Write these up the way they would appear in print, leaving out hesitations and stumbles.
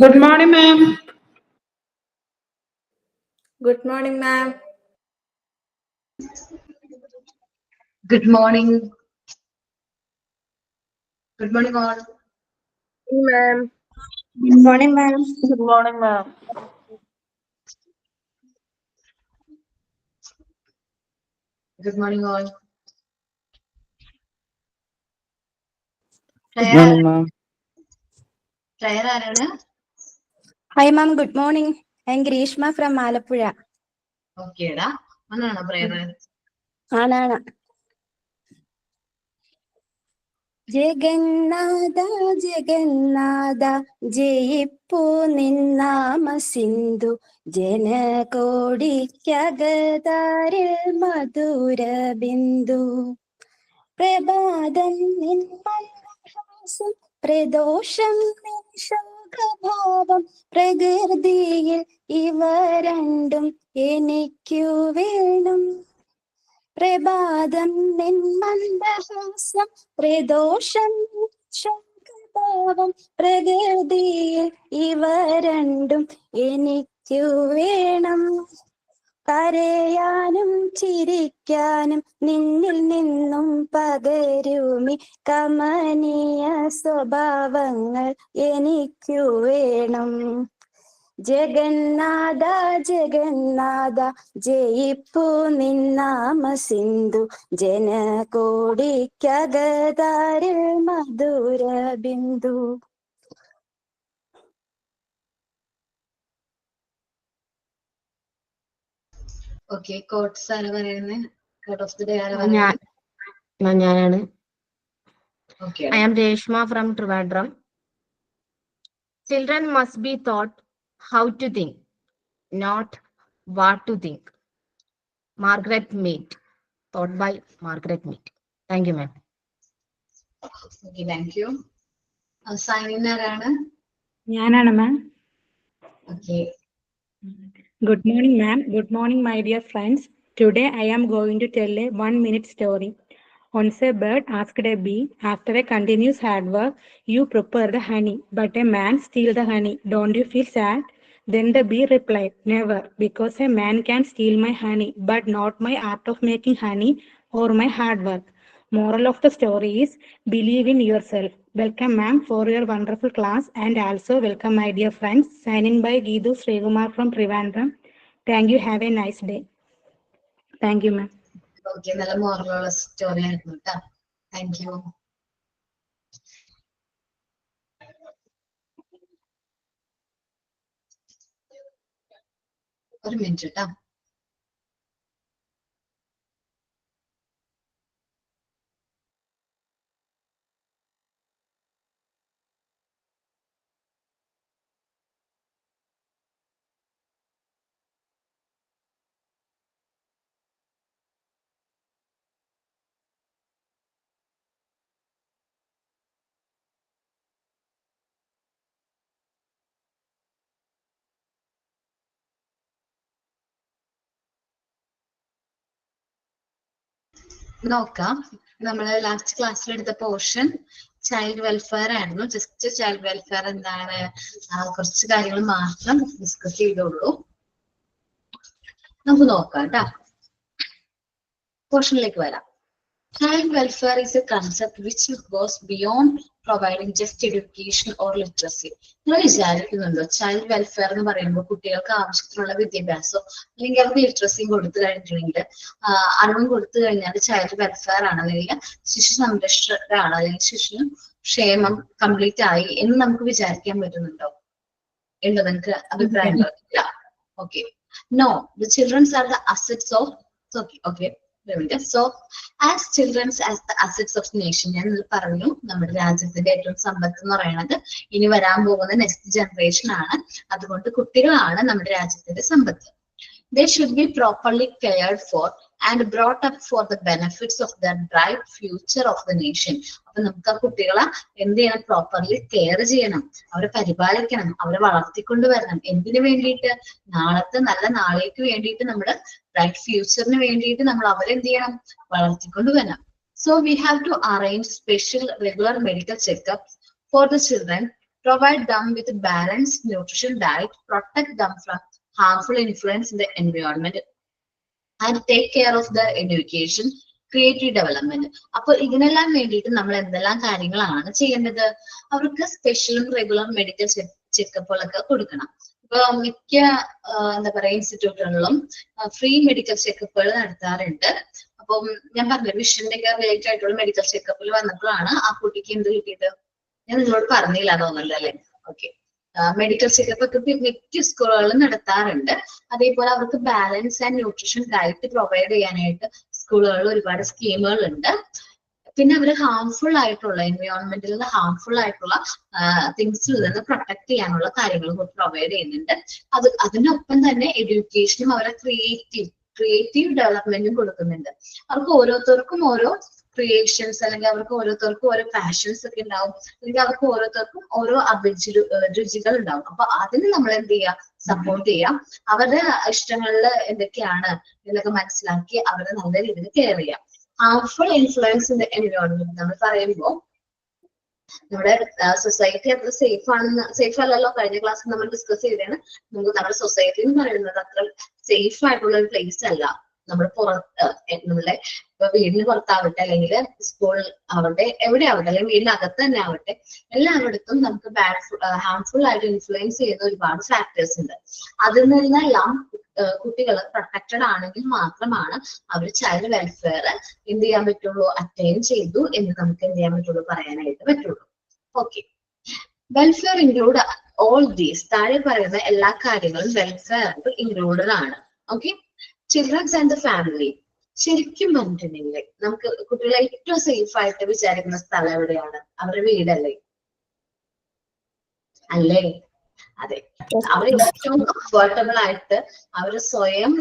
Good morning, ma'am. Good morning, ma'am. Good morning. Good morning, all. Ma'am. Good morning, ma'am. Good morning, ma'am. Good morning, all. Good morning, ma'am. Prayer ആരാണ്? Hi, ma'am. Good morning. I'm Grishma from Malappuza. ഓക്കേടാ. ഒന്നാണോ prayer? ആണാണ്. ജഗന്നാഥ ജഗന്നാഥ ജയിപ്പൂ നിന്നാമ സിന്ധു ജനകോടിക്കകതാരിൽ മധുര ബിന്ദു പ്രഭാതം നിൻ മന്ദഹാസം പ്രദോഷം നിൻ ശോകഭാവം പ്രകൃതിയിൽ ഇവ രണ്ടും എനിക്കു വേണം പ്രഭാതം നിൻ മന്ദഹാസം പ്രദോഷം ശോകഭാവം പ്രകൃതിയിൽ ഇവ രണ്ടും എനിക്കു വേണം കരയാനും ചിരിക്കാനും നിന്നിൽ നിന്നും പകരുമി കമനീയ സ്വഭാവങ്ങൾ എനിക്കു വേണം ജഗന്നാഥ ജഗന്നാഥ ജയിപ്പൂ നിന്നാമ സിന്ധു ജനകോടിക്കകതാരിൽ മധുര ബിന്ദു. ഓക്കെ, കോട്ട്സ് ആരാ പറയുന്നത്? കോട്ട് ഓഫ് ദി ഡേ ആരാ ഞാനാണ്. Okay. I am Reshma from Trivandrum. Children must be taught how to think, not what to think. Margaret Mead. Taught by Margaret Mead. Thank you, ma'am. Okay, thank you. സൈനിൻ ആരാണ്? ഞാനാണ് ma'am. Okay. Good morning, ma'am. Good morning, my dear friends. Today I am going to tell a 1-minute story. Once a bird asked a bee, after a continuous hard work, you prepare the honey, but a man steals the honey. Don't you feel sad? Then the bee replied, never, because a man can steal my honey, but not my art of making honey or my hard work. Moral of the story is believe in yourself. Welcome, ma'am, for your wonderful class, and also welcome, my dear friends. Signing by Geetu Srikumar from Trivandrum. Thank you. Have a nice day. Thank you, ma'am. Okay, നല്ല മോറലുള്ള story ആയിരുന്നു കേട്ടോ. Thank you. ഒരു minute കേട്ടോ. നോക്കാം. നമ്മള് last ക്ലാസ്സിൽ എടുത്ത portion child welfare ആയിരുന്നു. ജസ്റ്റ് ചൈൽഡ് വെൽഫെയർ എന്താണ്, കുറച്ച് കാര്യങ്ങൾ മാത്രം ഡിസ്കസ് ചെയ്തോളൂ. നമുക്ക് നോക്കാം കേട്ടോ. പോർഷനിലേക്ക് വരാം. Child welfare is a concept which goes beyond providing just education or literacy. നിങ്ങൾ വിചാരിക്കുന്നുണ്ടോ ചൈൽഡ് വെൽഫെയർ എന്ന് പറയുമ്പോൾ കുട്ടികൾക്ക് ആവശ്യത്തിനുള്ള വിദ്യാഭ്യാസം അല്ലെങ്കിൽ അവർക്ക് ലിറ്ററസിയും കൊടുത്തു കഴിഞ്ഞിട്ടുണ്ടെങ്കിൽ അറിവും കൊടുത്തു കഴിഞ്ഞാൽ ചൈൽഡ് വെൽഫെയർ ആണ്, അല്ലെങ്കിൽ ശിശു സംരക്ഷകരാണ്, അല്ലെങ്കിൽ ശിശു ക്ഷേമം കംപ്ലീറ്റ് ആയി എന്ന് നമുക്ക് വിചാരിക്കാൻ പറ്റുന്നുണ്ടോ? ഉണ്ടോ നിങ്ങൾക്ക് അഭിപ്രായം? Okay, no, the children are the assets of okay. So as children as the assets of nation, ഞാൻ പറഞ്ഞു നമ്മുടെ രാജ്യത്തിന്റെ ഏറ്റവും സമ്പത്ത് എന്ന് പറയുന്നത് ഇനി വരാൻ പോകുന്ന നെക്സ്റ്റ് ജനറേഷൻ ആണ്. അതുകൊണ്ട് കുട്ടികളാണ് നമ്മുടെ രാജ്യത്തിന്റെ സമ്പത്ത്. They should be properly cared for and brought up for the benefits of the bright future of the nation. അപ്പൊ നമുക്ക് ആ കുട്ടികളെ എന്ത് ചെയ്യണം? പ്രോപ്പർലി കെയർ ചെയ്യണം, അവരെ പരിപാലിക്കണം, അവരെ വളർത്തിക്കൊണ്ടുവരണം. എന്തിനു വേണ്ടിയിട്ട്? നാളത്തെ നല്ല നാളേക്ക് വേണ്ടിയിട്ട്, നമ്മുടെ ബ്രൈറ്റ് ഫ്യൂച്ചറിന് വേണ്ടിയിട്ട് നമ്മൾ അവരെന്ത് ചെയ്യണം? വളർത്തിക്കൊണ്ടുവരണം. So we have to arrange special regular medical checkups for the children provide them with balanced nutrition diet, protect them from harmful influence in the environment, and take care of their education, creative development. അപ്പൊ ഇതിനെല്ലാം വേണ്ടിയിട്ട് നമ്മൾ എന്തെല്ലാം കാര്യങ്ങളാണ് ചെയ്യേണ്ടത്? അവർക്ക് സ്പെഷ്യലും regular medical ചെക്കപ്പുകളൊക്കെ കൊടുക്കണം. ഇപ്പൊ മിക്ക എന്താ പറയാ ഇൻസ്റ്റിറ്റ്യൂട്ടുകളിലും ഫ്രീ മെഡിക്കൽ ചെക്കപ്പുകൾ നടത്താറുണ്ട്. അപ്പം ഞാൻ പറഞ്ഞു വിഷന്റെ ഒക്കെ റിലേറ്റഡ് ആയിട്ടുള്ള മെഡിക്കൽ ചെക്കപ്പിൽ വന്നപ്പോഴാണ് ആ കുട്ടിക്ക് എന്ത് കിട്ടിയത്, ഞാൻ നിങ്ങളോട് പറഞ്ഞില്ല തോന്നുന്നുണ്ട് അല്ലെ? ഓക്കെ, മെഡിക്കൽ ചെക്കപ്പ് ഒക്കെ മിക്ക സ്കൂളുകളും നടത്താറുണ്ട്. അതേപോലെ അവർക്ക് balance and nutrition diet provide ചെയ്യാനായിട്ട് സ്കൂളുകളിൽ ഒരുപാട് സ്കീമുകൾ ഉണ്ട്. പിന്നെ അവര് ഹാംഫുൾ ആയിട്ടുള്ള എൻവയോൺമെന്റിൽ നിന്ന് ഹാംഫുൾ ആയിട്ടുള്ള തിങ്സിൽ നിന്ന് പ്രൊട്ടക്ട് ചെയ്യാനുള്ള കാര്യങ്ങൾ പ്രൊവൈഡ് ചെയ്യുന്നുണ്ട്. അതിനൊപ്പം തന്നെ എഡ്യൂക്കേഷനും അവരെ ക്രിയേറ്റീവ് ഡെവലപ്മെന്റും കൊടുക്കുന്നുണ്ട്. അവർക്ക് ഓരോരുത്തർക്കും ഓരോ ക്രിയേഷൻസ് അല്ലെങ്കിൽ അവർക്ക് ഓരോരുത്തർക്കും ഓരോ പാഷൻസ് ഒക്കെ ഉണ്ടാവും, അല്ലെങ്കിൽ അവർക്ക് ഓരോരുത്തർക്കും ഓരോ രുചികൾ ഉണ്ടാവും. അപ്പൊ അതിന് നമ്മൾ എന്ത് ചെയ്യാം, സപ്പോർട്ട് ചെയ്യാം. അവരുടെ ഇഷ്ടങ്ങളിൽ എന്തൊക്കെയാണ് എന്നൊക്കെ മനസ്സിലാക്കി അവരെ നല്ല രീതിയിൽ കെയർ ചെയ്യാം. Harmful influence in the environment നമ്മൾ പറയുമ്പോൾ നമ്മുടെ സൊസൈറ്റി അത്ര സേഫ് അല്ലല്ലോ. കഴിഞ്ഞ ക്ലാസ്സിൽ നമ്മൾ ഡിസ്കസ് ചെയ്തതാണ്. നമുക്ക് നമ്മുടെ സൊസൈറ്റി എന്ന് പറയുന്നത് അത്ര സേഫ് ആയിട്ടുള്ള ഒരു പ്ലേസ് അല്ല. നമ്മുടെ പുറത്ത് നമ്മളുടെ ഇപ്പൊ വീടിന് പുറത്താവട്ടെ അല്ലെങ്കിൽ സ്കൂൾ ആവട്ടെ എവിടെ ആവട്ടെ അല്ലെങ്കിൽ വീടിനകത്ത് തന്നെ ആവട്ടെ, എല്ലായിടത്തും നമുക്ക് ഹാർംഫുൾ ആയിട്ട് ഇൻഫ്ലുവൻസ് ചെയ്യുന്ന ഒരുപാട് ഫാക്ടേഴ്സ് ഉണ്ട്. അതിൽ നിന്നെല്ലാം കുട്ടികൾ പ്രൊട്ടക്റ്റഡ് ആണെങ്കിൽ മാത്രമാണ് അവർ ചൈൽഡ് വെൽഫെയർ എന്ത് ചെയ്യാൻ പറ്റുള്ളൂ, അറ്റൈൻ ചെയ്തു എന്ന് നമുക്ക് എന്ത് ചെയ്യാൻ പറ്റുള്ളൂ, പറയാനായിട്ട് പറ്റുള്ളൂ. Okay, welfare include all these. താഴെ പറയുന്ന എല്ലാ കാര്യങ്ങളും വെൽഫെയർ ഇൻക്ലൂഡഡ് ആണ്. Okay, children's and the family. ശരിക്കും പറഞ്ഞിട്ടുണ്ടെങ്കിൽ നമുക്ക് കുട്ടികളെ ഏറ്റവും സേഫ് ആയിട്ട് വിചാരിക്കുന്ന സ്ഥലം എവിടെയാണ്? അവരുടെ വീടല്ലേ? അല്ലേ? അതെ, അവർ ഏറ്റവും കംഫർട്ടബിൾ ആയിട്ട് അവർ സ്വയം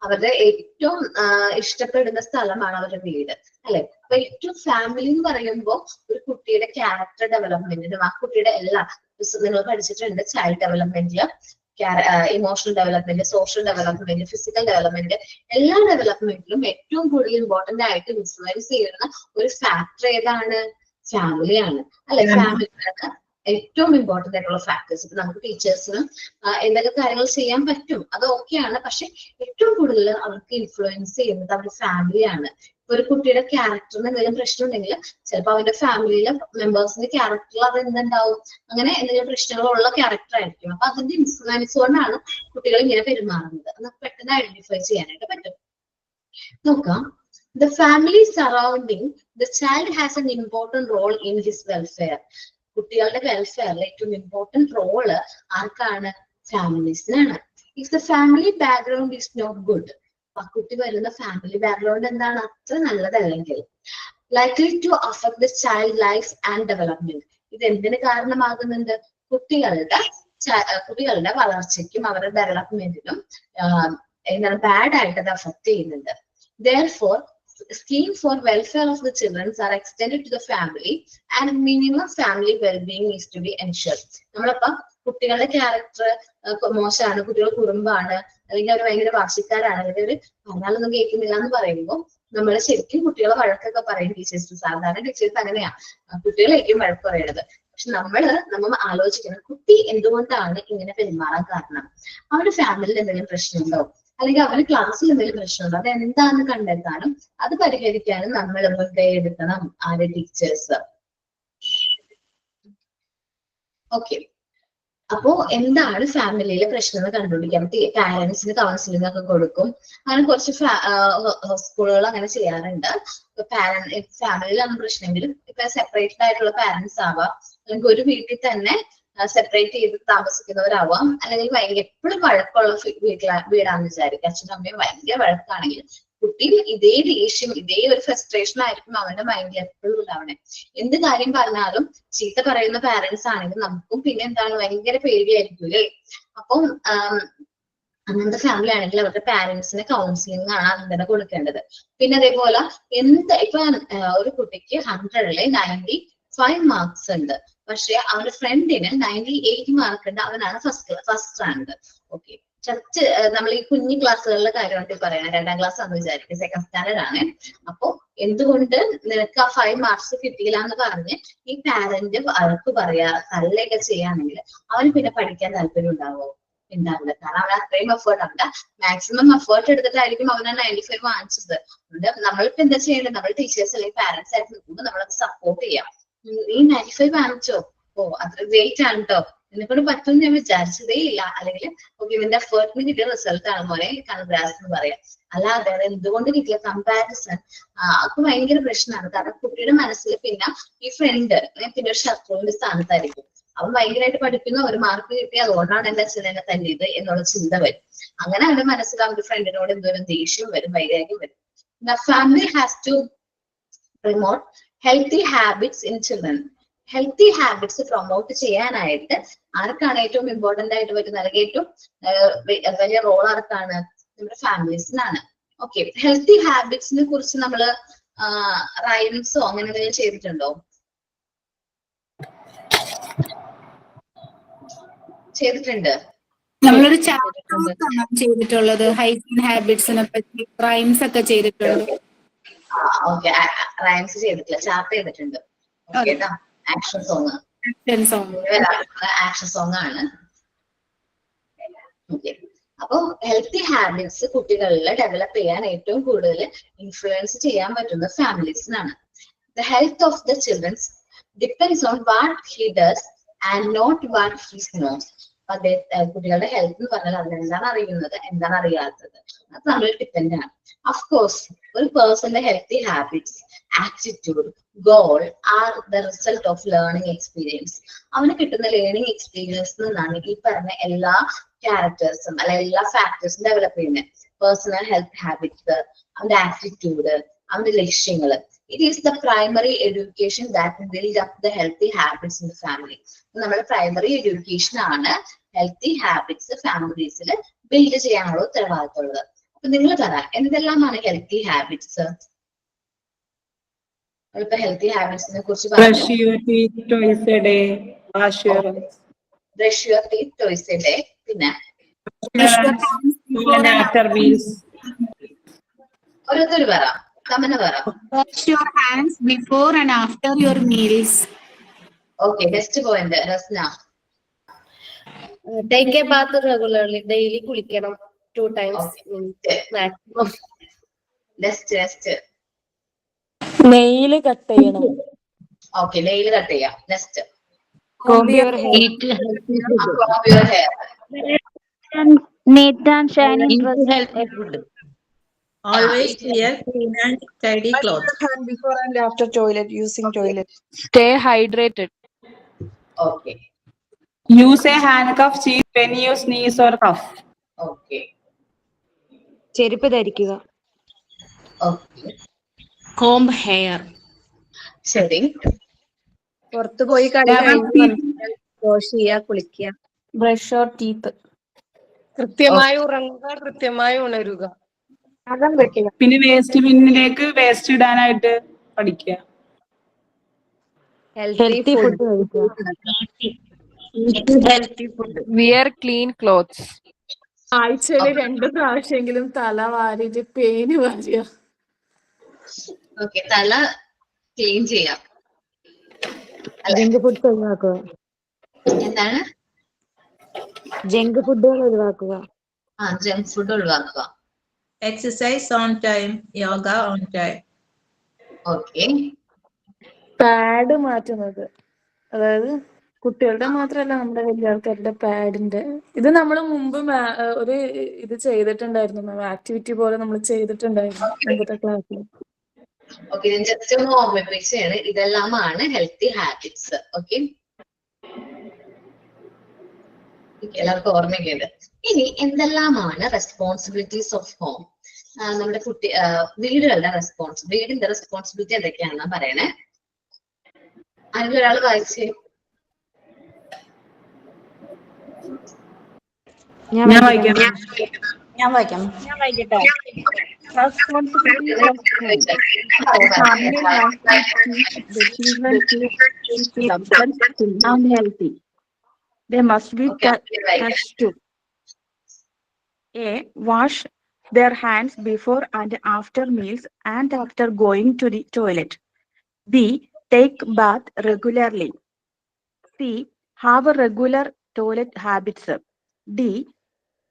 അവരുടെ ഏറ്റവും ഇഷ്ടപ്പെടുന്ന സ്ഥലമാണ് അവരുടെ വീട്, അല്ലെ? അപ്പൊ ഏറ്റവും ഫാമിലി എന്ന് പറയുമ്പോൾ ഒരു കുട്ടിയുടെ ക്യാരക്ടർ ഡെവലപ്മെന്റിനും ആ കുട്ടിയുടെ എല്ലാ നിങ്ങൾ പഠിച്ചിട്ടുണ്ട് ചൈൽഡ് ഡെവലപ്മെന്റില് emotional development, social development, physical development, എല്ലാ ഡെവലപ്മെന്റിലും ഏറ്റവും കൂടുതൽ ഇമ്പോർട്ടന്റ് ആയിട്ട് ഇൻഫ്ലുവൻസ് ചെയ്യുന്ന ഒരു ഫാക്ടർ ഏതാണ്? ഫാമിലിയാണ്, അല്ലെ? ഫാമിലിയാണ് ഏറ്റവും ഇമ്പോർട്ടന്റ് ആയിട്ടുള്ള ഫാക്ടേഴ്സ്. ഇപ്പൊ നമുക്ക് ടീച്ചേഴ്സിനും എന്തൊക്കെ കാര്യങ്ങൾ ചെയ്യാൻ പറ്റും അത് ഓക്കെയാണ്, പക്ഷെ ഏറ്റവും കൂടുതൽ അവർക്ക് ഇൻഫ്ലുവൻസ് ചെയ്യുന്നത് അവരുടെ ഫാമിലിയാണ്. ഒരു കുട്ടിയുടെ ക്യാരക്ടറിന് എന്തെങ്കിലും പ്രശ്നം ഉണ്ടെങ്കിൽ ചിലപ്പോൾ അവന്റെ ഫാമിലിയിലെ മെമ്പേഴ്സിന്റെ ക്യാരക്ടറിൽ അത് എന്തുണ്ടാവും, അങ്ങനെ എന്തെങ്കിലും പ്രശ്നങ്ങളുള്ള ക്യാരക്ടർ ആയിരിക്കും. അപ്പൊ അതിന്റെ ഇൻഫ്ലുവൻസ് കൊണ്ടാണ് കുട്ടികൾ ഇങ്ങനെ പെരുമാറുന്നത്. അത് പെട്ടെന്ന് ഐഡന്റിഫൈ ചെയ്യാനായിട്ട് പറ്റും. നോക്കാം, the family surrounding the child has an important role in his welfare. കുട്ടികളുടെ വെൽഫെയറിൽ ഏറ്റവും ഇമ്പോർട്ടന്റ് റോള് ആർക്കാണ്? ഫാമിലീസിനാണ്. If the family background is not good, ആ കുട്ടി വരുന്ന ഫാമിലി ബാക്ക്ഗ്രൗണ്ട് എന്താണ്, അത്ര നല്ലതല്ലെങ്കിൽ, likely to affect the child life and development. ഇത് എന്തിന് കാരണമാകുന്നുണ്ട്? കുട്ടികളുടെ വളർച്ചയ്ക്കും അവരുടെ ഡെവലപ്മെന്റിനും എന്താണ് ബാഡ് ആയിട്ട് അത് അഫക്ട് ചെയ്യുന്നുണ്ട്. Therefore, scheme for welfare of the children are extended to the family and minimum family well-being is to be ensured. നമ്മളപ്പോ കുട്ടികളുടെ ക്യാരക്ടർ മോശമാണ്, കുട്ടികൾ കുറുമ്പാണ്, അല്ലെങ്കിൽ അവർ ഭയങ്കര വാശിക്കാരാണ്, അല്ലെങ്കിൽ അവർ പറഞ്ഞാലൊന്നും കേൾക്കുന്നില്ല എന്ന് പറയുമ്പോൾ നമ്മൾ ശരിക്കും കുട്ടികളെ വഴക്കൊക്കെ പറയും ടീച്ചേഴ്സ്. സാധാരണ ടീച്ചേഴ്സ് അങ്ങനെയാ കുട്ടികളേക്കും വഴക്ക് പറയണത്. പക്ഷെ നമ്മൾ ആലോചിക്കണം, കുട്ടി എന്തുകൊണ്ടാണ് ഇങ്ങനെ പെരുമാറാൻ കാരണം? അവരുടെ ഫാമിലിയിൽ എന്തെങ്കിലും പ്രശ്നമുണ്ടോ, അല്ലെങ്കിൽ അവരുടെ ക്ലാസ്സിൽ എന്തെങ്കിലും പ്രശ്നമുണ്ടോ? അത് എന്താണെന്ന് കണ്ടെത്താനും അത് പരിഹരിക്കാനും നമ്മൾ മുൻകൈ എടുക്കണം, ആരുടെ ടീച്ചേഴ്സ്. ഓക്കെ, അപ്പോ എന്താണ് ഫാമിലിയിലെ പ്രശ്നം എന്ന് കണ്ടുപിടിക്കാം. പാരന്റ്സിന് കൗൺസിലിംഗ് ഒക്കെ കൊടുക്കും. അങ്ങനെ കുറച്ച് സ്കൂളുകൾ അങ്ങനെ ചെയ്യാറുണ്ട്. ഫാമിലിയിലാണ് പ്രശ്നമെങ്കിലും ഇപ്പൊ സെപ്പറേറ്റഡ് ആയിട്ടുള്ള പാരന്റ്സ് ആവാം, അല്ലെങ്കിൽ ഒരു വീട്ടിൽ തന്നെ സെപ്പറേറ്റ് ചെയ്ത് താമസിക്കുന്നവരാവാം, അല്ലെങ്കിൽ എപ്പോഴും വഴക്കമുള്ള വീടാന്ന് വിചാരിക്കുക. അച്ഛനും അമ്മയും ഭയങ്കര വഴക്കാണെങ്കിൽ കുട്ടി ഇതേ ദേഷ്യം, ഇതേ ഒരു ഫ്രസ്ട്രേഷൻ ആയിരിക്കും അവന്റെ മൈൻഡിൽ എപ്പോഴും ഉണ്ടാവണേ. എന്ത് കാര്യം പറഞ്ഞാലും ചീത്ത പറയുന്ന പാരന്റ്സ് ആണെങ്കിൽ നമുക്കും പിന്നെ എന്താണ് ഭയങ്കര പേടിയായിരിക്കും അല്ലേ? അപ്പം അങ്ങനത്തെ ഫാമിലി ആണെങ്കിൽ അവരുടെ പാരന്റ്സിന് കൗൺസിലിംഗ് ആണ് അങ്ങനെ കൊടുക്കേണ്ടത്. പിന്നെ അതേപോലെ ഇപ്പൊ ഒരു കുട്ടിക്ക് 100ല് 95 മാർക്സ് ഉണ്ട്, പക്ഷെ അവരുടെ ഫ്രണ്ടിന് 98 മാർക്ക് ഉണ്ട്, അവനാണ് ഫസ്റ്റ് റാങ്ക്. ഓക്കെ, ജസ്റ്റ് നമ്മൾ ഈ കുഞ്ഞു ക്ലാസ്സുകളിലെ കാര്യമായിട്ട് പറയണം. 2ാം ക്ലാസ് ആണെന്ന് വിചാരിക്കും, 2nd സ്റ്റാൻഡേർഡ് ആണ്. അപ്പൊ എന്തുകൊണ്ട് നിനക്ക് ആ 5 മാർക്സ് കിട്ടിയില്ല എന്ന് പറഞ്ഞ് ഈ പാരന്റ് അവർക്ക് പറയാ തല്ലയൊക്കെ ചെയ്യാണെങ്കിൽ അവന് പിന്നെ പഠിക്കാൻ താല്പര്യം ഉണ്ടാവുമോ? ഉണ്ടാവില്ല. കാരണം അവൻ അത്രയും എഫേർട്ട്, അവന്റെ മാക്സിമം എഫേർട്ട് എടുത്തിട്ടായിരിക്കും അവന് 95 വാങ്ങിച്ചത്. അതുകൊണ്ട് നമ്മളിപ്പോ എന്താ ചെയ്യേണ്ടത്? നമ്മൾ ടീച്ചേഴ്സ് അല്ലെങ്കിൽ പാരന്റ്സ് ആയിട്ട് നിൽക്കുമ്പോൾ നമ്മളത് സപ്പോർട്ട് ചെയ്യാം. നീ 95 വാങ്ങിച്ചോ, ഓ അത്ര ഗ്രേറ്റ് ആണ് കേട്ടോ, എന്നെക്കൊണ്ട് പറ്റും ഞാൻ വിചാരിച്ചതേ ഇല്ല, അല്ലെങ്കിൽ ഓക്കെ ഇതിന്റെ എഫേർട്ടിന് കിട്ടിയ റിസൾട്ട് ആണ് മോനെ, കൺഗ്രാറ്റ്സ് എന്ന് പറയാം. അല്ലാതെ എന്തുകൊണ്ട് കിട്ടിയ കമ്പാരിസൺ അപ്പൊ ഭയങ്കര പ്രശ്നമാണ്. കാരണം കുട്ടിയുടെ മനസ്സിൽ പിന്നെ ഈ ഫ്രണ്ട് പിന്നെ ഒരു ശത്രുവിന്റെ സ്ഥാനത്തായിരിക്കും. അവൻ ഭയങ്കരമായിട്ട് പഠിക്കുന്ന ഒരു മാർക്ക് കിട്ടി, അതുകൊണ്ടാണ് എന്റെ അച്ഛൻ എന്നെ തല്ലിയത് എന്നുള്ള ചിന്ത വരും. അങ്ങനെ അവന്റെ മനസ്സിൽ അവന്റെ ഫ്രണ്ടിനോട് എന്തോരം ദേഷ്യം വരും, വൈരാഗ്യം വരും. The family has to promote healthy habits in children. Healthy habits promote ചെയ്യാനായിട്ട് ആർക്കാണ് ഏറ്റവും ഇമ്പോർട്ടന്റ് ആയിട്ട് പറ്റുന്നത്, അല്ലെങ്കിൽ ഏറ്റവും വലിയ റോൾ ആർക്കാണ്? നമ്മുടെ ഫാമിലീസിനാണ്. ഓക്കെ, ഹെൽത്തി ഹാബിറ്റ്സിനെ കുറിച്ച് നമ്മള് റൈംസോ അങ്ങനെ എന്തെങ്കിലും ചെയ്തിട്ടുണ്ടോ? ചെയ്തിട്ടുണ്ട്. നമ്മളൊരു ചാപ്റ്റർ ചെയ്തിട്ടുള്ളത് ഹൈജീൻ ഹാബിറ്റ്സിനെ പറ്റി, റൈംസ് ഒക്കെ ചെയ്തിട്ടുണ്ട്. ഓക്കെ, റൈംസ് ചെയ്തിട്ടില്ല, ചാർട്ട് ചെയ്തിട്ടുണ്ട്. Okay, action song, action song ആണ്. ഓക്കെ, അപ്പൊ ഹെൽത്തി ഹാബിറ്റ്സ് കുട്ടികളിൽ ഡെവലപ്പ് ചെയ്യാൻ ഏറ്റവും കൂടുതൽ ഇൻഫ്ലുവൻസ് ചെയ്യാൻ പറ്റുന്ന ഫാമിലീസിനാണ്. The health of the childrens depends on what he does and not what he knows. കുട്ടികളുടെ ഹെൽത്ത് എന്ന് പറഞ്ഞാൽ അതിനെന്താണ് അറിയുന്നത്, എന്താണ് അറിയാത്തത്, അത് നമ്മൾ ഡിപ്പെൻഡ് ആണ്. അഫ്കോഴ്സ് ഒരു പേഴ്സന്റെ healthy habits, attitude, goal are the result of learning experience. അവന് കിട്ടുന്ന ലേണിംഗ് എക്സ്പീരിയൻസ് നിന്നാണ് ഈ പറഞ്ഞ എല്ലാ ക്യാരക്ടേഴ്സും അല്ലെ എല്ലാ ഫാക്ടേഴ്സും ഡെവലപ്പ് ചെയ്യുന്നത്. പേഴ്സണൽ ഹെൽത്ത് ഹാബിറ്റ്സ്, അവന്റെ ആറ്റിറ്റ്യൂഡ്, അവന്റെ ലക്ഷ്യങ്ങൾ. It is the primary education that build up the healthy habits in the family. നമ്മുടെ പ്രൈമറി എഡ്യൂക്കേഷൻ ആണ് ഹെൽത്തി ഹാബിറ്റ്സ് ഫാമിലീസിൽ ബിൽഡ് ചെയ്യാനുള്ള ഉത്തരവാദിത്തമുള്ളത്. അപ്പൊ നിങ്ങൾ പറ, എന്തെല്ലാമാണ് ഹെൽത്തി ഹാബിറ്റ്സ്? ഇപ്പൊ ഹെൽത്തി ഹാബിറ്റ്സിനെ കുറിച്ച് Brush your teeth twice a day. Wash your brush your teeth toys A day. പിന്നെ before and after meals. ഓരോരുത്തർ പറ, കമന പറ. Wash your hands before and after your meals. Okay, best point Rasna. Take a bath regularly. Daily കുളിക്കണം 2 times maximum. Next nail cut ചെയ്യണം. Okay, nail cut ചെയ്യാം. Next Comb your hair. comb your hair. Neat and shiny dress. Healthy food. Always wear clean and tidy clothes. Hand before and after toilet, using toilet. Stay hydrated. Okay Use a handcuff when you sneeze or cough. Okay ചെരുപ്പ് ധരിക്കുക. Okay, Comb hair. ശരി. പുറത്തു പോയി കളി wash ചെയ്യുക, കുളിക്കുക. Brush your teeth. കൃത്യമായി ഉറങ്ങുക, കൃത്യമായി ഉണരുക. അകം വെട്ടുക. പിന്നെ വേസ്റ്റ് ബിന്നിലേക്ക് വേസ്റ്റ് ഇടാനായിട്ട് പഠിക്കുക. ഹെൽത്തി ഫുഡ് കഴിക്കുക. Healthy food. Wear clean clothes. ആഴ്ചയിൽ 2 പ്രാവശ്യമെങ്കിലും തല വാരിട്ട് പേന് വാരിയ. ഓക്കെ, തല ക്ലീൻ ചെയ്യാം. ജങ്ക് ഫുഡ് ഒഴിവാക്കുക. എന്താണ്? ജങ്ക് ഫുഡുകൾ ഒഴിവാക്കുക. ജങ്ക് ഫുഡ് ഒഴിവാക്കുക. Exercise on time. Yoga on time. Okay, pad മാറ്റുന്നത്, അതായത് കുട്ടികളുടെ മാത്രമല്ല നമ്മുടെ വലിയ ആൾക്കാരുടെ പാഡിന്റെ. ഇത് നമ്മൾ മുമ്പ് ഒരു ഇത് ചെയ്തിട്ടുണ്ടായിരുന്നു, ആക്ടിവിറ്റി പോലെ നമ്മൾ ചെയ്തിട്ടുണ്ടായിരുന്നു മുമ്പത്തെ ക്ലാസ്സിൽ. ഓക്കെ, ഞാൻ ജസ്റ്റ് ഒന്ന് ഓർമ്മിപ്പിച്ചാണ്. ഇതെല്ലാമാണ് ഹെൽത്തി ഹാബിറ്റ്സ്. ഓക്കെ, എല്ലാവർക്കും ഓർമ്മയുണ്ട്. ഇനി എന്തെല്ലാമാണ് റെസ്പോൺസിബിലിറ്റീസ് ഓഫ് ഹോം? നമ്മുടെ വീടിന്റെ റെസ്പോൺസിബിലിറ്റി എന്തൊക്കെയാണെന്നാ പറയണേ. അതിൽ ഒരാൾ വായിച്ചേ. ഞാൻ വായിക്കാം. Responsibility of home. Family has to teach the children to keep themselves unhealthy. They must be touched too. A. Wash their hands before and after meals and after going to the toilet. B. Take bath regularly. C. Have a regular toilet habits. D.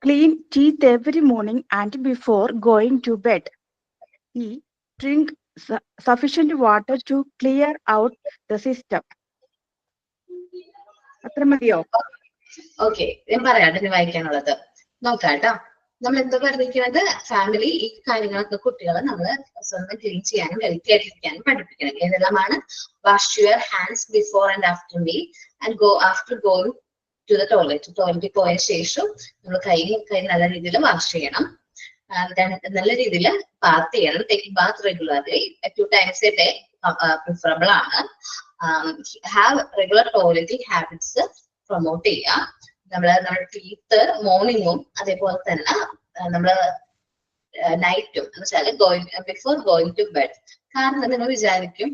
Clean teeth every morning and before going to bed. E. Drink sufficient water to clear out the system. അത്ര മതിയോ? Okay, ഞാൻ പറയാം ഇതിന് വായിക്കാനുള്ളത്. നോക്കാം കേട്ടോ. നമ്മൾ എന്താ പറഞ്ഞിരിക്കുന്നത്, ഫാമിലി ഈ കാര്യങ്ങളൊക്കെ കുട്ടികളെ നമ്മൾ സ്വന്തം ക്ലീൻ ചെയ്യാനും ഹെൽത്തി ആയിട്ടിരിക്കാനും പഠിപ്പിക്കണം. ഏതെല്ലാമാണ്? Wash your hands before and after meal and go after going to the toilet. ടോയ്ലറ്റിൽ പോയ ശേഷം നമ്മൾ കൈ നല്ല രീതിയിൽ വാഷ് ചെയ്യണം, നല്ല രീതിയിൽ ബാത്ത് ചെയ്യണം. Take bath regularly 2 times a day preferable ആണ്. Have regular toileting habits promote ചെയ്യുക. നമ്മുടെ ടീത്ത് മോർണിംഗും അതേപോലെ തന്നെ നമ്മള് നൈറ്റും എന്ന് വെച്ചാൽ ബിഫോർ ഗോയിങ് ടു ബെഡ്. കാരണം നിങ്ങൾ വിചാരിക്കും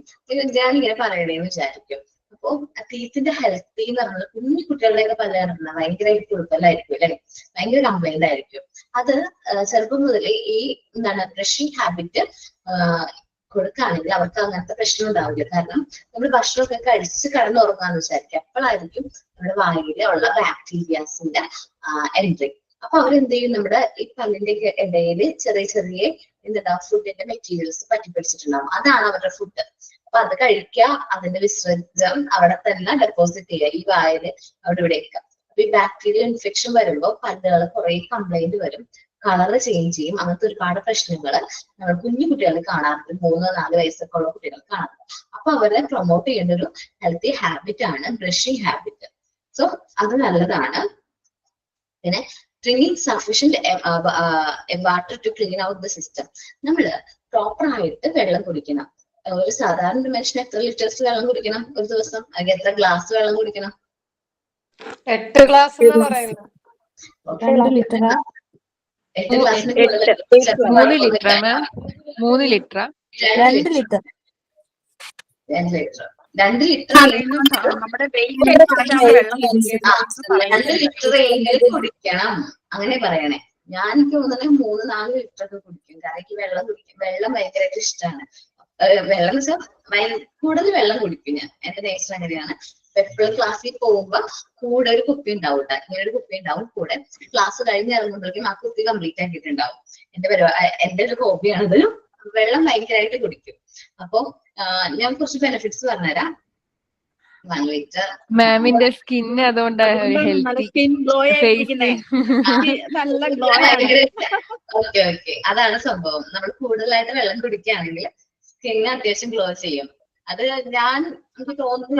ഞാനിങ്ങനെ പറയണേന്ന് വിചാരിക്കും. അപ്പൊ ടീത്തിന്റെ ഹെൽത്തി എന്ന് പറഞ്ഞാൽ കുഞ്ഞു കുട്ടികളുടെയൊക്കെ പല്ലാണ് ഭയങ്കരമായിട്ട് കുഴപ്പമില്ലായിരിക്കും അല്ലെ, ഭയങ്കര കംപ്ലൈന്റ് ആയിരിക്കും. അത് ചെറുപ്പം മുതലേ ഈ ബ്രഷിംഗ് ഹാബിറ്റ് കൊടുക്കുകയാണെങ്കിൽ അവർക്ക് അങ്ങനത്തെ പ്രശ്നം ഉണ്ടാവില്ല. കാരണം നമ്മൾ ഭക്ഷണമൊക്കെ കഴിച്ച് കടന്നുറങ്ങാന്ന് വിചാരിക്കും, അപ്പോഴായിരിക്കും നമ്മുടെ വായിലുള്ള ബാക്ടീരിയാസിന്റെ എൻട്രി. അപ്പൊ അവരെന്ത് ചെയ്യും, നമ്മുടെ ഈ പല്ലിന്റെ ഇടയിൽ ചെറിയ ചെറിയ ഫുഡിന്റെ മെറ്റീരിയൽസ് പറ്റിപ്പിടിച്ചിട്ടുണ്ടാവും. അതാണ് അവരുടെ ഫുഡ്. അപ്പൊ അത് കഴിക്കുക, അതിന്റെ വിസർജനം അവിടെ തന്നെ ഡെപ്പോസിറ്റ് ചെയ്യുക ഈ വായില് അവിടെ ഇവിടെയൊക്കെ. അപ്പൊ ഈ ബാക്ടീരിയൽ ഇൻഫെക്ഷൻ വരുമ്പോൾ പല്ലുകൾ കുറെ കംപ്ലൈന്റ് വരും, കളറ് ചേഞ്ച് ചെയ്യും. അങ്ങനത്തെ ഒരുപാട് പ്രശ്നങ്ങൾ നമ്മൾ കുഞ്ഞു കുട്ടികൾ കാണാറുണ്ട്, 3-4 വയസ്സൊക്കെ ഉള്ള കുട്ടികൾ കാണാറുണ്ട്. അപ്പൊ അവരെ പ്രൊമോട്ട് ചെയ്യേണ്ട ഒരു ഹെൽത്തി ഹാബിറ്റ് ആണ് ബ്രഷിംഗ് ഹാബിറ്റ്. സോ അത് നല്ലതാണ്. പിന്നെ drinking sufficient water to clean out the system. നമ്മള് പ്രോപ്പർ ആയിട്ട് വെള്ളം കുടിക്കണം. ഒരു സാധാരണ ഒരു മനുഷ്യന് എത്ര ലിറ്റേഴ്സ് വെള്ളം കുടിക്കണം ഒരു ദിവസം, അല്ലെങ്കിൽ എത്ര ഗ്ലാസ് വെള്ളം കുടിക്കണം? 8 ഗ്ലാസ് എന്ന് പറയുന്നത്. 2 ലിറ്റർ. 8 ഗ്ലാസ്സിന് 3 ലിറ്റർ മാം. 3 ലിറ്റർ. 2 ലിറ്റർ. 2 ലിറ്റർ. 2 ലിറ്റർ നമ്മുടെ വെയിറ്റ് അനുസരിച്ചാണ് വെള്ളം 2 ലിറ്റർ എങ്കിലും കുടിക്കണം, അങ്ങനെ പറയണേ. ഞാൻ എനിക്ക് തോന്നുന്നത് 3-4 ലിറ്റർ ഒക്കെ കുടിക്കും. കാരണം എനിക്ക് വെള്ളം ഭയങ്കരമായിട്ട് ഇഷ്ടമാണ്. വെള്ളം എന്ന് വെച്ചാൽ കൂടുതൽ വെള്ളം കുടിക്കും ഞാൻ. എന്റെ നേച്ചർ അങ്ങനെയാണ്. എപ്പോഴും ക്ലാസ്സിൽ പോകുമ്പോ കൂടെ ഒരു കുപ്പി ഉണ്ടാവും കേട്ടോ, ഇങ്ങനെ ഒരു കുപ്പി ഉണ്ടാവും കൂടെ. ക്ലാസ് കഴിഞ്ഞ് ഇറങ്ങുമ്പോഴേക്കും ആ കുപ്പി കംപ്ലീറ്റ് ആക്കിയിട്ടുണ്ടാവും. എന്റെ ഒരു ഹോബിയാണത്. വെള്ളം ഭയങ്കരമായിട്ട് കുടിക്കും. അപ്പൊ ഞാൻ കുറച്ച് ബെനിഫിറ്റ്സ് പറഞ്ഞുതരാം. മാമിന്റെ സ്കിൻ അതുകൊണ്ടാണ് സ്കിൻ ഗ്ലോ ആയിരിക്കുന്നേ, നല്ല ഗ്ലോ ആണ്. ഓക്കെ ഓക്കെ, അതാണ് സംഭവം. നമ്മൾ കൂടുതലായിട്ട് വെള്ളം കുടിക്കുകയാണെങ്കിൽ സ്കിൻ അത്യാവശ്യം ഗ്ലോ ചെയ്യും. അത് എനിക്ക് തോന്നുന്നു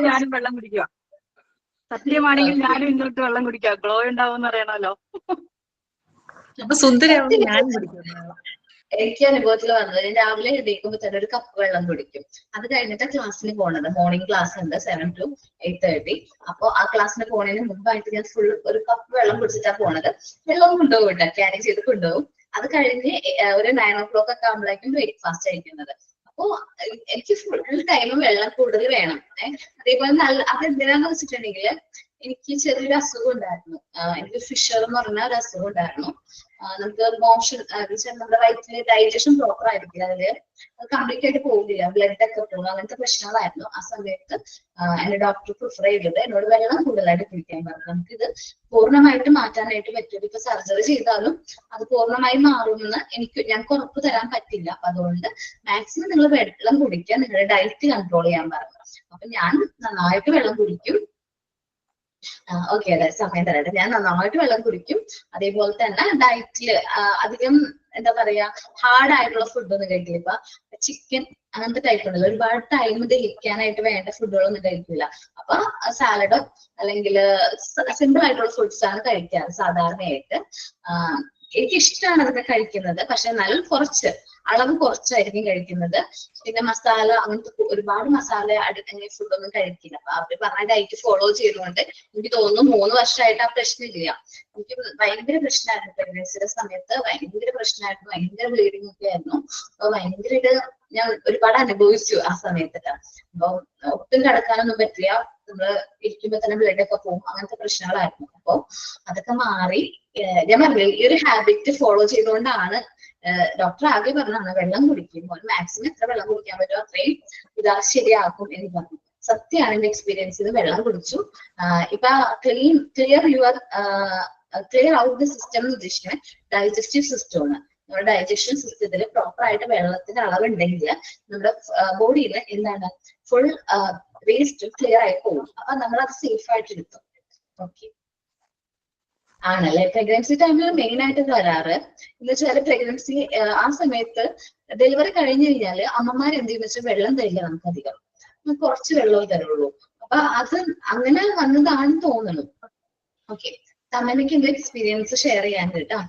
ഞാനും വെള്ളം കുടിക്കുക. സത്യമാണെങ്കിൽ ഞാനും ഇങ്ങോട്ട് വെള്ളം കുടിക്കുക, ഗ്ലോ ഉണ്ടാവും അറിയണല്ലോ. അപ്പൊ സുന്ദരിയാവുമ്പോൾ ഞാനും കുടിക്കും. എനിക്ക് അനുഭവത്തിൽ വന്നത്, ഞാൻ രാവിലെ എഴുന്നേൽക്കുമ്പോൾ തന്നെ ഒരു കപ്പ് വെള്ളം കുടിക്കും. അത് കഴിഞ്ഞിട്ട് ക്ലാസ്സിന് പോണത്. മോർണിംഗ് ക്ലാസ് ഉണ്ട് 7 to 8:30. അപ്പൊ ആ ക്ലാസ്സിന് പോണതിന് മുമ്പായിട്ട് ഞാൻ ഫുൾ ഒരു കപ്പ് വെള്ളം കുടിച്ചിട്ടാണ് പോണത്. വെള്ളം കൊണ്ടുപോകും കേട്ടോ, ക്യാരി ചെയ്ത് കൊണ്ടുപോകും. അത് കഴിഞ്ഞ് ഒരു 9 o'clock ഒക്കെ ആകുമ്പോഴേക്കും ബ്രേക്ക്ഫാസ്റ്റ് കഴിക്കുന്നത്. അപ്പൊ എനിക്ക് ഫുൾ ടൈമും വെള്ളം കൂടുതൽ വേണം. അതേപോലെ അത് എന്തിനാന്ന് വെച്ചിട്ടുണ്ടെങ്കിൽ എനിക്ക് ചെറിയൊരു അസുഖം ഉണ്ടായിരുന്നു. എനിക്ക് ഫിഷർ എന്ന് പറഞ്ഞ ഒരു അസുഖം ഉണ്ടായിരുന്നു. നമുക്ക് മോഷൻ നമ്മുടെ വയറ്റില് ഡൈജഷൻ പ്രോപ്പർ ആയിരിക്കില്ല, അതില് അത് കംപ്ലീറ്റ് ആയിട്ട് പോകില്ല, ബ്ലഡ് ഒക്കെ പോകും, അങ്ങനത്തെ പ്രശ്നങ്ങളായിരുന്നു. ആ സമയത്ത് എന്റെ ഡോക്ടർ പ്രിഫർ ചെയ്തത് എന്നോട് വെള്ളം കൂടുതലായിട്ട് കുടിക്കാൻ പറഞ്ഞു. നമുക്കിത് പൂർണ്ണമായിട്ട് മാറ്റാനായിട്ട് പറ്റില്ല. ഇപ്പൊ സർജറി ചെയ്താലും അത് പൂർണ്ണമായി മാറുമെന്ന് ഞാൻ ഉറപ്പ് തരാൻ പറ്റില്ല. അപ്പൊ അതുകൊണ്ട് മാക്സിമം നിങ്ങൾ വെള്ളം കുടിക്കുക, നിങ്ങളുടെ ഡയറ്റ് കൺട്രോൾ ചെയ്യാൻ പറഞ്ഞു. അപ്പൊ ഞാൻ നന്നായിട്ട് വെള്ളം കുടിക്കും. ഓക്കെ, അതെ, സമയം തരട്ടെ. ഞാൻ നന്നായിട്ട് വെള്ളം കുടിക്കും. അതേപോലെ തന്നെ ഡയറ്റില് അധികം എന്താ പറയാ ഹാർഡ് ആയിട്ടുള്ള ഫുഡൊന്നും കഴിക്കില്ല. ഇപ്പൊ ചിക്കൻ അങ്ങനത്തെ ടൈപ്പ് ഉണ്ടല്ലോ, ഒരുപാട് ടൈം ദഹിക്കാനായിട്ട് വേണ്ട ഫുഡുകളൊന്നും കഴിക്കില്ല. അപ്പൊ സാലഡോ അല്ലെങ്കിൽ സിമ്പിൾ ആയിട്ടുള്ള ഫുഡ്സ് ആണ് കഴിക്കാറ് സാധാരണയായിട്ട്. എനിക്ക് ഇഷ്ടമാണ് അതൊക്കെ കഴിക്കുന്നത്. പക്ഷെ എന്നാലും കുറച്ച് അളവ് കുറച്ചായിരിക്കും കഴിക്കുന്നത്. പിന്നെ മസാല അങ്ങനത്തെ ഒരുപാട് മസാല അടങ്ങിയ ഫുഡൊന്നും കഴിക്കില്ല. അപ്പൊ അവര് പറഞ്ഞ ഡയറ്റ് ഫോളോ ചെയ്തുകൊണ്ട് എനിക്ക് തോന്നുന്നു 3 വർഷമായിട്ട് ആ പ്രശ്നമില്ല. എനിക്ക് ഭയങ്കര പ്രശ്നമായിരുന്നു പ്രഗ്നൻസിയുടെ സമയത്ത്, ഭയങ്കര പ്രശ്നമായിരുന്നു, ഭയങ്കര ബ്ലീഡിങ് ഒക്കെ ആയിരുന്നു. അപ്പൊ ഭയങ്കര ഞാൻ ഒരുപാട് അനുഭവിച്ചു ആ സമയത്തൊക്കെ. അപ്പൊ ഒട്ടും കിടക്കാനൊന്നും പറ്റില്ല, നമ്മള് ഇരിക്കുമ്പോ തന്നെ ബ്ലഡ് ഒക്കെ പോകും, അങ്ങനത്തെ പ്രശ്നങ്ങളായിരുന്നു. അപ്പൊ അതൊക്കെ മാറി ഞാൻ പറഞ്ഞില്ലേ ഈ ഒരു ഹാബിറ്റ് ഫോളോ ചെയ്തുകൊണ്ടാണ് ഡോക്ടർ ആകെ പറഞ്ഞാണ് വെള്ളം കുടിക്കുമ്പോൾ മാക്സിമം എത്ര വെള്ളം കുടിക്കാൻ പറ്റുമോ അത്രയും ഇതാ ശരിയാക്കും എന്ന് പറഞ്ഞു. സത്യമാണ് എന്റെ എക്സ്പീരിയൻസ് ചെയ്ത് വെള്ളം കുടിച്ചു. ഇപ്പൊ ക്ലിയർ ഔട്ട് ദ സിസ്റ്റം എന്ന് ഉദ്ദേശിക്കുന്നത് ഡൈജസ്റ്റീവ് സിസ്റ്റമാണ്. നമ്മുടെ ഡൈജഷൻ സിസ്റ്റത്തിൽ പ്രോപ്പർ ആയിട്ട് വെള്ളത്തിന്റെ അളവുണ്ടെങ്കിൽ നമ്മുടെ ബോഡിയിൽ എന്താണ് ഫുൾ വേസ്റ്റ് ക്ലിയർ ആയി പോകും. അപ്പൊ നമ്മളത് സേഫ് ആയിട്ട് എടുക്കും. ഓക്കെ ആണല്ലേ. പ്രഗ്നൻസി ടൈമിൽ മെയിൻ ആയിട്ട് വരാറ് എന്ന് വെച്ചാൽ പ്രഗ്നൻസി ആ സമയത്ത് ഡെലിവറി കഴിഞ്ഞു കഴിഞ്ഞാല് അമ്മമാർ എന്ത് ചെയ്യുന്ന വെച്ചാൽ വെള്ളം തരില്ല, നമുക്ക് അധികം കുറച്ച് വെള്ളമേ തരുള്ളൂ. അപ്പൊ അത് അങ്ങനെ വന്നതാണെന്ന് തോന്നുന്നു. ഓക്കെ, തമ്മനക്ക് എന്റെ എക്സ്പീരിയൻസ് ഷെയർ ചെയ്യാൻ കേട്ടോ.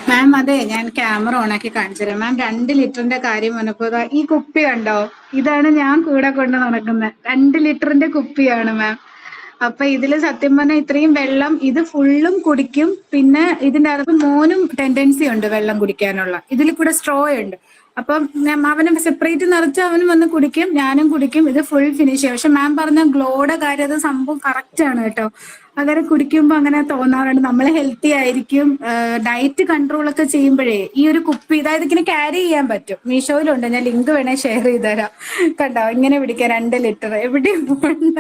മാം അതെ, ഞാൻ ക്യാമറ ഓണാക്കി കാണിച്ചു തരാം. മാം 2 ലിറ്ററിന്റെ കാര്യം വന്നപ്പോ ഈ കുപ്പി കണ്ടോ, ഇതാണ് ഞാൻ കൂടെ കൊണ്ട് നടക്കുന്നത്. 2 ലിറ്ററിന്റെ കുപ്പിയാണ് മാം. അപ്പൊ ഇതില് സത്യം പറഞ്ഞാൽ ഇത്രയും വെള്ളം ഇത് ഫുള്ളും കുടിക്കും. പിന്നെ ഇതിന്റെ അകത്ത് മോനും ടെൻഡൻസി ഉണ്ട് വെള്ളം കുടിക്കാനുള്ള. ഇതിൽ കൂടെ സ്ട്രോ ഉണ്ട്. അപ്പം അവന് സെപ്പറേറ്റ് നിറച്ച് അവനും വന്ന് കുടിക്കും, ഞാനും കുടിക്കും. ഇത് ഫുൾ ഫിനിഷ് ചെയ്യും. പക്ഷെ മാം പറഞ്ഞ ഗ്ലോയുടെ കാര്യം അത് സംഭവം കറക്റ്റ് ആണ് കേട്ടോ. അങ്ങനെ കുടിക്കുമ്പോൾ അങ്ങനെ തോന്നാറുണ്ട്. നമ്മൾ ഹെൽത്തി ആയിരിക്കും. ഡയറ്റ് കൺട്രോൾ ഒക്കെ ചെയ്യുമ്പോഴേ ഈ ഒരു കുപ്പി അതായത് ഇങ്ങനെ ക്യാരി ചെയ്യാൻ പറ്റും. മീഷോയിലുണ്ട്, ഞാൻ ലിങ്ക് വേണേ ഷെയർ ചെയ്ത് തരാം. കണ്ടോ, ഇങ്ങനെ പിടിക്കാം 2 ലിറ്റർ. എവിടെയും പോകണ്ട.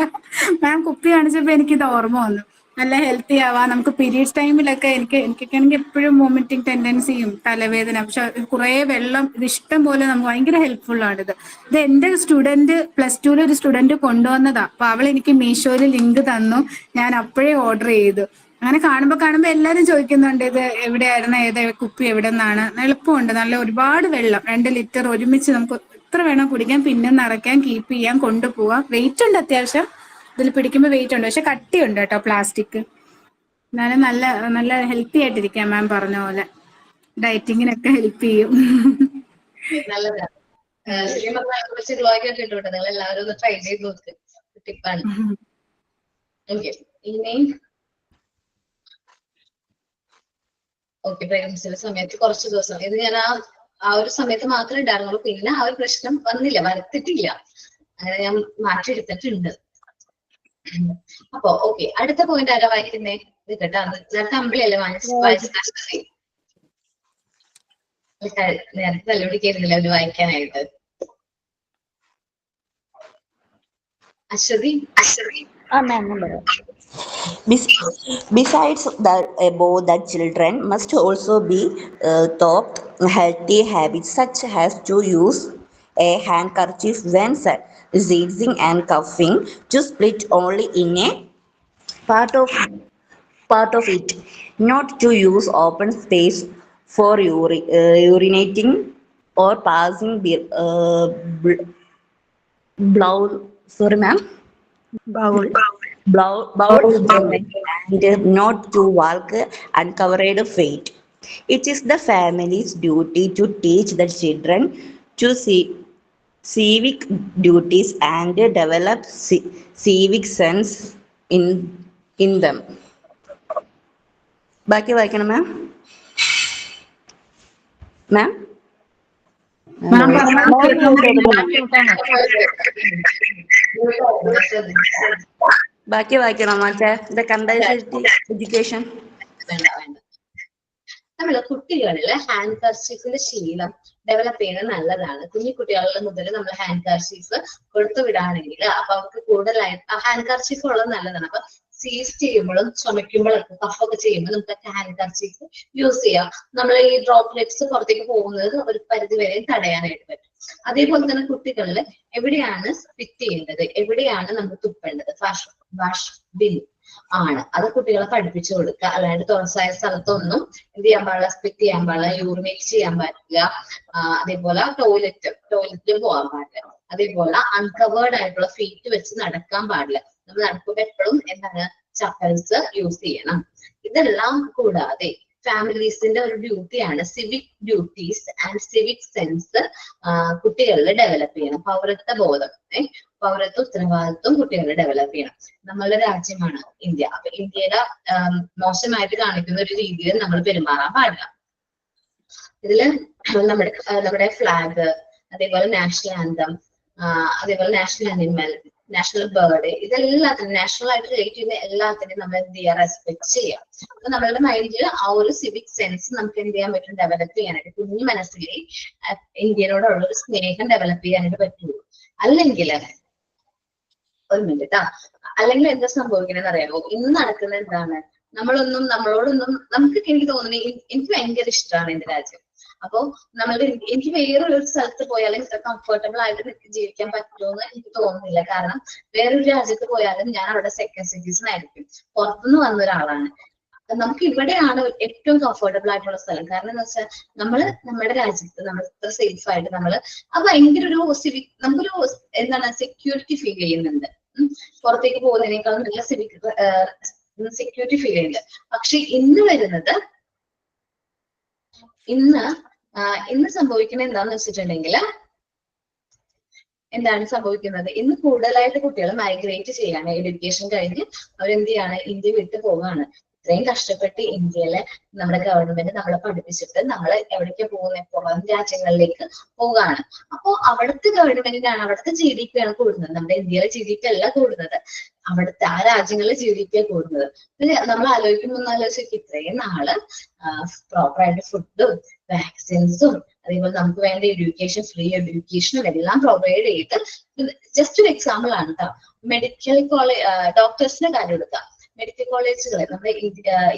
മാം കുപ്പി കാണിച്ചപ്പോ എനിക്കിത് ഓർമ്മ വന്നു. നല്ല ഹെൽത്തി ആവാം. നമുക്ക് പീരീഡ്സ് ടൈമിലൊക്കെ എനിക്കൊക്കെയാണെങ്കിൽ എപ്പോഴും വോമിറ്റിംഗ് ടെൻഡൻസിയും തലവേദന. പക്ഷെ കുറേ വെള്ളം ഇത് ഇഷ്ടം പോലെ നമുക്ക് ഭയങ്കര ഹെൽപ്ഫുൾ ആണിത്. ഇത് എന്റെ സ്റ്റുഡന്റ് +2 ഒരു സ്റ്റുഡന്റ് കൊണ്ടുവന്നതാ. അപ്പൊ അവൾ എനിക്ക് മീഷോയിൽ ലിങ്ക് തന്നു, ഞാൻ അപ്പോഴേ ഓർഡർ ചെയ്തു. അങ്ങനെ കാണുമ്പോ എല്ലാരും ചോദിക്കുന്നുണ്ട് ഇത് എവിടെയായിരുന്നു, ഏത് കുപ്പി എവിടെ നിന്നാണ്. എളുപ്പമുണ്ട്, നല്ല ഒരുപാട് വെള്ളം 2 ലിറ്റർ ഒരുമിച്ച് നമുക്ക് എത്ര വേണം കുടിക്കാം. പിന്നെ നിറയ്ക്കാം, കീപ്പ് ചെയ്യാം, കൊണ്ടുപോവാം. വെയിറ്റ് ഉണ്ട് അത്യാവശ്യം, ഇതിൽ പിടിക്കുമ്പോൾ വെയിറ്റ് ഉണ്ട്. പക്ഷെ കട്ടിയുണ്ട് കേട്ടോ പ്ലാസ്റ്റിക്. എന്നാലും നല്ല നല്ല ഹെൽത്തി ആയിട്ടിരിക്കാം മാം പറഞ്ഞ പോലെ. ഡയറ്റിങ്ങിനൊക്കെ ഹെൽപ്പ് ചെയ്യും. നല്ലതാണ്. ശരിക്കും പറഞ്ഞാൽ കുറച്ച് ഗ്ലോയൊക്കെ കിട്ടും. നിങ്ങൾ എല്ലാവരും ഒന്ന് ട്രൈ ചെയ്ത് നോക്ക്, ടിപ്പാണ്. ഓക്കെ, ഇനി ഓക്കെ പ്രഗ്നൻസിയുടെ സമയത്ത് കുറച്ച് ദിവസം ഇത് ഞാൻ ആ ഒരു സമയത്ത് മാത്രമേ ഉണ്ടായിരുന്നുള്ളൂ. പിന്നെ ആ ഒരു പ്രശ്നം വരത്തിട്ടില്ല. അങ്ങനെ ഞാൻ മാറ്റിയെടുത്തിട്ടുണ്ട്. അപ്പൊ ഓക്കെ, അടുത്ത പോയിന്റ് ആരാ വായിക്കുന്നേ? ഇത് കേട്ടോ, നേരത്തെ അമ്പിളിയല്ലേ വായിച്ചത്. നേരത്തെ തല്ലുപിടിക്കായിരുന്നില്ല അവര് വായിക്കാനായിട്ട്. Aswathy. Besides that, above that children must also be taught healthy habits such as to use a handkerchief when sneezing and coughing, to split only in a part of it, not to use open space for urinating or passing bowl and not to walk uncovered feet. It is the family's duty to teach the children to civic duties and develop civic sense in them. ബാക്കി വായിക്കണം മാം. മാം ബാക്കി വായിക്കണം മറ്റേ the compulsory education. നമ്മള് കുട്ടികളില് hand കർച്ചീഫിന്റെ ശീലം develop ചെയ്യുന്നത് നല്ലതാണ്. കുഞ്ഞു കുട്ടികളുടെ മുതൽ നമ്മൾ ഹാൻഡ് കർച്ചീഫ് കൊടുത്തു വിടാണെങ്കിൽ അപ്പൊ അവർക്ക് കൂടുതലായിട്ട് ഹാൻഡ് കർച്ചീഫ് ഉള്ളത് നല്ലതാണ്. അപ്പൊ സീസ് ചെയ്യുമ്പോഴും ചുമയ്ക്കുമ്പോഴൊക്കെ കഫൊക്കെ ചെയ്യുമ്പോൾ നമുക്ക് ഹാൻഡ് കർച്ചീഫ് യൂസ് ചെയ്യാം. നമ്മൾ ഈ ഡ്രോപ്ലെറ്റ്സ് പുറത്തേക്ക് പോകുന്നത് ഒരു പരിധി വരെ തടയാനായിട്ട് പറ്റും. അതേപോലെ തന്നെ കുട്ടികളിൽ എവിടെയാണ് സ്പിറ്റ് ചെയ്യേണ്ടത്, എവിടെയാണ് നമ്മൾ തുപ്പേണ്ടത്, വാഷ് ബിൻ ആണ്. അത് കുട്ടികളെ പഠിപ്പിച്ചു കൊടുക്കുക. അല്ലാണ്ട് തുറസായ സ്ഥലത്തൊന്നും എന്ത് ചെയ്യാൻ പാടില്ല, സ്പിറ്റ് ചെയ്യാൻ പാടില്ല, യൂറിനേറ്റ് ചെയ്യാൻ പാടില്ല. അതേപോലെ ടോയ്ലറ്റിൽ പോകാൻ പാടില്ല. അതേപോലെ അൺകവേർഡ് ആയിട്ടുള്ള ഫീറ്റ് വെച്ച് നടക്കാൻ പാടില്ല. നമ്മൾ നടക്കുമ്പോൾ എപ്പോഴും എന്താണ് ചപ്പൽസ് യൂസ് ചെയ്യണം. ഇതെല്ലാം കൂടാതെ ഫാമിലീസിന്റെ ഒരു ഡ്യൂട്ടിയാണ് civic duties and civic sense കുട്ടികളിൽ ഡെവലപ്പ് ചെയ്യണം. പൗരത്വ ബോധം, പൗരത്വ ഉത്തരവാദിത്വം കുട്ടികളിൽ ഡെവലപ്പ് ചെയ്യണം. നമ്മളുടെ രാജ്യമാണ് ഇന്ത്യ. അപ്പൊ ഇന്ത്യയുടെ മോശമായിട്ട് കാണിക്കുന്ന ഒരു രീതിയിൽ നമ്മൾ പെരുമാറാൻ പാടില്ല. ഇതില് നമ്മുടെ ഫ്ലാഗ്, അതേപോലെ നാഷണൽ ആന്തം, അതേപോലെ നാഷണൽ അനിമൽ, നാഷണൽ ബേർഡ്, ഇതെല്ലാത്തിനും നാഷണൽ ആയിട്ട് റിലേറ്റ് ചെയ്യുന്ന എല്ലാത്തിനും നമ്മൾ എന്ത് ചെയ്യുക, റെസ്പെക്ട് ചെയ്യാം. അപ്പൊ നമ്മളുടെ മൈൻഡിൽ ആ ഒരു സിവിക് സെൻസ് നമുക്ക് എന്ത് ചെയ്യാൻ പറ്റും, ഡെവലപ്പ് ചെയ്യാനായിട്ട്, കുഞ്ഞു മനസ്സിൽ ഇന്ത്യനോടുള്ള ഒരു സ്നേഹം ഡെവലപ്പ് ചെയ്യാനായിട്ട് പറ്റുള്ളൂ. അല്ലെങ്കിൽ ഒരു മിനിറ്റ് അല്ലെങ്കിൽ എന്താ സംഭവിക്കണെന്ന് അറിയാമോ? ഇന്ന് നടക്കുന്ന എന്താണ്, നമ്മളോടൊന്നും എനിക്ക് തോന്നുന്നത്, എനിക്ക് ഭയങ്കര ഇഷ്ടമാണ് എന്റെ രാജ്യം. അപ്പൊ എനിക്ക് വേറൊരു സ്ഥലത്ത് പോയാലും ഇത്ര കംഫർട്ടബിൾ ആയിട്ട് ജീവിക്കാൻ പറ്റുമെന്ന് എനിക്ക് തോന്നുന്നില്ല. കാരണം വേറൊരു രാജ്യത്ത് പോയാലും ഞാൻ അവിടെ സെക്കൻഡ് സിറ്റിസൺ ആയിരിക്കും, പുറത്തുനിന്ന് വന്ന ഒരാളാണ്. നമുക്ക് ഇവിടെയാണ് ഏറ്റവും കംഫർട്ടബിൾ ആയിട്ടുള്ള സ്ഥലം. കാരണം എന്താ വെച്ചാൽ നമ്മുടെ രാജ്യത്ത് നമ്മൾ ഇത്ര സേഫ് ആയിട്ട് അത് ഭയങ്കര ഒരു നമുക്കൊരു എന്താണ് സെക്യൂരിറ്റി ഫീൽ ചെയ്യുന്നുണ്ട്. പുറത്തേക്ക് പോകുന്നതിനേക്കാളും നല്ല സെക്യൂരിറ്റി ഫീൽ ചെയ്യുന്നുണ്ട്. പക്ഷെ ഇന്ന് സംഭവിക്കുന്നത് എന്താണെന്ന് വെച്ചിട്ടുണ്ടെങ്കിൽ, എന്താണ് സംഭവിക്കുന്നത്, ഇന്ന് കൂടുതലായിട്ട് കുട്ടികൾ മൈഗ്രേറ്റ് ചെയ്യാണ്. എഡ്യൂക്കേഷൻ കഴിഞ്ഞ് അവരെന്ത് ചെയ്യാണ്, ഇന്ത്യ വിട്ടു പോവുകയാണ്. ഇത്രയും കഷ്ടപ്പെട്ട് ഇന്ത്യയിലെ നമ്മുടെ ഗവൺമെന്റ് നമ്മളെ പഠിപ്പിച്ചിട്ട് നമ്മൾ എവിടേക്ക് പോകുന്നത്, പുറം രാജ്യങ്ങളിലേക്ക് പോവുകയാണ്. അപ്പോ അവിടുത്തെ ഗവൺമെന്റിനാണ്, അവിടുത്തെ GDP ആണ് കൂടുന്നത്. നമ്മുടെ ഇന്ത്യയിലെ GDP അല്ല കൂടുന്നത്, അവിടുത്തെ ആ രാജ്യങ്ങളിലെ GDP കൂടുന്നത്. നമ്മൾ ആലോചിക്കുമ്പോൾ ഇത്രയും നാള് പ്രോപ്പർ ആയിട്ട് ഫുഡും വാക്സിൻസും അതേപോലെ നമുക്ക് വേണ്ട എഡ്യൂക്കേഷൻ, ഫ്രീ എഡ്യൂക്കേഷനും എല്ലാം പ്രൊവൈഡ് ചെയ്ത്, ജസ്റ്റ് ഒരു എക്സാമ്പിൾ ആണ് കേട്ടോ. മെഡിക്കൽ കോളേജ്, ഡോക്ടേഴ്സിന്റെ കാര്യം എടുക്കാം. മെഡിക്കൽ കോളേജുകൾ നമ്മുടെ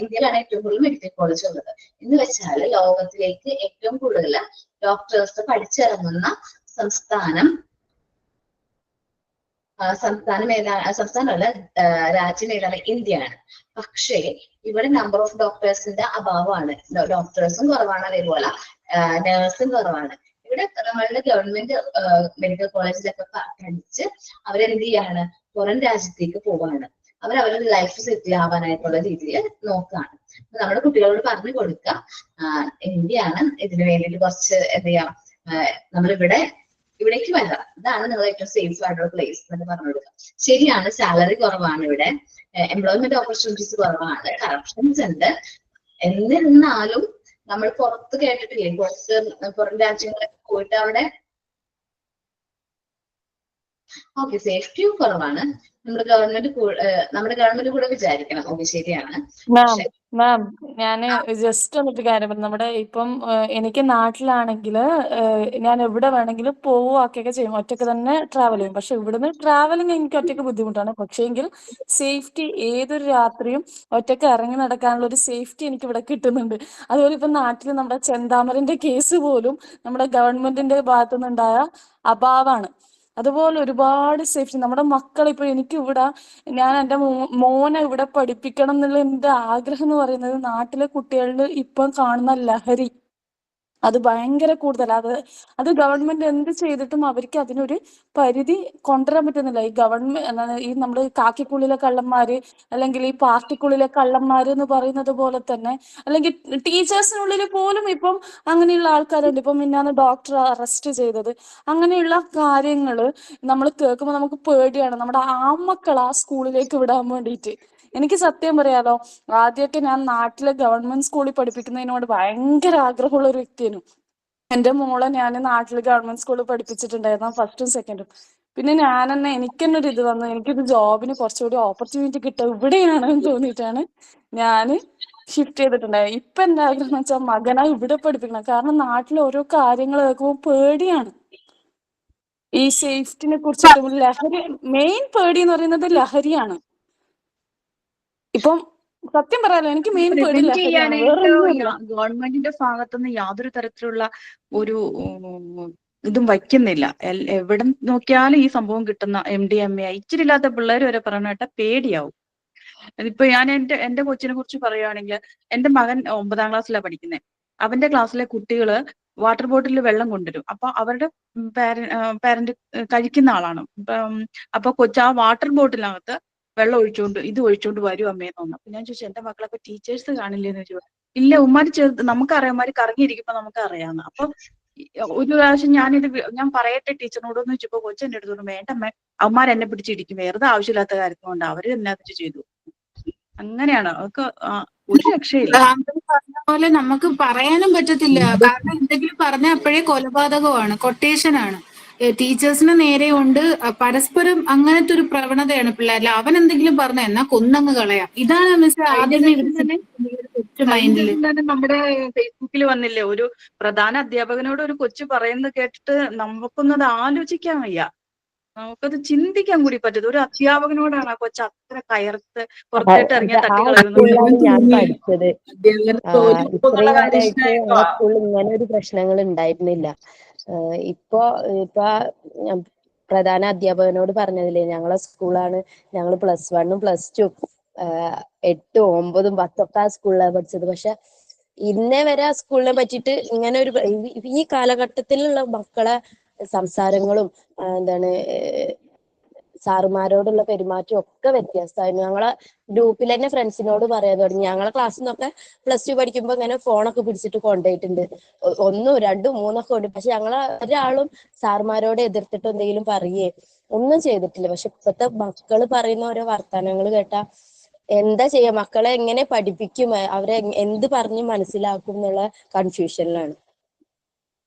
ഇന്ത്യയിലാണ് ഏറ്റവും കൂടുതൽ മെഡിക്കൽ കോളേജ് ഉള്ളത്. എന്ന് വെച്ചാൽ ലോകത്തിലേക്ക് ഏറ്റവും കൂടുതൽ ഡോക്ടേഴ്സ് പഠിച്ചിറങ്ങുന്ന സംസ്ഥാനമല്ല, രാജ്യം ഏതാണ്? ഇന്ത്യയാണ്. പക്ഷേ ഇവിടെ നമ്പർ ഓഫ് ഡോക്ടേഴ്സിന്റെ അഭാവമാണ്. ഡോക്ടേഴ്സും കുറവാണ്, അതേപോലെ നേഴ്സും കുറവാണ്. ഇവിടെ നമ്മളുടെ ഗവൺമെന്റ് മെഡിക്കൽ കോളേജിലൊക്കെ പഠിച്ച് അവരെന്ത് ചെയ്യാണ്, പുറം രാജ്യത്തേക്ക് പോവാണ്. അവരുടെ ലൈഫ് സെറ്റിൽ ആവാനായിട്ടുള്ള രീതിയിൽ നോക്കുകയാണ്. നമ്മുടെ കുട്ടികളോട് പറഞ്ഞു കൊടുക്കുക, ഇന്ത്യയാണ് ഇതിനു വേണ്ടിയിട്ട് കുറച്ച് എന്ത് ചെയ്യാം, ഇവിടേക്ക് വരാം, ഇതാണ് നിങ്ങൾ ഏറ്റവും സേഫ് ആയിട്ടുള്ള പ്ലേസ് എന്ന് പറഞ്ഞു കൊടുക്കുക. ശരിയാണ്, സാലറി കുറവാണ് ഇവിടെ, എംപ്ലോയ്മെന്റ് ഓപ്പർച്യൂണിറ്റീസ് കുറവാണ്, കറപ്ഷൻസ് ഉണ്ട്. എന്നിരുന്നാലും നമ്മൾ പുറത്ത് കേട്ടിട്ടില്ലേ, പുറം രാജ്യങ്ങളിൽ പോയിട്ട് അവിടെ ഓക്കെ സേഫ്റ്റിയും കുറവാണ്. നമ്മുടെ ഗവൺമെന്റ് കൂടെ വിചാരിക്കണം. ഓക്കെ ശരിയാണ്. മാം ഞാന് ജസ്റ്റ് എന്നിട്ട് കാര്യം പറഞ്ഞു. നമ്മുടെ ഇപ്പം എനിക്ക് നാട്ടിലാണെങ്കിൽ ഞാൻ എവിടെ വേണമെങ്കിലും പോവുകയൊക്കെ ചെയ്യും, ഒറ്റയ്ക്ക് തന്നെ ട്രാവൽ ചെയ്യും. പക്ഷെ ഇവിടുന്ന് ട്രാവലിംഗ് എനിക്ക് ഒറ്റയ്ക്ക് ബുദ്ധിമുട്ടാണ്. പക്ഷേങ്കിൽ സേഫ്റ്റി, ഏതൊരു രാത്രിയും ഒറ്റയ്ക്ക് ഇറങ്ങി നടക്കാനുള്ള ഒരു സേഫ്റ്റി എനിക്ക് ഇവിടെ കിട്ടുന്നുണ്ട്. അതുപോലെ ഇപ്പം നാട്ടിൽ നമ്മുടെ ചെന്താമരന്റെ കേസ് പോലും നമ്മുടെ ഗവൺമെന്റിന്റെ ഭാഗത്തുനിന്നുണ്ടായ അഭാവമാണ്. അതുപോലെ ഒരുപാട് സേഫ്റ്റി നമ്മുടെ മക്കൾ ഇപ്പൊ ഞാൻ എൻ്റെ മോനെ ഇവിടെ പഠിപ്പിക്കണം എന്നുള്ള എൻ്റെ ആഗ്രഹം എന്ന് പറയുന്നത്, നാട്ടിലെ കുട്ടികളിൽ ഇപ്പം കാണുന്ന ലഹരി അത് ഭയങ്കര കൂടുതലാണ്. അത് ഗവൺമെന്റ് എന്ത് ചെയ്തിട്ടും അവർക്ക് അതിനൊരു പരിധി കൊണ്ടുവരാൻ പറ്റുന്നില്ല. ഈ നമ്മുടെ കാക്കിക്കുള്ളിലെ കള്ളന്മാര്, അല്ലെങ്കിൽ ഈ പാർട്ടിക്കുള്ളിലെ കള്ളന്മാര് എന്ന് പറയുന്നത് പോലെ തന്നെ, അല്ലെങ്കിൽ ടീച്ചേഴ്സിനുള്ളിൽ പോലും ഇപ്പം അങ്ങനെയുള്ള ആൾക്കാരുണ്ട്. ഇപ്പം മിന്നാന്ന് ഡോക്ടർ അറസ്റ്റ് ചെയ്തത്, അങ്ങനെയുള്ള കാര്യങ്ങള് നമ്മൾ കേൾക്കുമ്പോൾ നമുക്ക് പേടിയാണ്. നമ്മുടെ ആൺമക്കളെ ആ സ്കൂളിലേക്ക് വിടാൻ വേണ്ടിയിട്ട്. എനിക്ക് സത്യം പറയാലോ, ആദ്യമൊക്കെ ഞാൻ നാട്ടിലെ ഗവൺമെന്റ് സ്കൂളിൽ പഠിപ്പിക്കുന്നതിനോട് ഭയങ്കര ആഗ്രഹമുള്ള ഒരു വ്യക്തിയാണ്. എൻ്റെ മോളെ ഞാൻ നാട്ടിൽ ഗവൺമെന്റ് സ്കൂളിൽ പഠിപ്പിച്ചിട്ടുണ്ടായിരുന്നു, ഫസ്റ്റും സെക്കൻഡും. പിന്നെ എനിക്ക് തന്നെ ഒരു ഇത് വന്നു, എനിക്കൊരു ജോബിന് കുറച്ചുകൂടി ഓപ്പർച്യൂണിറ്റി കിട്ടുക ഇവിടെയാണെന്ന് തോന്നിയിട്ടാണ് ഞാൻ ഷിഫ്റ്റ് ചെയ്തിട്ടുണ്ടായത്. ഇപ്പൊ എൻ്റെ ആഗ്രഹം എന്ന് വെച്ചാൽ മകനെ ഇവിടെ പഠിപ്പിക്കണം. കാരണം നാട്ടിൽ ഓരോ കാര്യങ്ങൾ കേൾക്കുമ്പോൾ പേടിയാണ്. ഈ സേഫ്റ്റിനെ കുറിച്ചിട്ട് ലഹരി, മെയിൻ പേടി എന്ന് പറയുന്നത് ലഹരിയാണ്. ഇപ്പം സത്യം പറയാലോ, എനിക്ക് മെയിൻ പേടി ലഹരിയാണ്, വേറൊന്നുമില്ല. ഗവൺമെന്റിന്റെ ഭാഗത്തുനിന്ന് യാതൊരു തരത്തിലുള്ള ഒരു ഇതും വയ്ക്കുന്നില്ല. എവിടെ നോക്കിയാലും ഈ സംഭവം കിട്ടുന്ന MDMA, ഇച്ചിരി ഇല്ലാത്ത പിള്ളേർ വരെ പറഞ്ഞിട്ട് പേടിയാവും. ഇപ്പൊ ഞാൻ എന്റെ കൊച്ചിനെ കുറിച്ച് പറയുകയാണെങ്കിൽ, എന്റെ മകൻ 9ാം ക്ലാസ്സിലാണ് പഠിക്കുന്നത്. അവന്റെ ക്ലാസ്സിലെ കുട്ടികള് വാട്ടർ ബോട്ടിലിൽ വെള്ളം കൊണ്ടുവരും. അപ്പൊ അവരുടെ പാരന്റ് കഴിക്കുന്ന ആളാണ്. അപ്പൊ ആ വാട്ടർ ബോട്ടിലിനകത്ത് വെള്ളം ഒഴിച്ചോണ്ട് വരും അമ്മയെന്ന് തോന്നുന്നു. അപ്പൊ ഞാൻ ചോദിച്ചു, എന്റെ മക്കളൊക്കെ ടീച്ചേഴ്സ് കാണില്ലേന്ന് ചോദിച്ചു. ഇല്ല ഉമ്മാര് ചെറുത് നമുക്കറിയാം, ഉമ്മാര് കറങ്ങിയിരിക്കുമ്പോ നമുക്കറിയാന്ന്. അപ്പൊ ഒരു പ്രാവശ്യം ഞാൻ പറയട്ടെ ടീച്ചറിനോടൊന്ന് വെച്ചപ്പോ കൊച്ചെന്റെ അടുത്തോണ്ട് വേണ്ട അമ്മ, അവന്മാർ എന്നെ പിടിച്ചിരിക്കും, വെറുതെ ആവശ്യമില്ലാത്ത കാര്യത്തിനുണ്ട്, അവര് എന്നാ ചെയ്തു. അങ്ങനെയാണ് അതൊക്കെ. ഒരു രക്ഷയില്ല. താങ്കൾ പറഞ്ഞ പോലെ നമുക്ക് പറയാനും പറ്റത്തില്ല. കാരണം എന്തെങ്കിലും പറഞ്ഞാൽ അപ്പോഴേ കൊലപാതകമാണ്, കൊട്ടേഷനാണ്. ടീച്ചേഴ്സിന് നേരെ ഉണ്ട്. പരസ്പരം അങ്ങനത്തെ ഒരു പ്രവണതയാണ് പിള്ളേരിൽ. അവൻ എന്തെങ്കിലും പറഞ്ഞ എന്നാ കൊന്നങ്ങ് കളയാം. ഇതാണ് മിസ് ആദ്യമേ മൈൻഡില്. നമ്മുടെ ഫേസ്ബുക്കിൽ വന്നില്ലേ, ഒരു പ്രധാന അധ്യാപകനോട് ഒരു കൊച്ചു പറയുന്നത് കേട്ടിട്ട് നമുക്കൊന്നത് ആലോചിക്കാൻ വയ്യ, നമുക്കത് ചിന്തിക്കാൻ കൂടി പറ്റത്. ഒരു അധ്യാപകനോടാണ് ആ കൊച്ചു അത്ര കയർത്ത് പുറത്തേട്ട് ഇറങ്ങിയ തട്ടി സ്കൂളിലാണ് ഞാൻ പഠിച്ചത്. ഇത്രയും കാലമായിട്ട് കളയുന്നത്. ആ സ്കൂളിൽ ഇങ്ങനെ ഒരു പ്രശ്നങ്ങൾ ഉണ്ടായിരുന്നില്ല. ഇപ്പൊ പ്രധാന അധ്യാപകനോട് പറഞ്ഞതില്ലേ, ഞങ്ങളെ സ്കൂളാണ്, ഞങ്ങൾ +1 +2 8, 9, 10 ഒക്കെ ആ സ്കൂളിലാണ് പഠിച്ചത്. പക്ഷെ ഇന്നേ വരെ ആ സ്കൂളിനെ പറ്റിയിട്ട് ഇങ്ങനെ ഒരു ഈ കാലഘട്ടത്തിലുള്ള മക്കളെ സംസാരങ്ങളും എന്താണ് സാറുമാരോടുള്ള പെരുമാറ്റം ഒക്കെ വ്യത്യാസമായിരുന്നു. ഞങ്ങളെ ഗ്രൂപ്പിൽ തന്നെ ഫ്രണ്ട്സിനോട് പറയാൻ തുടങ്ങി, ഞങ്ങളെ ക്ലാസ്സിൽ നിന്നൊക്കെ +2 പഠിക്കുമ്പോ ഇങ്ങനെ ഫോണൊക്കെ പിടിച്ചിട്ട് കൊണ്ടുപോയിട്ടുണ്ട്, 1, 2, 3 ഒക്കെ ഉണ്ട്. പക്ഷെ ഞങ്ങളെ ഒരാളും സാറുമാരോട് എതിർത്തിട്ട് എന്തെങ്കിലും പറയേ ഒന്നും ചെയ്തിട്ടില്ല. പക്ഷെ ഇപ്പത്തെ മക്കള് പറയുന്ന ഓരോ വർത്തമാനങ്ങൾ കേട്ടാ എന്താ ചെയ്യാ, മക്കളെ എങ്ങനെ പഠിപ്പിക്കും, അവരെ എന്ത് പറഞ്ഞ് മനസ്സിലാക്കും എന്നുള്ള കൺഫ്യൂഷനിലാണ്.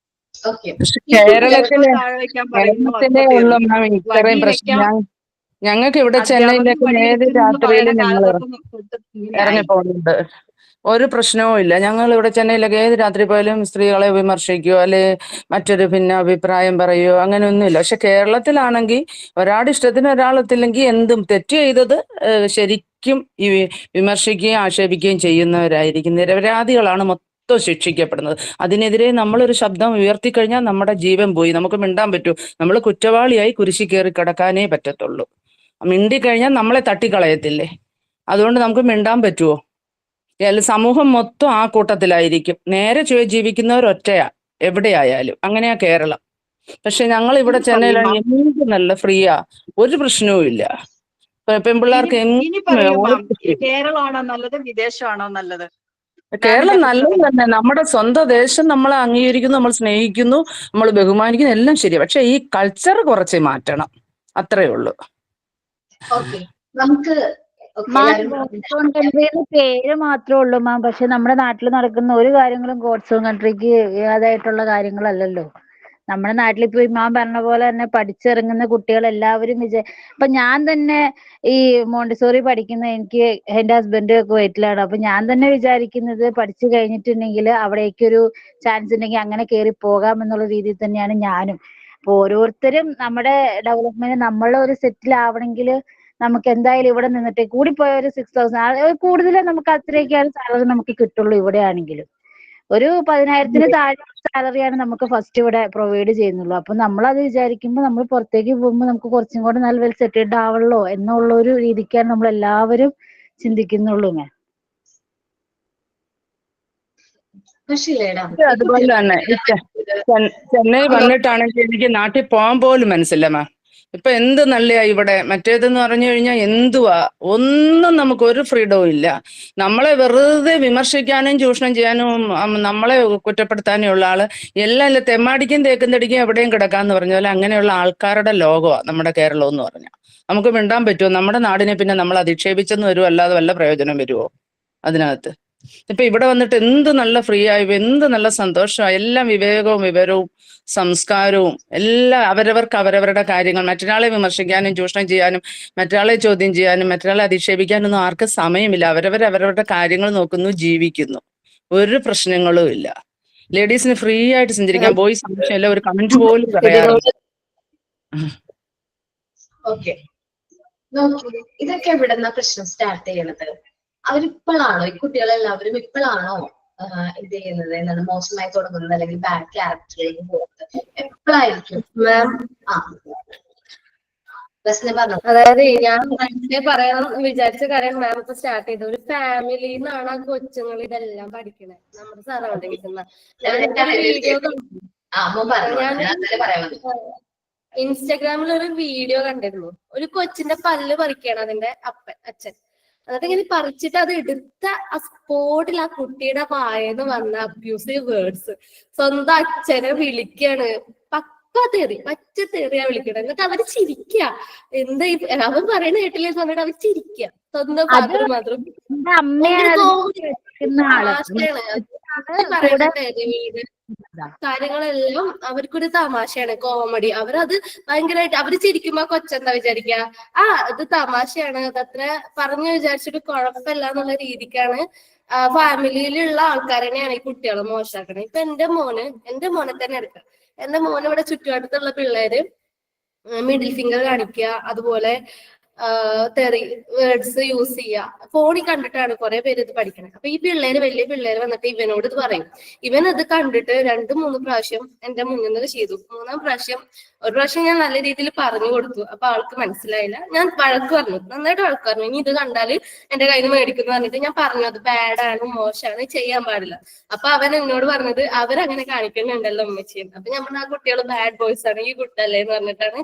കേരളത്തിലേ ഉള്ളു മാം ഇത്രയും പ്രശ്നം. ഞങ്ങൾക്ക് ഇവിടെ ചെന്നൈയിലൊക്കെ ഏത് രാത്രിയിൽ ഞങ്ങൾ ഇറങ്ങിപ്പോകുന്നുണ്ട്, ഒരു പ്രശ്നവും ഇല്ല. ഞങ്ങൾ ഇവിടെ ചെന്നൈയിലൊക്കെ ഏത് രാത്രി പോയാലും സ്ത്രീകളെ വിമർശിക്കുകയോ അല്ലെ മറ്റൊരു ഭിന്ന അഭിപ്രായം പറയുകയോ അങ്ങനെയൊന്നുമില്ല. പക്ഷെ കേരളത്തിലാണെങ്കിൽ ഒരാളുടെ ഇഷ്ടത്തിന് ഒരാളെത്തില്ലെങ്കിൽ എന്തും തെറ്റ് ചെയ്തത് ശരിക്കും ഈ വിമർശിക്കുകയും ആക്ഷേപിക്കുകയും ചെയ്യുന്നവരായിരിക്കും. നിരപരാധികളാണ് മൊത്തം ശിക്ഷിക്കപ്പെടുന്നത്. അതിനെതിരെ നമ്മളൊരു ശബ്ദം ഉയർത്തിക്കഴിഞ്ഞാൽ നമ്മുടെ ജീവൻ പോയി. നമുക്ക് മിണ്ടാൻ പറ്റൂ? നമ്മൾ കുറ്റവാളിയായി കുരിശിൽ കയറി കിടക്കാനേ പറ്റത്തുള്ളൂ. മിണ്ടിക്കഴിഞ്ഞാൽ നമ്മളെ തട്ടിക്കളയത്തില്ലേ? അതുകൊണ്ട് നമുക്ക് മിണ്ടാൻ പറ്റുമോ? സമൂഹം മൊത്തം ആ കൂട്ടത്തിലായിരിക്കും. നേരെ ജീവിക്കുന്നവരൊറ്റയാ എവിടെയായാലും. അങ്ങനെയാ കേരളം. പക്ഷെ ഞങ്ങൾ ഇവിടെ ചെന്നൈയിലാണ് എന്ത് നല്ല ഫ്രീയാ, ഒരു പ്രശ്നവും ഇല്ല. പെൺപിള്ളേർക്ക് കേരളമാണോ നല്ലത്, വിദേശമാണോ നല്ലത്? കേരളം നല്ലത് തന്നെ. നമ്മുടെ സ്വന്തം ദേശം നമ്മളെ അംഗീകരിക്കുന്നു, നമ്മൾ സ്നേഹിക്കുന്നു, നമ്മൾ ബഹുമാനിക്കുന്നു, എല്ലാം ശരി. പക്ഷെ ഈ കൾച്ചർ കുറച്ച് മാറ്റണം, അത്രേ ഉള്ളൂ. പേര് മാത്രമേ ഉള്ളൂ മാം. പക്ഷെ നമ്മുടെ നാട്ടിൽ നടക്കുന്ന ഒരു കാര്യങ്ങളും ഗോഡ്സ് ഓൺ കൺട്രിക്ക് അതായിട്ടുള്ള കാര്യങ്ങളല്ലല്ലോ. നമ്മുടെ നാട്ടിൽ ഇപ്പൊ മാം പറഞ്ഞ പോലെ തന്നെ പഠിച്ചിറങ്ങുന്ന കുട്ടികൾ എല്ലാവരും ഇപ്പൊ ഞാൻ തന്നെ ഈ മോണ്ടിസോറി പഠിക്കുന്ന, എനിക്ക് എന്റെ ഹസ്ബൻഡ് കുവൈറ്റിലാണ്. അപ്പൊ ഞാൻ തന്നെ വിചാരിക്കുന്നത് പഠിച്ചു കഴിഞ്ഞിട്ടുണ്ടെങ്കിൽ അവിടേക്കൊരു ചാൻസ് ഉണ്ടെങ്കിൽ അങ്ങനെ കയറി പോകാം എന്നുള്ള രീതിയിൽ തന്നെയാണ് ഞാനും. അപ്പൊ ഓരോരുത്തരും നമ്മുടെ ഡെവലപ്മെന്റ് നമ്മളൊരു സെറ്റിൽ ആവണമെങ്കിൽ നമുക്ക് എന്തായാലും ഇവിടെ നിന്നിട്ട് കൂടിപ്പോയ ഒരു 6,000 കൂടുതലേ നമുക്ക് അത്രയൊക്കെയാണ് സാലറി നമുക്ക് കിട്ടുള്ളൂ. ഇവിടെ ആണെങ്കിലും ഒരു 10,000-ന് താഴെ സാലറിയാണ് നമുക്ക് ഫസ്റ്റ് ഇവിടെ പ്രൊവൈഡ് ചെയ്യുന്നുള്ളൂ. അപ്പൊ നമ്മളത് വിചാരിക്കുമ്പോൾ നമ്മൾ പുറത്തേക്ക് പോകുമ്പോൾ നമുക്ക് കുറച്ചും കൂടെ നല്ല വെൽ സെറ്റിൽഡ് ആവണല്ലോ എന്നുള്ള ഒരു രീതിക്കാണ് നമ്മൾ എല്ലാവരും ചിന്തിക്കുന്നുള്ളൂ. അതുപോലെ തന്നെ ചെന്നൈ വന്നിട്ടാണെങ്കിൽ എനിക്ക് നാട്ടിൽ പോകാൻ പോലും മനസ്സില്ല മാം. ഇപ്പൊ എന്ത് നല്ലയാ ഇവിടെ. മറ്റേതെന്ന് പറഞ്ഞു കഴിഞ്ഞാൽ എന്തുവാ, ഒന്നും നമുക്ക് ഒരു ഫ്രീഡവും ഇല്ല. നമ്മളെ വെറുതെ വിമർശിക്കാനും ചൂഷണം ചെയ്യാനും നമ്മളെ കുറ്റപ്പെടുത്താനും ഉള്ള ആള് എല്ലാം തെമ്മാടിക്കും തേക്കും തടിക്കും എവിടെയും കിടക്കാന്ന് പറഞ്ഞ പോലെ അങ്ങനെയുള്ള ആൾക്കാരുടെ ലോകമാണ് നമ്മുടെ കേരളം എന്ന് പറഞ്ഞാൽ. നമുക്ക് മിണ്ടാൻ പറ്റുമോ? നമ്മുടെ നാടിനെ പിന്നെ നമ്മൾ അധിക്ഷേപിച്ചെന്ന് വരുമോ, അല്ലാതെ വല്ല പ്രയോജനം വരുമോ അതിനകത്ത്? ഇപ്പൊ ഇവിടെ വന്നിട്ട് എന്ത് നല്ല ഫ്രീ ആയി, എന്ത് നല്ല സന്തോഷമായി. എല്ലാം വിവരവും സംസ്കാരവും എല്ലാം അവരവർക്ക് അവരവരുടെ കാര്യങ്ങൾ. മറ്റൊരാളെ വിമർശിക്കാനും ചൂഷണം ചെയ്യാനും മറ്റൊരാളെ ചോദ്യം ചെയ്യാനും മറ്റൊരാളെ അധിക്ഷേപിക്കാനൊന്നും ആർക്കും സമയമില്ല. അവരവരുടെ കാര്യങ്ങൾ നോക്കുന്നു, ജീവിക്കുന്നു, ഒരു പ്രശ്നങ്ങളും ഇല്ല. ലേഡീസിന് ഫ്രീ ആയിട്ട് സഞ്ചരിക്കാൻ പോയി സംശയമില്ല, ഒരു കമന്റ് പോലും പറയാറില്ല. ഇതൊക്കെ എവിടെന്നാ പ്രശ്നം സ്റ്റാർട്ട് ചെയ്യണത്? അവരിപ്പോഴാണോ, ഈ കുട്ടികളെല്ലാവരും ഇപ്പോഴാണോ ഇത് ചെയ്യുന്നത്, എന്താണ് മോശമായി തുടങ്ങുന്നത് അല്ലെങ്കിൽ ബാഡ് ക്യാരക്ടറിലേക്ക് പോകുന്നത്? എപ്പോഴായിരിക്കും? അതായത് ഞാൻ മനസ്സിലെ പറയാൻ വിചാരിച്ച കാര്യം മാം ഇപ്പൊ സ്റ്റാർട്ട് ചെയ്തു. ഒരു ഫാമിലിയിൽ നിന്നാണ് ആ കൊച്ചുങ്ങൾ ഇതെല്ലാം പഠിക്കണേ, നമ്മുടെ സറൗണ്ടിങ്സ്. ഇൻസ്റ്റാഗ്രാമിൽ ഒരു വീഡിയോ കണ്ടിരുന്നു. ഒരു കൊച്ചിന്റെ പല്ല് പറിക്കാണ് അതിന്റെ അച്ഛൻ. എന്നിട്ട് ഇങ്ങനെ പറിച്ചിട്ട് അത് എടുത്ത ആ സ്പോട്ടിൽ ആ കുട്ടിയുടെ വായന്ന് വന്ന അബ്യൂസീവ് വേർഡ്സ് സ്വന്തം അച്ഛനെ വിളിക്കാണ്. പച്ച തെറിയാ വിളിക്കണം. എന്നിട്ട് അവര് ചിരിക്കുക. എന്താ അവൻ പറയുന്ന കേട്ടില്ലേ പറഞ്ഞിട്ട് അവർ ചിരിക്കുക. സ്വന്തം ഫാദർ മാത്രം കാര്യങ്ങളെല്ലാം അവർക്കൊരു തമാശയാണ്, കോമഡി. അവരത് ഭയങ്കരമായിട്ട് അവര് ചിരിക്കുമ്പോ കൊച്ചെന്താ വിചാരിക്കുക, ഇത് തമാശയാണ്, അതത്ര പറഞ്ഞു വിചാരിച്ചിട്ട് കുഴപ്പമില്ല എന്നുള്ള രീതിക്കാണ് ഫാമിലിയിലുള്ള ആൾക്കാരെന്നെയാണ് ഈ കുട്ടികളെ മോശമാക്കണത്. ഇപ്പൊ എന്റെ മോനെ തന്നെ എടുക്കാം. എന്റെ മോന് ഇവിടെ ചുറ്റുവട്ടത്തുള്ള പിള്ളേര് മിഡിൽ ഫിംഗർ കാണിക്കുക, അതുപോലെ തെറി വേർഡ്സ് യൂസ് ചെയ്യുക. ഫോണിൽ കണ്ടിട്ടാണ് കുറെ പേര് ഇത് പഠിക്കണത്. അപ്പൊ ഈ വലിയ പിള്ളേര് വന്നിട്ട് ഇവനോട് ഇത് പറയും. ഇവൻ ഇത് കണ്ടിട്ട് 2-3 പ്രാവശ്യം എന്റെ മുന്നിൽ നിന്ന് ചെയ്തു. 3-ാം പ്രാവശ്യം ഒരു പ്രാവശ്യം ഞാൻ നല്ല രീതിയിൽ പറഞ്ഞു കൊടുത്തു. അപ്പൊ ആൾക്ക് മനസ്സിലായില്ല. ഞാൻ വഴക്ക് പറഞ്ഞു, നന്നായിട്ട് വഴക്ക് പറഞ്ഞു. ഇനി ഇത് കണ്ടാല് എന്റെ കയ്യിൽ നിന്ന് മേടിക്കുന്നു പറഞ്ഞിട്ട് ഞാൻ പറഞ്ഞു അത് ബാഡാണ്, മോശമാണ്, ചെയ്യാൻ പാടില്ല. അപ്പൊ അവൻ എന്നോട് പറഞ്ഞത് അവരങ്ങനെ കാണിക്കുന്നുണ്ടല്ലോ ഉമ്മച്ചിയും. അപ്പൊ ഞാൻ പറഞ്ഞ ആ കുട്ടികൾ ബാഡ് ബോയ്സ് ആണ്, ഈ കുട്ടല്ലേ എന്ന് പറഞ്ഞിട്ടാണ്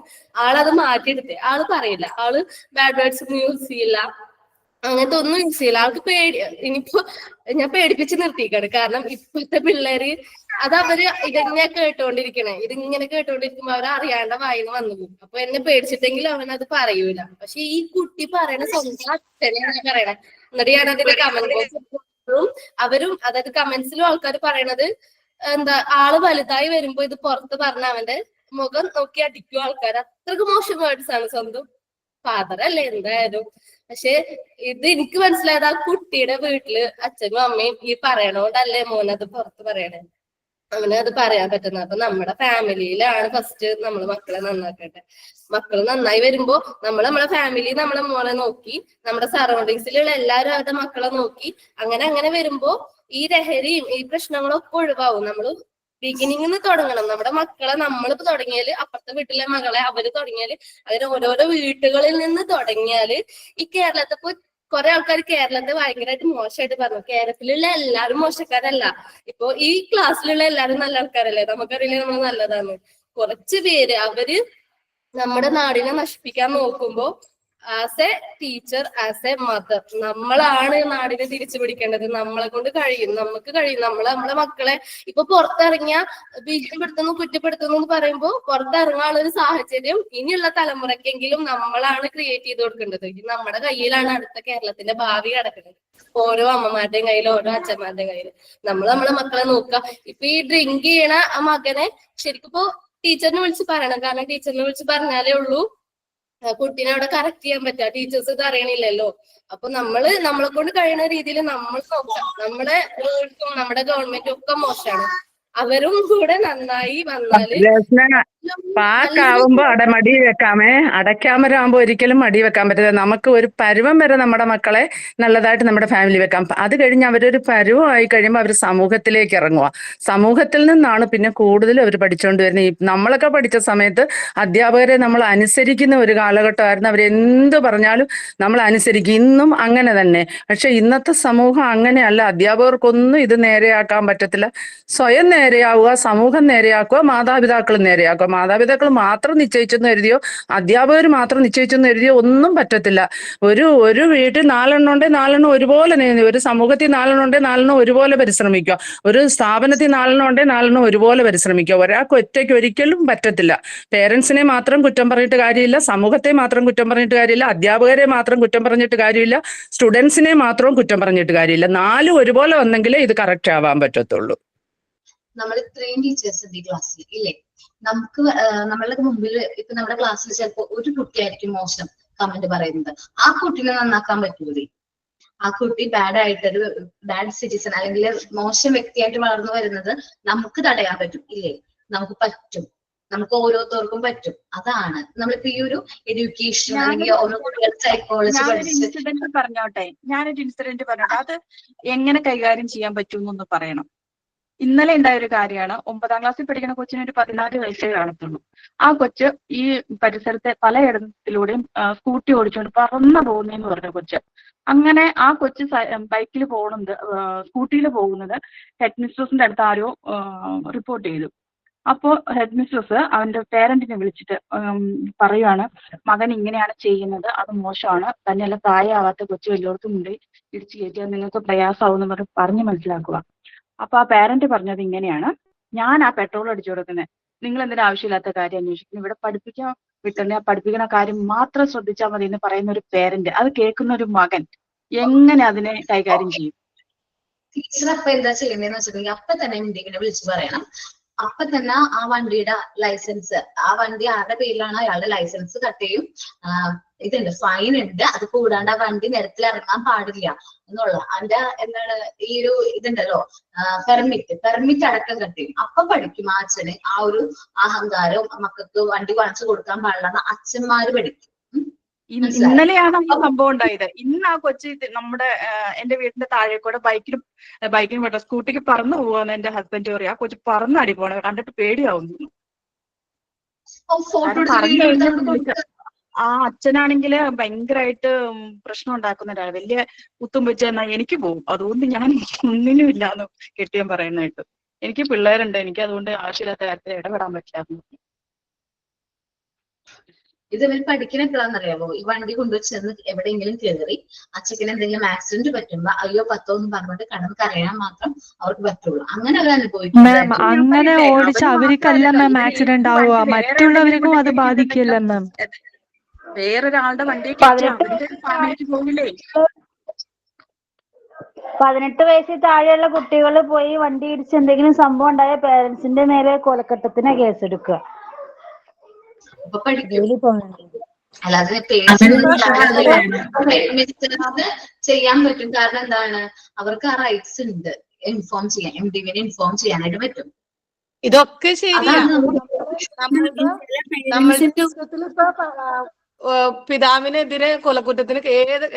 ആളത് മാറ്റിയെടുത്തത്. ആള് പറയില്ല, ആള് ബാഡ് വേർഡ്സ് ഒന്നും യൂസ് ചെയ്യില്ല, അങ്ങനത്തെ ഒന്നും യൂസ് ചെയ്യില്ല. ആൾക്ക് ഇനിയിപ്പോ ഞാൻ പേടിപ്പിച്ച് നിർത്തിക്കാണ്. കാരണം ഇപ്പോഴത്തെ പിള്ളേര് അത് അവര് ഇതിങ്ങനെ കേട്ടോണ്ടിരിക്കുമ്പോ അവർ അറിയാണ്ട വായിന്ന് വന്നു പോകും. അപ്പൊ എന്നെ പേടിച്ചിട്ടെങ്കിലും അവനത് പറയൂല. പക്ഷെ ഈ കുട്ടി പറയണ സ്വന്തം അച്ഛനെയാണ് പറയണേ. എന്നിട്ട് ഞാൻ അതിന്റെ കമന്റ് ബോക്സ് അവരും അതായത് കമന്റ്സിലും ആൾക്കാർ പറയണത് എന്താ, ആള് വലുതായി വരുമ്പോ ഇത് പുറത്ത് പറഞ്ഞ അവന്റെ മുഖം നോക്കി അടിക്കും ആൾക്കാർ. അത്രക്ക് മോശം വേർഡ്സ് ആണ്. സ്വന്തം ഫാദർ അല്ലേ എന്തായാലും. പക്ഷെ ഇത് എനിക്ക് മനസ്സിലായത് ആ കുട്ടിയുടെ വീട്ടില് അച്ഛനും അമ്മയും ഈ പറയണോണ്ടല്ലേ മോനത് പുറത്ത് പറയണേ, അവനത് പറയാൻ പറ്റുന്നത്. അപ്പൊ നമ്മുടെ ഫാമിലിയിലാണ് ഫസ്റ്റ് നമ്മൾ മക്കളെ നന്നാക്കട്ടെ. മക്കൾ നന്നായി വരുമ്പോ നമ്മളെ ഫാമിലി നമ്മളെ മോനെ നോക്കി, നമ്മുടെ സറൗണ്ടിങ്സിലുള്ള എല്ലാവരും അവരുടെ മക്കളെ നോക്കി, അങ്ങനെ വരുമ്പോ ഈ ലഹരിയും ഈ പ്രശ്നങ്ങളൊക്കെ ഒഴിവാകും. നമ്മള് ബിഗിനിങ്ങിൽ നിന്ന് തുടങ്ങണം. നമ്മുടെ മക്കളെ നമ്മളിപ്പോ തുടങ്ങിയാല് അപ്പുറത്തെ വീട്ടിലെ മകളെ അവര് തുടങ്ങിയാല്, അതിന് ഓരോരോ വീട്ടുകളിൽ നിന്ന് തുടങ്ങിയാല് ഈ കേരളത്തെ കുറെ ആൾക്കാർ കേരളത്തെ ഭയങ്കരമായിട്ട് മോശമായിട്ട് പറഞ്ഞു. കേരളത്തിലുള്ള എല്ലാവരും മോശക്കാരല്ല. ഇപ്പൊ ഈ ക്ലാസ്സിലുള്ള എല്ലാവരും നല്ല ആൾക്കാരല്ലേ, നമുക്കറിയില്ലേ നമ്മൾ നല്ലതാണ്. കുറച്ച് പേര് അവര് നമ്മുടെ നാടിനെ നശിപ്പിക്കാൻ നോക്കുമ്പോ as A teacher, as A mother നമ്മളാണ് നാടിനെ തിരിച്ചു പിടിക്കേണ്ടത്. നമ്മളെ കൊണ്ട് കഴിയും, നമുക്ക് കഴിയും. നമ്മളെ മക്കളെ ഇപ്പൊ പുറത്തിറങ്ങിയ ഭീഷണിപ്പെടുത്തുന്നു, കുറ്റപ്പെടുത്തുന്നു എന്ന് പറയുമ്പോ പുറത്തിറങ്ങാനുള്ള ഒരു സാഹചര്യം ഇനിയുള്ള തലമുറയ്ക്കെങ്കിലും നമ്മളാണ് ക്രിയേറ്റ് ചെയ്ത് കൊടുക്കേണ്ടത്. നമ്മുടെ കയ്യിലാണ് അടുത്ത കേരളത്തിന്റെ ഭാവി കിടക്കുന്നത്. ഓരോ അമ്മമാരുടെയും കയ്യിൽ, ഓരോ അച്ഛന്മാരുടെയും കയ്യിൽ. നമ്മളെ മക്കളെ നോക്കുക. ഇപ്പൊ ഈ ഡ്രിങ്ക് ചെയ്യണ ആ മകനെ ശരിക്കും ഇപ്പോ ടീച്ചറിനെ വിളിച്ച് പറയണം. കാരണം ടീച്ചറിനെ വിളിച്ച് പറഞ്ഞാലേ ഉള്ളൂ കുട്ടീനെ അവിടെ കറക്റ്റ് ചെയ്യാൻ പറ്റുക. ടീച്ചേഴ്സ് ഇത് അറിയണില്ലല്ലോ. അപ്പൊ നമ്മളെ കൊണ്ട് കഴിയുന്ന രീതിയിൽ നമ്മൾ നോക്കാം. നമ്മുടെ ഗവൺമെന്റും ഒക്കെ മോശമാണ്. അവരും കൂടെ നന്നായി വന്നാല് പാക്കാവുമ്പോ മടി വെക്കാമേ. അടയ്ക്കാമരാകുമ്പോ ഒരിക്കലും മടി വെക്കാൻ പറ്റില്ല. നമുക്ക് ഒരു പരുവം വരെ നമ്മുടെ മക്കളെ നല്ലതായിട്ട് നമ്മുടെ ഫാമിലി വെക്കാം. അത് കഴിഞ്ഞ് അവരൊരു പരുവമായി കഴിയുമ്പോൾ അവർ സമൂഹത്തിലേക്ക് ഇറങ്ങുക. സമൂഹത്തിൽ നിന്നാണ് പിന്നെ കൂടുതൽ അവർ പഠിച്ചുകൊണ്ട് വരുന്നത്. ഈ നമ്മളൊക്കെ പഠിച്ച സമയത്ത് അധ്യാപകരെ നമ്മൾ അനുസരിക്കുന്ന ഒരു കാലഘട്ടമായിരുന്നു. അവരെന്ത് പറഞ്ഞാലും നമ്മൾ അനുസരിക്കും. ഇന്നും അങ്ങനെ തന്നെ. പക്ഷെ ഇന്നത്തെ സമൂഹം അങ്ങനെയല്ല. അധ്യാപകർക്കൊന്നും ഇത് നേരെയാക്കാൻ പറ്റത്തില്ല. സ്വയം നേരെയാവുക, സമൂഹം നേരെയാക്കുക, മാതാപിതാക്കൾ നേരെയാക്കുക. മാതാപിതാക്കൾ മാത്രം നിശ്ചയിച്ചെന്ന് കരുതിയോ, അധ്യാപകർ മാത്രം നിശ്ചയിച്ചെന്ന് കരുതിയോ ഒന്നും പറ്റത്തില്ല. ഒരു വീട്ടിൽ 4 എണ്ണം ഉണ്ടെങ്കിൽ 4 എണ്ണം ഒരുപോലെ, ഒരു സമൂഹത്തിൽ 4 എണ്ണം ഉണ്ടെങ്കിൽ 4 എണ്ണം ഒരുപോലെ പരിശ്രമിക്കുക. ഒരു സ്ഥാപനത്തിൽ 4 എണ്ണം ഉണ്ടെങ്കിൽ 4 എണ്ണം ഒരുപോലെ പരിശ്രമിക്കുക. ഒരാൾക്ക് ഒറ്റയ്ക്ക് ഒരിക്കലും പറ്റത്തില്ല. പേരൻസിനെ മാത്രം കുറ്റം പറഞ്ഞിട്ട് കാര്യമില്ല, സമൂഹത്തെ മാത്രം കുറ്റം പറഞ്ഞിട്ട് കാര്യമില്ല, അധ്യാപകരെ മാത്രം കുറ്റം പറഞ്ഞിട്ട് കാര്യമില്ല, സ്റ്റുഡൻസിനെ മാത്രം കുറ്റം പറഞ്ഞിട്ട് കാര്യമില്ല. 4 ഒരുപോലെ വന്നെങ്കിലേ ഇത് കറക്റ്റ് ആവാൻ പറ്റത്തുള്ളൂ. നമ്മൾ ഇത്രയും ടീച്ചേഴ്സ് ഉണ്ട് ഈ ക്ലാസ്സിൽ ഇല്ലേ? നമുക്ക് നമ്മളുടെ മുമ്പിൽ ഇപ്പൊ നമ്മുടെ ക്ലാസ്സിൽ ചിലപ്പോ ഒരു കുട്ടിയായിരിക്കും മോശം കമന്റ് പറയുന്നത്. ആ കുട്ടീനെ നന്നാക്കാൻ പറ്റൂലേ? ആ കുട്ടി ബാഡായിട്ടൊരു ബാഡ് സിറ്റിസൺ അല്ലെങ്കിൽ മോശം വ്യക്തിയായിട്ട് വളർന്നു വരുന്നത് നമുക്ക് തടയാൻ പറ്റും ഇല്ലേ? നമുക്ക് പറ്റും. നമുക്ക് ഓരോരുത്തർക്കും പറ്റും. അതാണ് നമ്മളിപ്പോ ഈ ഒരു എഡ്യൂക്കേഷൻ അല്ലെങ്കിൽ ഓരോ സൈക്കോളജി ഞാനൊരു ഇൻസിഡന്റ് പറഞ്ഞോട്ടെ. അത് എങ്ങനെ കൈകാര്യം ചെയ്യാൻ പറ്റും എന്നൊന്ന് പറയണം. ഇന്നലെ ഉണ്ടായ ഒരു കാര്യമാണ്. 9ാം ക്ലാസ്സിൽ പഠിക്കുന്ന കൊച്ചിന് ഒരു 14 വയസ്സേ കാണത്തുള്ളൂ. ആ കൊച്ച് ഈ പരിസരത്തെ പലയിടത്തിലൂടെയും സ്കൂട്ടി ഓടിച്ചുകൊണ്ട് പറന്നു പോകുന്നതെന്ന് പറഞ്ഞ കൊച്ച്. അങ്ങനെ ആ കൊച്ച് ബൈക്കിൽ പോകുന്നത്, സ്കൂട്ടിയിൽ പോകുന്നത് ഹെഡ് മിസ്ട്രസിന്റെ അടുത്ത് ആരോ റിപ്പോർട്ട് ചെയ്തു. അപ്പോ ഹെഡ് മിസ്ട്രസ് അവന്റെ പേരന്റിനെ വിളിച്ചിട്ട് പറയുവാണ്, മകൻ ഇങ്ങനെയാണ് ചെയ്യുന്നത്, അത് മോശമാണ്, തന്നെയല്ല പ്രായമാവാത്ത കൊച്ചു വലിയോടത്തും കൊണ്ട് ഇടിച്ചു കയറ്റിയാൽ നിങ്ങൾക്ക് പ്രയാസമാവും പറഞ്ഞ് മനസ്സിലാക്കുക. അപ്പൊ ആ പേരന്റ് പറഞ്ഞത് ഇങ്ങനെയാണ്, ഞാൻ ആ പെട്രോൾ അടിച്ചു കൊടുക്കുന്നത്, നിങ്ങൾ എന്തിനാ ആവശ്യമില്ലാത്ത കാര്യം അന്വേഷിക്കുന്നു, ഇവിടെ പഠിപ്പിക്കാൻ വിട്ടുണ്ടെ ആ പഠിപ്പിക്കുന്ന കാര്യം മാത്രം ശ്രദ്ധിച്ചാൽ മതി എന്ന് പറയുന്ന ഒരു പേരന്റ്, അത് കേൾക്കുന്ന ഒരു മകൻ എങ്ങനെ അതിനെ കൈകാര്യം ചെയ്യും? ടീച്ചർ അപ്പൊ എന്താ ചെയ്യേണ്ടതെന്ന് വെച്ചിട്ടുണ്ടെങ്കിൽ അപ്പൊ തന്നെ എന്തെങ്കിലും വിളിച്ചു പറയണം. അപ്പൊ തന്നെ ആ വണ്ടിയുടെ ലൈസൻസ്, ആ വണ്ടി ആരുടെ പേരിലാണ് അയാളുടെ ലൈസൻസ് കട്ട് ചെയ്യും, ഇതുണ്ട്, ഫൈൻ ഉണ്ട്. അത് കൂടാണ്ട് ആ വണ്ടി നിരത്തിൽ ഇറങ്ങാൻ പാടില്ല എന്നുള്ള അതിന്റെ എന്താണ് ഈ ഒരു ഇതുണ്ടല്ലോ പെർമിറ്റ് അടക്കം കട്ട് ചെയ്യും. അപ്പൊ പഠിക്കും ആ അച്ഛന് ആ ഒരു അഹങ്കാരവും മക്കൾക്ക് വണ്ടി വാങ്ങിച്ചു കൊടുക്കാൻ പാടില്ലെന്ന് അച്ഛന്മാര് പഠിക്കും. ഇന്നലെയാണ് ഈ സംഭവം ഉണ്ടായത്. ഇന്ന് ആ കൊച്ചി നമ്മുടെ എന്റെ വീടിന്റെ താഴെ കൂടെ ബൈക്കിന് പോട്ടെ സ്കൂട്ടിക്ക് പറന്നു പോവാന്ന് എന്റെ ഹസ്ബൻഡ് പറയും. ആ കൊച്ചു പറന്നടി പോണെ കണ്ടിട്ട് പേടിയാവുന്നു. ആ അച്ഛനാണെങ്കില് ഭയങ്കരമായിട്ട് പ്രശ്നം ഉണ്ടാക്കുന്ന ഒരാൾ, വലിയ കുത്തും വെച്ച് എന്നാ എനിക്ക് പോകും, അതുകൊണ്ട് ഞാൻ ഒന്നിനും ഇല്ലാന്ന് കെട്ടിയാൻ പറയുന്നതായിട്ട്. എനിക്ക് പിള്ളേരുണ്ട്, എനിക്ക് അതുകൊണ്ട് ആവശ്യമില്ലാത്ത കാര്യത്തിൽ ഇടപെടാൻ പറ്റില്ല. ഇത് ഇവർ പഠിക്കുന്ന എപ്പോഴാണെന്നറിയാമോ? ഈ വണ്ടി കൊണ്ടുവച്ചെന്ന് എവിടെയെങ്കിലും കയറി അച്ഛക്കിന് എന്തെങ്കിലും ആക്സിഡന്റ് പറ്റുമ്പോ അയ്യോ പത്തോ എന്ന് പറഞ്ഞിട്ട് കടന്ന് കരയാൻ മാത്രം അവർക്ക് പറ്റുള്ളൂ. അങ്ങനെ അവർ അനുഭവിക്കുന്നത്. അങ്ങനെ ഓടിച്ച അവർക്കല്ല മാം ആക്സിഡന്റ് ആവുക, മറ്റുള്ളവർക്കും അത് ബാധിക്കില്ല മാം. വേറൊരാളുടെ വണ്ടിയെ കയറ്റി അവരുടെ ഫാമിലിക്ക് പോകില്ലേ? 18 വയസ്സിൽ താഴെയുള്ള കുട്ടികൾ പോയി വണ്ടി ഇടിച്ച് എന്തെങ്കിലും സംഭവം ഉണ്ടായ പേരൻസിന്റെ മേലെ കൊലക്കട്ടത്തിന് കേസെടുക്കുക. അല്ലാതെ ചെയ്യാൻ പറ്റും. കാരണം എന്താണ്, അവർക്ക് ആ റൈറ്റ്സ് ഉണ്ട്, ഇൻഫോം ചെയ്യാൻ, MDVനെ ഇൻഫോം ചെയ്യാനായിട്ട് പറ്റും. ഇതൊക്കെ ശരിയാണ്. പിതാവിനെതിരെ കൊലക്കുറ്റത്തിന്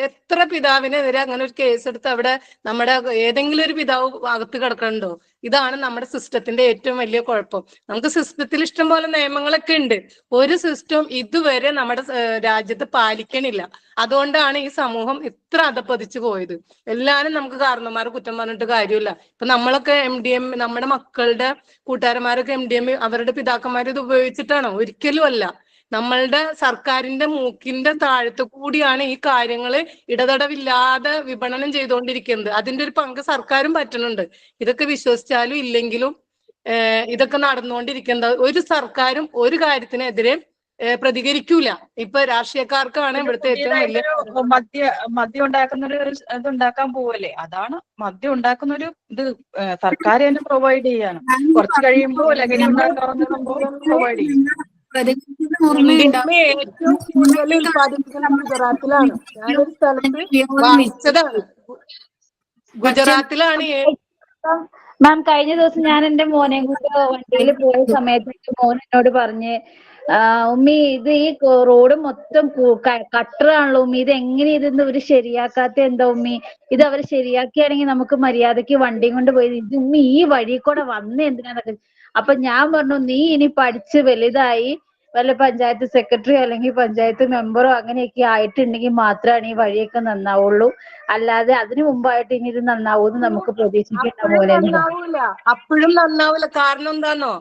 എത്ര പിതാവിനെതിരെ അങ്ങനെ ഒരു കേസെടുത്ത് അവിടെ നമ്മുടെ ഏതെങ്കിലും ഒരു പിതാവ് അകത്ത് കിടക്കണ്ടോ? ഇതാണ് നമ്മുടെ സിസ്റ്റത്തിന്റെ ഏറ്റവും വലിയ കുഴപ്പം. നമുക്ക് സിസ്റ്റത്തിൽ ഇഷ്ടം പോലെ നിയമങ്ങളൊക്കെ ഉണ്ട്, ഒരു സിസ്റ്റം ഇതുവരെ നമ്മുടെ രാജ്യത്ത് പാലിക്കണില്ല. അതുകൊണ്ടാണ് ഈ സമൂഹം ഇത്ര അധപ്പതിച്ചു പോയത്. എല്ലാരും നമുക്ക് കാരണന്മാരെ കുറ്റം പറഞ്ഞിട്ട് കാര്യമില്ല. ഇപ്പൊ നമ്മളൊക്കെ MDM, നമ്മുടെ മക്കളുടെ കൂട്ടുകാരന്മാരൊക്കെ MDM അവരുടെ പിതാക്കന്മാർ ഇത് ഉപയോഗിച്ചിട്ടാണോ? ഒരിക്കലും അല്ല. നമ്മളുടെ സർക്കാരിന്റെ മൂക്കിന്റെ താഴത്തു കൂടിയാണ് ഈ കാര്യങ്ങള് ഇടതടവില്ലാതെ വിപണനം ചെയ്തുകൊണ്ടിരിക്കുന്നത്. അതിന്റെ ഒരു പങ്ക് സർക്കാരും പറ്റുന്നുണ്ട്. ഇതൊക്കെ വിശ്വസിച്ചാലും ഇല്ലെങ്കിലും ഇതൊക്കെ നടന്നുകൊണ്ടിരിക്കുന്നത്. ഒരു സർക്കാരും ഒരു കാര്യത്തിനെതിരെ പ്രതികരിക്കൂല. ഇപ്പൊ രാഷ്ട്രീയക്കാർക്കാണ് ഇവിടുത്തെ ഏറ്റവും വലിയ മദ്യം ഉണ്ടാക്കുന്നൊരു ഇതുണ്ടാക്കാൻ പോവല്ലേ, അതാണ് മദ്യം ഉണ്ടാക്കുന്നൊരു ഇത് സർക്കാർ തന്നെ പ്രൊവൈഡ് ചെയ്യാണ്. കുറച്ച് കഴിയുമ്പോൾ ലഹരി ഉണ്ടാക്കാവുന്ന സംഭവം പ്രൊവൈഡ് ചെയ്യും. ഏറ്റവും കൂടുതൽ ഉത്പാദിപ്പിക്കുന്നത് ഗുജറാത്തിലാണ്. ഞാനൊരു സ്ഥലത്ത് വായിച്ചതാണ്, ഗുജറാത്തിലാണ്. മാം കഴിഞ്ഞ ദിവസം ഞാൻ എന്റെ മോനെ കൊണ്ട് വണ്ടിയിൽ പോയ സമയത്ത് മോൻ എന്നോട് പറഞ്ഞ്, ഉമ്മി ഇത് ഈ റോഡ് മൊത്തം കട്ടറാണല്ലോ ഉമ്മി, ഇത് എങ്ങനെ ഇതൊന്നും ഇവര് ശരിയാക്കാത്ത എന്താ ഉമ്മി, ഇത് അവർ ശരിയാക്കിയാണെങ്കിൽ നമുക്ക് മര്യാദക്ക് വണ്ടിയും കൊണ്ട് പോയി, ഇത് ഉമ്മി ഈ വഴി കൂടെ വന്ന് എന്തിനാന്നൊക്കെ. അപ്പൊ ഞാൻ പറഞ്ഞു, നീ ഇനി പഠിച്ച് വലുതായി വല്ല പഞ്ചായത്ത് സെക്രട്ടറി അല്ലെങ്കിൽ പഞ്ചായത്ത് മെമ്പറോ അങ്ങനെയൊക്കെ ആയിട്ടുണ്ടെങ്കിൽ മാത്രമാണ് ഈ വഴിയൊക്കെ നന്നാവുള്ളൂ, അല്ലാതെ അതിനു മുമ്പായിട്ട് ഇനി ഇത് നന്നാവൂന്ന് നമുക്ക് പ്രതീക്ഷിക്കേണ്ട പോലെ. അപ്പോഴും നന്നാവൂല. കാരണം എന്താന്നോ,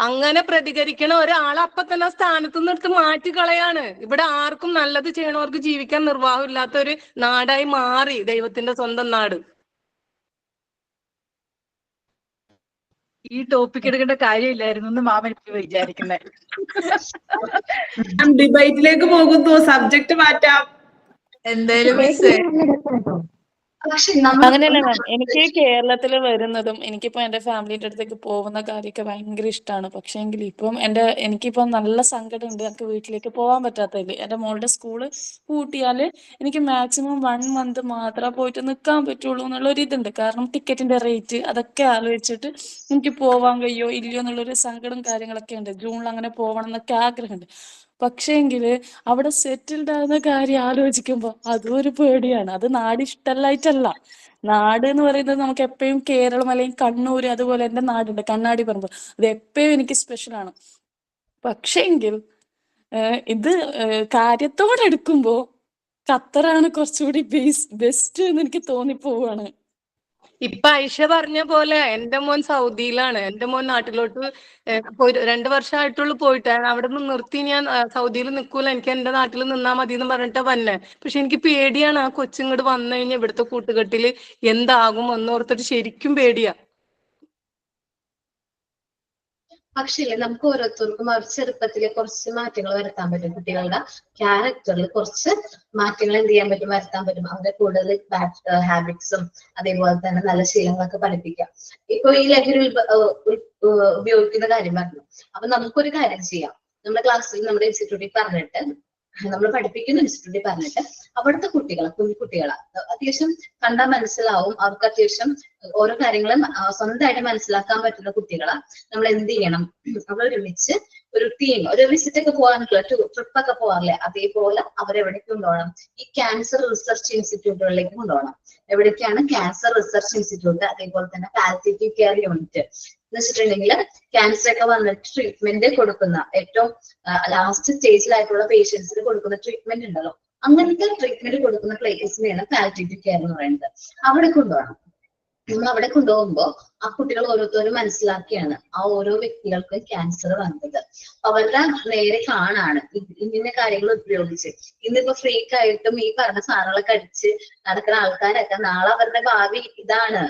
അങ്ങനെ പ്രതികരിക്കണ ഒരാളെ അപ്പൊ തന്നെ സ്ഥാനത്ത് നിന്ന് എടുത്ത് മാറ്റി കളയാണ്. ഇവിടെ ആർക്കും നല്ലത് ചെയ്യണവർക്ക് ജീവിക്കാൻ നിർവാഹം ഇല്ലാത്ത ഒരു നാടായി മാറി ദൈവത്തിന്റെ സ്വന്തം നാട്. ഈ ടോപ്പിക് എടുക്കേണ്ട കാര്യമില്ലായിരുന്നു എന്ന് മാമൻ ഇപ്പൊ വിചാരിക്കുന്നത്. ഡിബേറ്റിലേക്ക് പോകുന്നു, സബ്ജക്ട് മാറ്റാം. എന്തായാലും അങ്ങനെയല്ല മാം, എനിക്ക് കേരളത്തിൽ വരുന്നതും എനിക്കിപ്പോ എന്റെ ഫാമിലിന്റെ അടുത്തേക്ക് പോകുന്ന കാര്യമൊക്കെ ഭയങ്കര ഇഷ്ടമാണ്. പക്ഷെ എങ്കിൽ ഇപ്പം എനിക്കിപ്പം നല്ല സങ്കടം ഉണ്ട്, എനിക്ക് വീട്ടിലേക്ക് പോകാൻ പറ്റാത്തതിൽ. എന്റെ മോളുടെ സ്കൂള് പൂട്ടിയാല് എനിക്ക് മാക്സിമം 1 മന്ത് മാത്രമേ പോയിട്ട് നിൽക്കാൻ പറ്റുള്ളൂ എന്നുള്ള ഒരു ഇതുണ്ട്. കാരണം ടിക്കറ്റിന്റെ റേറ്റ് അതൊക്കെ ആലോചിച്ചിട്ട് എനിക്ക് പോവാൻ കഴിയോ ഇല്ലയോ എന്നുള്ളൊരു സങ്കടം കാര്യങ്ങളൊക്കെ ഉണ്ട്. ജൂണിൽ അങ്ങനെ പോകണം എന്നൊക്കെ ആഗ്രഹമുണ്ട്. പക്ഷേ എങ്കില് അവിടെ സെറ്റിൽഡ് ആകുന്ന കാര്യം ആലോചിക്കുമ്പോൾ അതും ഒരു പേടിയാണ്. അത് നാട് ഇഷ്ടമല്ലായിട്ടല്ല, നാട് എന്ന് പറയുന്നത് നമുക്ക് എപ്പോഴും കേരളം അല്ലെങ്കിൽ കണ്ണൂർ, അതുപോലെ എന്റെ നാടുണ്ട് കണ്ണാടി പറമ്പ്, അത് എപ്പോഴും എനിക്ക് സ്പെഷ്യലാണ്. പക്ഷേ എങ്കിൽ ഇത് കാര്യത്തോടെ എടുക്കുമ്പോ ഖത്തറാണ് കുറച്ചുകൂടി ബെസ്റ്റ് എന്ന് എനിക്ക് തോന്നിപ്പോവാണ്. ഇപ്പൊ ഐഷ പറഞ്ഞ പോലെ എന്റെ മോൻ സൗദിയിലാണ്. എന്റെ മോൻ നാട്ടിലോട്ട് പോയി 2 വർഷമായിട്ടുള്ളൂ പോയിട്ട്. അവിടെ നിന്ന് നിർത്തി ഞാൻ സൗദിയിൽ നിൽക്കൂല, എനിക്ക് എന്റെ നാട്ടിൽ നിന്നാ മതി എന്ന് പറഞ്ഞിട്ടാ വന്നെ. പക്ഷെ എനിക്ക് പേടിയാണ് ആ കൊച്ചിങ്ങോട്ട് വന്നു കഴിഞ്ഞാൽ ഇവിടുത്തെ കൂട്ടുകെട്ടില് എന്താകും എന്നോർത്തിട്ട് ശരിക്കും പേടിയാ. പക്ഷേ നമുക്ക് ഓരോരുത്തർക്കും അവർ ചെറുപ്പത്തിലെ കുറച്ച് മാറ്റങ്ങൾ വരുത്താൻ പറ്റും. കുട്ടികളുടെ ക്യാരക്ടറിൽ കുറച്ച് മാറ്റങ്ങൾ എന്ത് ചെയ്യാൻ പറ്റും, വരുത്താൻ പറ്റും. അവരെ കൂടുതൽ ബാഡ് ഹാബിറ്റ്സും അതേപോലെ തന്നെ നല്ല ശീലങ്ങളൊക്കെ പഠിപ്പിക്കാം. ഇപ്പൊ ഈ ലഹരി ഉപയോഗിക്കുന്ന കാര്യം പറഞ്ഞു. അപ്പൊ നമുക്കൊരു കാര്യം ചെയ്യാം. നമ്മുടെ ക്ലാസ്സിൽ നമ്മുടെ ഇൻസ്റ്റിറ്റ്യൂട്ടിൽ പറഞ്ഞിട്ട്, നമ്മൾ പഠിപ്പിക്കുന്ന ഇൻസ്റ്റിറ്റ്യൂട്ടിൽ പറഞ്ഞിട്ട് അവിടുത്തെ കുട്ടികളെ, കുഞ്ഞുകുട്ടികളെ അത്യാവശ്യം കണ്ടാൽ മനസ്സിലാവും, അവർക്ക് അത്യാവശ്യം ഓരോ കാര്യങ്ങളും സ്വന്തമായിട്ട് മനസ്സിലാക്കാൻ പറ്റുന്ന കുട്ടികളെ നമ്മൾ എന്ത് ചെയ്യണം, നമ്മൾ ഒരുമിച്ച് ഒരു ടീം, ഒരു വിസിറ്റ് ഒക്കെ പോകാനുള്ള ട്രിപ്പ് ഒക്കെ പോകാറില്ലേ, അതേപോലെ അവരെവിടേക്ക് കൊണ്ടുപോകണം, ഈ ക്യാൻസർ റിസർച്ച് ഇൻസ്റ്റിറ്റ്യൂട്ടുകളിലേക്ക് കൊണ്ടുപോകണം. എവിടേക്കാണ്? ക്യാൻസർ റിസർച്ച് ഇൻസ്റ്റിറ്റ്യൂട്ട്, അതേപോലെ തന്നെ പാലിയേറ്റീവ് കെയർ യൂണിറ്റ് എന്ന് വെച്ചിട്ടുണ്ടെങ്കിൽ ക്യാൻസർ ഒക്കെ വന്നിട്ട് ട്രീറ്റ്മെന്റ് കൊടുക്കുന്ന ഏറ്റവും ലാസ്റ്റ് സ്റ്റേജിലായിട്ടുള്ള പേഷ്യൻസിന് കൊടുക്കുന്ന ട്രീറ്റ്മെന്റ് ഉണ്ടല്ലോ, അങ്ങനത്തെ ട്രീറ്റ്മെന്റ് കൊടുക്കുന്ന പ്ലേസിനെയാണ് പാലിയേറ്റീവ് കെയർ എന്ന് പറയുന്നത്. അവിടെ കൊണ്ടുപോകണം. നമ്മൾ അവിടെ കൊണ്ടുപോകുമ്പോൾ ആ കുട്ടികൾ ഓരോരുത്തരും മനസ്സിലാക്കിയാണ് ആ ഓരോ വ്യക്തികൾക്ക് ക്യാൻസർ വന്നത്. അവരുടെ നേരെ കാണാണ് ഇന്ന കാര്യങ്ങൾ ഉപയോഗിച്ച്. ഇന്നിപ്പോ ഫ്രീക്ക് ആയിട്ടും ഈ പറഞ്ഞ സാധനങ്ങളൊക്കെ അടിച്ച് നടക്കുന്ന ആൾക്കാരൊക്കെ നാളെ അവരുടെ ഭാവി ഇതാണ്,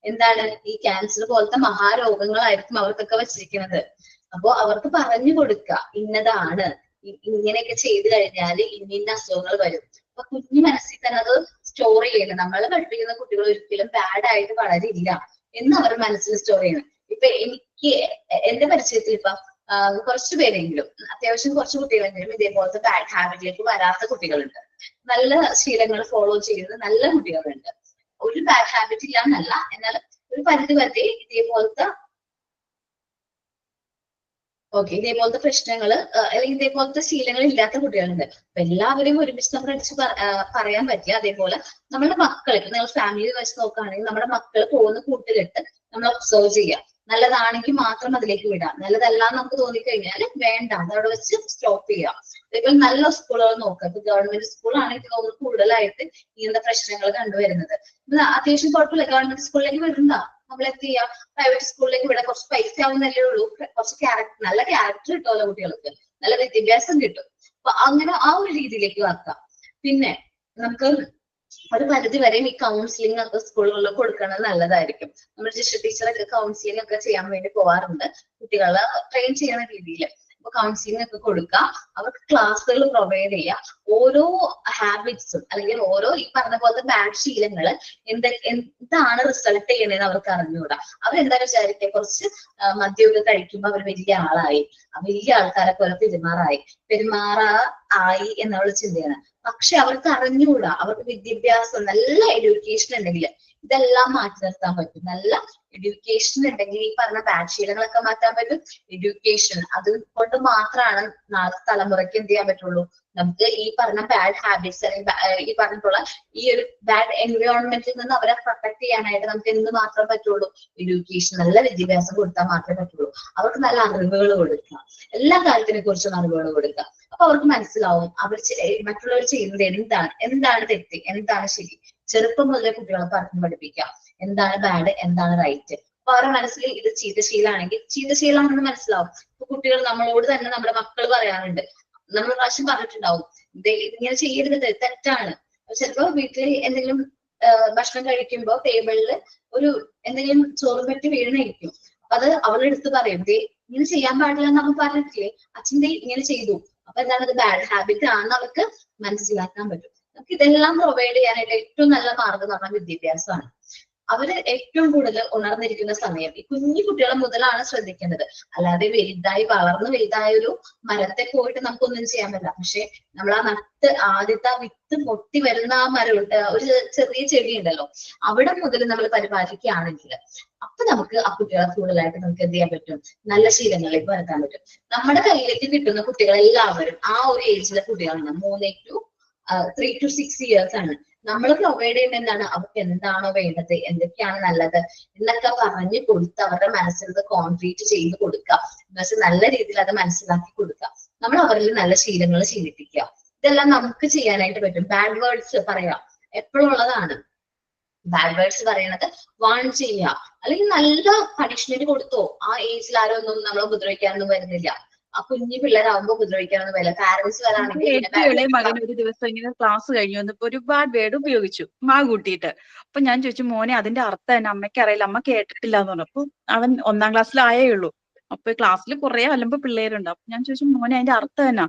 എന്താണ്, ഈ ക്യാൻസർ പോലത്തെ മഹാരോഗങ്ങളായിരിക്കും അവർക്കൊക്കെ വെച്ചിരിക്കുന്നത്. അപ്പൊ അവർക്ക് പറഞ്ഞു കൊടുക്കുക, ഇന്നതാണ്, ഇങ്ങനെയൊക്കെ ചെയ്തു കഴിഞ്ഞാൽ ഇന്ന അസുഖങ്ങൾ വരും. അപ്പൊ കുഞ്ഞു മനസ്സിൽ തന്നെ അത് സ്റ്റോർ ചെയ്യണം. നമ്മൾ പഠിപ്പിക്കുന്ന കുട്ടികൾ ഒരിക്കലും ബാഡ് ആയിട്ട് വളരില്ല എന്ന് അവർ മനസ്സിൽ സ്റ്റോർ ചെയ്യണം. ഇപ്പൊ എനിക്ക് എന്റെ പരിചയത്തിൽ ഇപ്പൊ കുറച്ചു പേരെങ്കിലും, അത്യാവശ്യം കുറച്ച് കുട്ടികളെങ്കിലും ഇതേപോലത്തെ ബാഡ് ഹാബിറ്റിലേക്ക് വരാത്ത കുട്ടികളുണ്ട്. നല്ല ശീലങ്ങൾ ഫോളോ ചെയ്യുന്ന നല്ല കുട്ടികളുണ്ട്. ഒരു ബാഡ് ഹാബിറ്റ് ഇല്ല എന്നല്ല, എന്നാൽ ഒരു പരിധി വരെ ഇതേപോലത്തെ ഇതേപോലത്തെ പ്രശ്നങ്ങള് അല്ലെങ്കിൽ ഇതേപോലത്തെ ശീലങ്ങൾ ഇല്ലാത്ത കുട്ടികളുണ്ട്. അപ്പൊ എല്ലാവരെയും ഒരുമിച്ച് നമുക്ക് അടിച്ച് പറയാൻ പറ്റില്ല. അതേപോലെ നമ്മുടെ മക്കൾ, ഇപ്പൊ നിങ്ങൾ ഫാമിലി വെച്ച് നോക്കുകയാണെങ്കിൽ നമ്മുടെ മക്കൾ പോകുന്ന കൂട്ടുകെട്ട് നമ്മൾ ഒബ്സർവ് ചെയ്യാം. നല്ലതാണെങ്കിൽ മാത്രം അതിലേക്ക് വിടാം, നല്ലതല്ല എന്ന് നമുക്ക് തോന്നിക്കഴിഞ്ഞാൽ വേണ്ട, അതവിടെ വെച്ച് സ്റ്റോപ്പ് ചെയ്യാം. അതേപോലെ നല്ല സ്കൂളുകൾ നോക്കുക. ഇപ്പൊ ഗവൺമെന്റ് സ്കൂളാണെങ്കിൽ തോന്നുന്നു കൂടുതലായിട്ട് ഇങ്ങനത്തെ പ്രശ്നങ്ങൾ കണ്ടുവരുന്നത്. അത്യാവശ്യം കുഴപ്പമില്ല, ഗവൺമെന്റ് സ്കൂളിലേക്ക് വിടണ്ട, നമ്മൾ എന്ത് ചെയ്യാം, പ്രൈവറ്റ് സ്കൂളിലേക്ക് വിടാം. കുറച്ച് പൈസ ആവുന്നല്ലേ ഉള്ളൂ, കുറച്ച് നല്ല ക്യാരക്ടർ കിട്ടുമല്ലോ കുട്ടികൾക്ക്, നല്ല വിദ്യാഭ്യാസം കിട്ടും. അപ്പൊ അങ്ങനെ ആ ഒരു രീതിയിലേക്ക് ആക്കാം. പിന്നെ നമുക്ക് ഒരു പരിധി വരെയും ഈ കൗൺസിലിംഗ് ഒക്കെ സ്കൂളുകളിൽ കൊടുക്കുന്നത് നല്ലതായിരിക്കും. നമ്മൾ ജിഷ ടീച്ചറൊക്കെ കൗൺസിലിംഗ് ഒക്കെ ചെയ്യാൻ വേണ്ടി പോവാറുണ്ട്, കുട്ടികളെ ട്രെയിൻ ചെയ്യുന്ന രീതിയിൽ. അപ്പൊ കൗൺസിലിംഗ് ഒക്കെ കൊടുക്കുക, അവർക്ക് ക്ലാസ്സുകൾ പ്രൊവൈഡ് ചെയ്യുക. ഓരോ ഹാബിറ്റ്സും അല്ലെങ്കിൽ ഓരോ ഈ പറഞ്ഞ പോലത്തെ ബാഡ് ശീലങ്ങള് എന്താണ് റിസൾട്ട് ചെയ്യണതെന്ന് അവർക്ക് അറിഞ്ഞുകൂടാ. അവരെന്താ വിചാരിക്കുക, കുറച്ച് മദ്യമൊക്കെ കഴിക്കുമ്പോൾ അവർ വലിയ ആളായി, വലിയ ആൾക്കാരെ പോലെ പെരുമാറായി എന്നുള്ള ചിന്തയാണ്. പക്ഷെ അവർക്ക് അറിഞ്ഞുകൂടാ, അവർക്ക് വിദ്യാഭ്യാസം, നല്ല എഡ്യൂക്കേഷൻ ഉണ്ടെങ്കിൽ ഇതെല്ലാം മാറ്റി നിർത്താൻ പറ്റും. നല്ല എഡ്യൂക്കേഷൻ ഉണ്ടെങ്കിൽ ഈ പറഞ്ഞ ബാഡ് ശീലങ്ങളൊക്കെ മാറ്റാൻ പറ്റും. എഡ്യൂക്കേഷൻ അതുകൊണ്ട് മാത്രമാണ് നാളെ തലമുറയ്ക്ക് എന്ത് ചെയ്യാൻ പറ്റുള്ളൂ, നമുക്ക് ഈ പറഞ്ഞ ബാഡ് ഹാബിറ്റ്സ് അല്ലെങ്കിൽ ഈ പറഞ്ഞിട്ടുള്ള ഈ ഒരു ബാഡ് എൻവയോൺമെന്റിൽ നിന്ന് അവരെ പ്രൊട്ടക്ട് ചെയ്യാനായിട്ട് നമുക്ക് എന്ത് മാത്രം പറ്റുള്ളൂ, എഡ്യൂക്കേഷൻ, നല്ല വിദ്യാഭ്യാസം കൊടുത്താൽ മാത്രമേ പറ്റുള്ളൂ. അവർക്ക് നല്ല അറിവുകൾ കൊടുക്കുക, എല്ലാ കാര്യത്തിനെ കുറിച്ചും അറിവുകൾ കൊടുക്കുക. അപ്പൊ അവർക്ക് മനസ്സിലാവും അവർ മറ്റുള്ളവർ ചെയ്യുന്നത് എന്താണ് തെറ്റ്, എന്താണ് ശരി. ചെറുപ്പം മുതലേ കുട്ടികളെ പറഞ്ഞു പഠിപ്പിക്കാം, എന്താണ് ബാഡ്, എന്താണ് റൈറ്റ്. അപ്പൊ അവരുടെ മനസ്സിൽ ഇത് ചീത്തശീലാണെങ്കിൽ ചീത്തശീലാണെന്ന് മനസ്സിലാവും. ഇപ്പൊ കുട്ടികൾ നമ്മളോട് തന്നെ നമ്മുടെ മക്കൾ പറയാറുണ്ട്, നമ്മൾ പ്രാവശ്യം പറഞ്ഞിട്ടുണ്ടാവും, ഇങ്ങനെ ചെയ്യരുത്, തെറ്റാണ്. ചിലപ്പോ വീട്ടിൽ എന്തെങ്കിലും ഭക്ഷണം കഴിക്കുമ്പോ ടേബിളിൽ ഒരു എന്തെങ്കിലും ചോറ് പറ്റി വീണായിരിക്കും. അപ്പൊ അത് അവളെടുത്ത് പറയും, ഇങ്ങനെ ചെയ്യാൻ പാടില്ല എന്ന് നമ്മൾ പറഞ്ഞിട്ടില്ലേ, അച്ഛൻ ഇങ്ങനെ ചെയ്തു, അപ്പൊ എന്താണ്, അത് ബാഡ് ഹാബിറ്റ് ആണെന്ന് അവർക്ക് മനസ്സിലാക്കാൻ പറ്റും. നമുക്ക് ഇതെല്ലാം പ്രൊവൈഡ് ചെയ്യാനായിട്ട് ഏറ്റവും നല്ല മാർഗം എന്ന് പറഞ്ഞാൽ വിദ്യാഭ്യാസമാണ്. അവര് ഏറ്റവും കൂടുതൽ ഉണർന്നിരിക്കുന്ന സമയം ഈ കുഞ്ഞു കുട്ടികളെ മുതലാണ് ശ്രദ്ധിക്കേണ്ടത്. അല്ലാതെ വളർന്ന് വലുതായ ഒരു മരത്തെ പോയിട്ട് നമുക്കൊന്നും ചെയ്യാൻ പറ്റില്ല. പക്ഷെ നമ്മൾ ആ ആദ്യത്തെ വിത്ത് പൊട്ടി വരുന്ന ആ മരം, ഒരു ചെറിയ ചെടി ഉണ്ടല്ലോ, അവിടെ മുതൽ നമ്മൾ പരിപാലിക്കുകയാണെങ്കിൽ അപ്പൊ നമുക്ക് ആ കുട്ടികളെ കൂടുതലായിട്ട് നമുക്ക് എന്ത് ചെയ്യാൻ പറ്റും, നല്ല ശീലങ്ങളിലേക്ക് വരുത്താൻ പറ്റും. നമ്മുടെ കയ്യിലേക്ക് കിട്ടുന്ന കുട്ടികളെല്ലാവരും ആ ഒരു ഏജിലെ കുട്ടികളാണ്. 3 to 6 years ആണ്. നമ്മൾ പ്രൊവൈഡ് ചെയ്യുന്ന എന്താണ്, അവർക്ക് എന്താണോ വേണ്ടത്, എന്തൊക്കെയാണ് നല്ലത് എന്നൊക്കെ പറഞ്ഞു കൊടുത്ത് അവരുടെ മനസ്സിൽ കോൺക്രീറ്റ് ചെയ്ത് കൊടുക്കുക. എന്നുവെച്ചാൽ നല്ല രീതിയിൽ അത് മനസ്സിലാക്കി കൊടുക്കുക. നമ്മൾ അവരിൽ നല്ല ശീലങ്ങൾ ശീലിപ്പിക്കുക. ഇതെല്ലാം നമുക്ക് ചെയ്യാനായിട്ട് പറ്റും. ബാഡ് വേർഡ്സ് പറയാം, എപ്പോഴും ഉള്ളതാണ്. ബാഡ് വേർഡ്സ് പറയണത് വാൺ ചെയ്യുക, അല്ലെങ്കിൽ നല്ല പണിഷ്മെന്റ് കൊടുത്തോ ആ ഏജിൽ ആരോ ഒന്നും നമ്മളെ ഉപദ്രവിക്കാനൊന്നും വരുന്നില്ല. ആ കുഞ്ഞു പിള്ളേരാകുമ്പോ ഉപദ്രവിക്കാനൊന്നും വരില്ല. പാരന്റ്സ് എന്റെ വരാണെങ്കിൽ ഏറ്റവും ഇളയ മകൻ ഒരു ദിവസം ഇങ്ങനെ ക്ലാസ് കഴിഞ്ഞു വന്നപ്പോ ഒരു ബാഡ് വേർഡ് ഉപയോഗിച്ചു, മാ കൂട്ടിയിട്ട്. അപ്പൊ ഞാൻ ചോദിച്ചു, മോനെ അതിന്റെ അർത്ഥം തന്നെ അമ്മയ്ക്ക് അറിയില്ല, അമ്മ കേട്ടിട്ടില്ല എന്ന് പറഞ്ഞു. അപ്പൊ അവൻ 1ാം ക്ലാസ്സിലായേ ഉള്ളൂ. അപ്പൊ ക്ലാസ്സിൽ കുറെ അലമ്പ് പിള്ളേരുണ്ട്. അപ്പൊ ഞാൻ ചോദിച്ചു, മോനെ അതിന്റെ അർത്ഥം എന്നാ?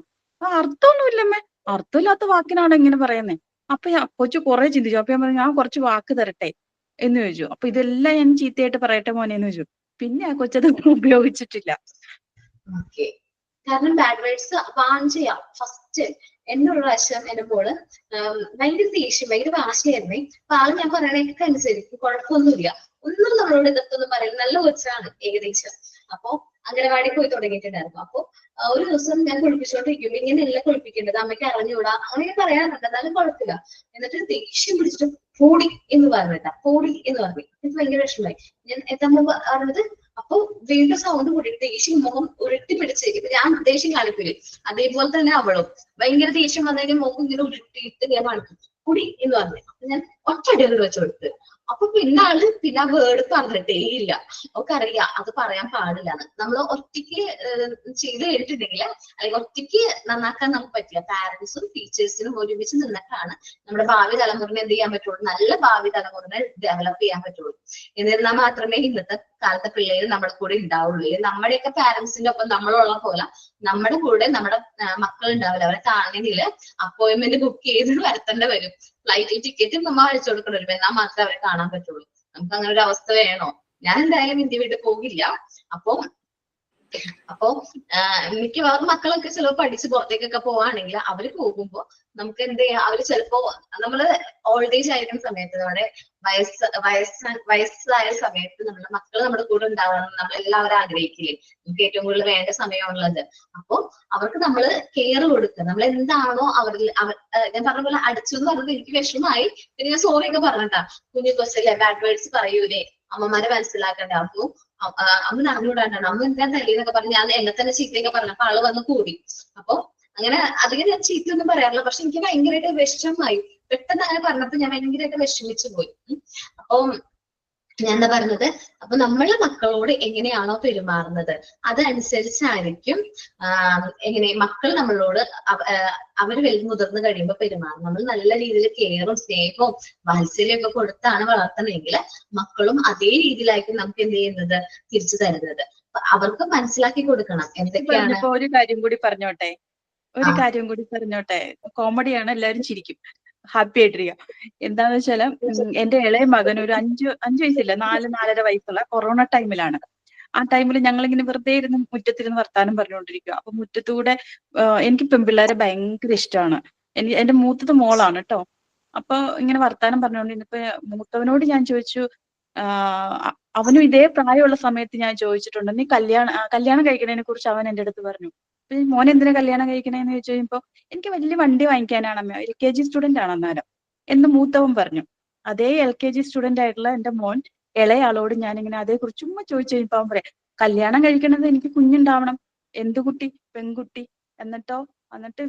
അർത്ഥമൊന്നുമില്ലമ്മേ, അർത്ഥമില്ലാത്ത വാക്കിനാണ് ഇങ്ങനെ പറയുന്നത്. അപ്പൊ കൊച്ചു കുറെ ചിന്തിച്ചു. അപ്പൊ ഞാൻ പറഞ്ഞു, ഞാൻ കുറച്ച് വാക്ക് തരട്ടെ എന്ന് ചോദിച്ചു. അപ്പൊ ഇതെല്ലാം ഞാൻ ചീത്തയായിട്ട് പറയട്ടെ മോനെ എന്ന് ചോദിച്ചു. പിന്നെ ആ കൊച്ചത് ഉപയോഗിച്ചിട്ടില്ല. ഓക്കെ, കാരണം ബാഡ് വേർഡ്സ് വാൺ ചെയ്യാം. ഫസ്റ്റ് എന്റെ ഒരു പ്രാവശ്യം എന്റെ മോള് ഭയങ്കര ദേഷ്യം, ഭയങ്കര വാശിയായിരുന്നേ. അപ്പൊ ആള് ഞാൻ പറയണേക്ക് അനുസരിക്കും, കുഴപ്പമൊന്നുമില്ല, ഒന്നും നമ്മളോട് ഇതൊന്നും പറയില്ല, നല്ല കൊച്ചാണ് ഏകദേശം. അപ്പൊ അംഗനവാടി പോയി തുടങ്ങിയിട്ടുണ്ടായിരുന്നു. അപ്പൊ ഒരു ദിവസം ഞാൻ കുളിപ്പിച്ചോണ്ടിരിക്കുമ്പോ ഇങ്ങനെയല്ല കുളിപ്പിക്കേണ്ടത്, അമ്മയ്ക്ക് അറിഞ്ഞുകൂടാ അങ്ങനെ പറയാറുണ്ട്, എന്നാലും കുഴപ്പമില്ല. എന്നിട്ട് ദേഷ്യം പിടിച്ചിട്ട് പോടി എന്ന് പറഞ്ഞിട്ടാ, പോടി എന്ന് പറഞ്ഞു. എനിക്ക് ഭയങ്കര വിഷമമായി. ഞാൻ എന്താ പറഞ്ഞത്? അപ്പൊ വീണ്ടും സൗണ്ട് കൂടിയിട്ട് ദേഷ്യം മുഖം ഉരുട്ടി പിടിച്ച് ഞാൻ ദേഷ്യം കാണിക്കൂലേ, അതേപോലെ തന്നെ അവളും ഭയങ്കര ദേഷ്യം വന്നതിന് മുഖം ഇങ്ങനെ ഉരുട്ടിയിട്ട് ഞാൻ കാണിക്കും, കുടി എന്ന് പറഞ്ഞു. അപ്പൊ ഞാൻ ഒറ്റയടി വെച്ചു കൊടുത്ത്. അപ്പൊ പിന്നെ ആള് പിന്നെ ആ വേർഡ് പറഞ്ഞിട്ടേ ഇല്ല. അവൾക്ക് അറിയാം അത് പറയാൻ പാടില്ലാന്ന്. നമ്മൾ ഒറ്റയ്ക്ക് ചെയ്ത് കഴിഞ്ഞിട്ടുണ്ടെങ്കിൽ, അല്ലെങ്കിൽ ഒറ്റയ്ക്ക് നന്നാക്കാൻ നമുക്ക് പറ്റില്ല. പാരന്റ്സും ടീച്ചേഴ്സിനും ഒരുമിച്ച് നിന്നിട്ടാണ് നമ്മുടെ ഭാവി തലമുറനെ എന്ത് ചെയ്യാൻ പറ്റുള്ളൂ, നല്ല ഭാവി തലമുറനെ ഡെവലപ്പ് ചെയ്യാൻ പറ്റുള്ളൂ. എന്നിരുന്നാൽ മാത്രമേ ഇന്നത്തെ കാലത്തെ പിള്ളേർ നമ്മുടെ കൂടെ ഉണ്ടാവുള്ളൂ. നമ്മുടെയൊക്കെ പാരന്റ്സിന്റെ ഒപ്പം നമ്മളുള്ള പോലെ നമ്മുടെ കൂടെ നമ്മുടെ മക്കൾ ഉണ്ടാവില്ല. അവരെ കാണണമെങ്കിൽ അപ്പോയിന്റ്മെന്റ് ബുക്ക് ചെയ്ത് വരുത്തേണ്ടി വരും. ഫ്ലൈറ്റിൽ ടിക്കറ്റ് നമ്മൾ അടിച്ചു കൊടുക്കേണ്ടി വരും, എന്നാൽ മാത്രമേ അവരെ കാണാൻ പറ്റുള്ളൂ. നമുക്ക് അങ്ങനെ ഒരു അവസ്ഥ വേണോ? ഞാൻ എന്തായാലും ഇന്ത്യ വിട്ട് പോകില്ല. അപ്പൊ മിക്കവാറും മക്കളൊക്കെ ചിലപ്പോൾ പഠിച്ച് പുറത്തേക്കൊക്കെ പോവാണെങ്കിൽ അവര് പോകുമ്പോ നമുക്ക് എന്ത് ചെയ്യാം, അവര് ചിലപ്പോ നമ്മള് ഓൾഡ് ഏജ് ആയിരിക്കുന്ന സമയത്ത്, നമ്മുടെ വയസ്സായ സമയത്ത് നമ്മുടെ മക്കൾ നമ്മുടെ കൂടെ ഉണ്ടാവണം നമ്മൾ എല്ലാവരും ആഗ്രഹിക്കില്ലേ. നമുക്ക് ഏറ്റവും കൂടുതൽ വേണ്ട സമയമുള്ളത്. അപ്പൊ അവർക്ക് നമ്മള് കെയർ കൊടുക്കുക. നമ്മൾ എന്താണോ ഞാൻ പറഞ്ഞ പോലെ അടിച്ചു എന്ന് പറഞ്ഞത് എനിക്ക് വിഷമമായി. പിന്നെ ഞാൻ സോറി ഒക്കെ പറഞ്ഞിട്ടാ, കുഞ്ഞു കൊച്ചല്ലേ ബാഡ് വേർഡ്സ് പറയൂലേ, അമ്മമാരെ മനസ്സിലാക്കണ്ട. അപ്പൊ അമ്മ നടന്നുകൂടാണ്ടാണ്, അമ്മ എന്താ തല്ലിന്നൊക്കെ പറഞ്ഞ് ഞാൻ എന്നെ തന്നെ ചീത്തയൊക്കെ പറഞ്ഞപ്പോ ആള് വന്ന് കൂടി. അപ്പൊ അങ്ങനെ അധികം ഞാൻ ചീത്തയൊന്നും പറയാറില്ല. പക്ഷെ എനിക്ക് ഭയങ്കരമായിട്ട് വിഷമമായി. പെട്ടെന്ന് അങ്ങനെ പറഞ്ഞപ്പോ ഞാൻ ഭയങ്കരമായിട്ട് വിഷമിച്ചു പോയി. അപ്പൊ ഞാൻ എന്താ പറഞ്ഞത്, അപ്പൊ നമ്മളെ മക്കളോട് എങ്ങനെയാണോ പെരുമാറുന്നത് അതനുസരിച്ചായിരിക്കും എങ്ങനെ മക്കൾ നമ്മളോട് അവര് മുതിർന്നു കഴിയുമ്പോൾ പെരുമാറും. നമ്മൾ നല്ല രീതിയിൽ കെയറും സ്നേഹവും വാത്സല്യം ഒക്കെ കൊടുത്താണ് വളർത്തണമെങ്കിൽ മക്കളും അതേ രീതിയിലായിരിക്കും നമുക്ക് എന്ത് ചെയ്യുന്നത്, തിരിച്ചു തരുന്നത്. അവർക്ക് മനസ്സിലാക്കി കൊടുക്കണം എന്തൊക്കെയാണ്. ഒരു കാര്യം കൂടി പറഞ്ഞോട്ടെ, കോമഡിയാണ്, എല്ലാവരും ചിരിക്കും, ഹാപ്പി ആയിട്ടിരിക്കുക. എന്താന്ന് വെച്ചാല് എന്റെ ഇളയ മകൻ ഒരു 5 വയസ്സില്ല, 4-4.5 വയസ്സുള്ള കൊറോണ ടൈമിലാണ്. ആ ടൈമിൽ ഞങ്ങൾ ഇങ്ങനെ വെറുതെ ഇരുന്ന് മുറ്റത്തിരുന്ന് വർത്താനം പറഞ്ഞുകൊണ്ടിരിക്കുക. അപ്പൊ മുറ്റത്തൂടെ എനിക്ക് പെൺപിള്ളേരെ ഭയങ്കര ഇഷ്ടമാണ്. എന്റെ മൂത്തത് മോളാണ് കേട്ടോ. അപ്പൊ ഇങ്ങനെ വർത്താനം പറഞ്ഞുകൊണ്ടിരുന്നപ്പോ മൂത്തവനോട് ഞാൻ ചോദിച്ചു, അവനും ഇതേ പ്രായമുള്ള സമയത്ത് ഞാൻ ചോദിച്ചിട്ടുണ്ട്, നീ കല്യാണം കഴിക്കണതിനെ കുറിച്ച് അവൻ എന്റെ അടുത്ത് പറഞ്ഞു. മോൻ എന്തിനാ കല്യാണം കഴിക്കണേന്ന് ചോദിച്ചു കഴിഞ്ഞപ്പോ, എനിക്ക് വലിയ വണ്ടി വാങ്ങിക്കാനാണ് അമ്മ, LKG സ്റ്റുഡന്റ് ആണ് അന്നേരം എന്ന് മൂത്തവൻ പറഞ്ഞു. അതേ LKG സ്റ്റുഡന്റ് ആയിട്ടുള്ള എന്റെ മോൻ ഇളയാളോട് ഞാനിങ്ങനെ അതേക്കുറിച്ച് ചുമ്മാ ചോദിച്ചു കഴിഞ്ഞപ്പോ അവൻ പറയാം, കല്യാണം കഴിക്കണത് എനിക്ക് കുഞ്ഞുണ്ടാവണം. എന്ത് കുട്ടി? പെൺകുട്ടി. എന്നിട്ട്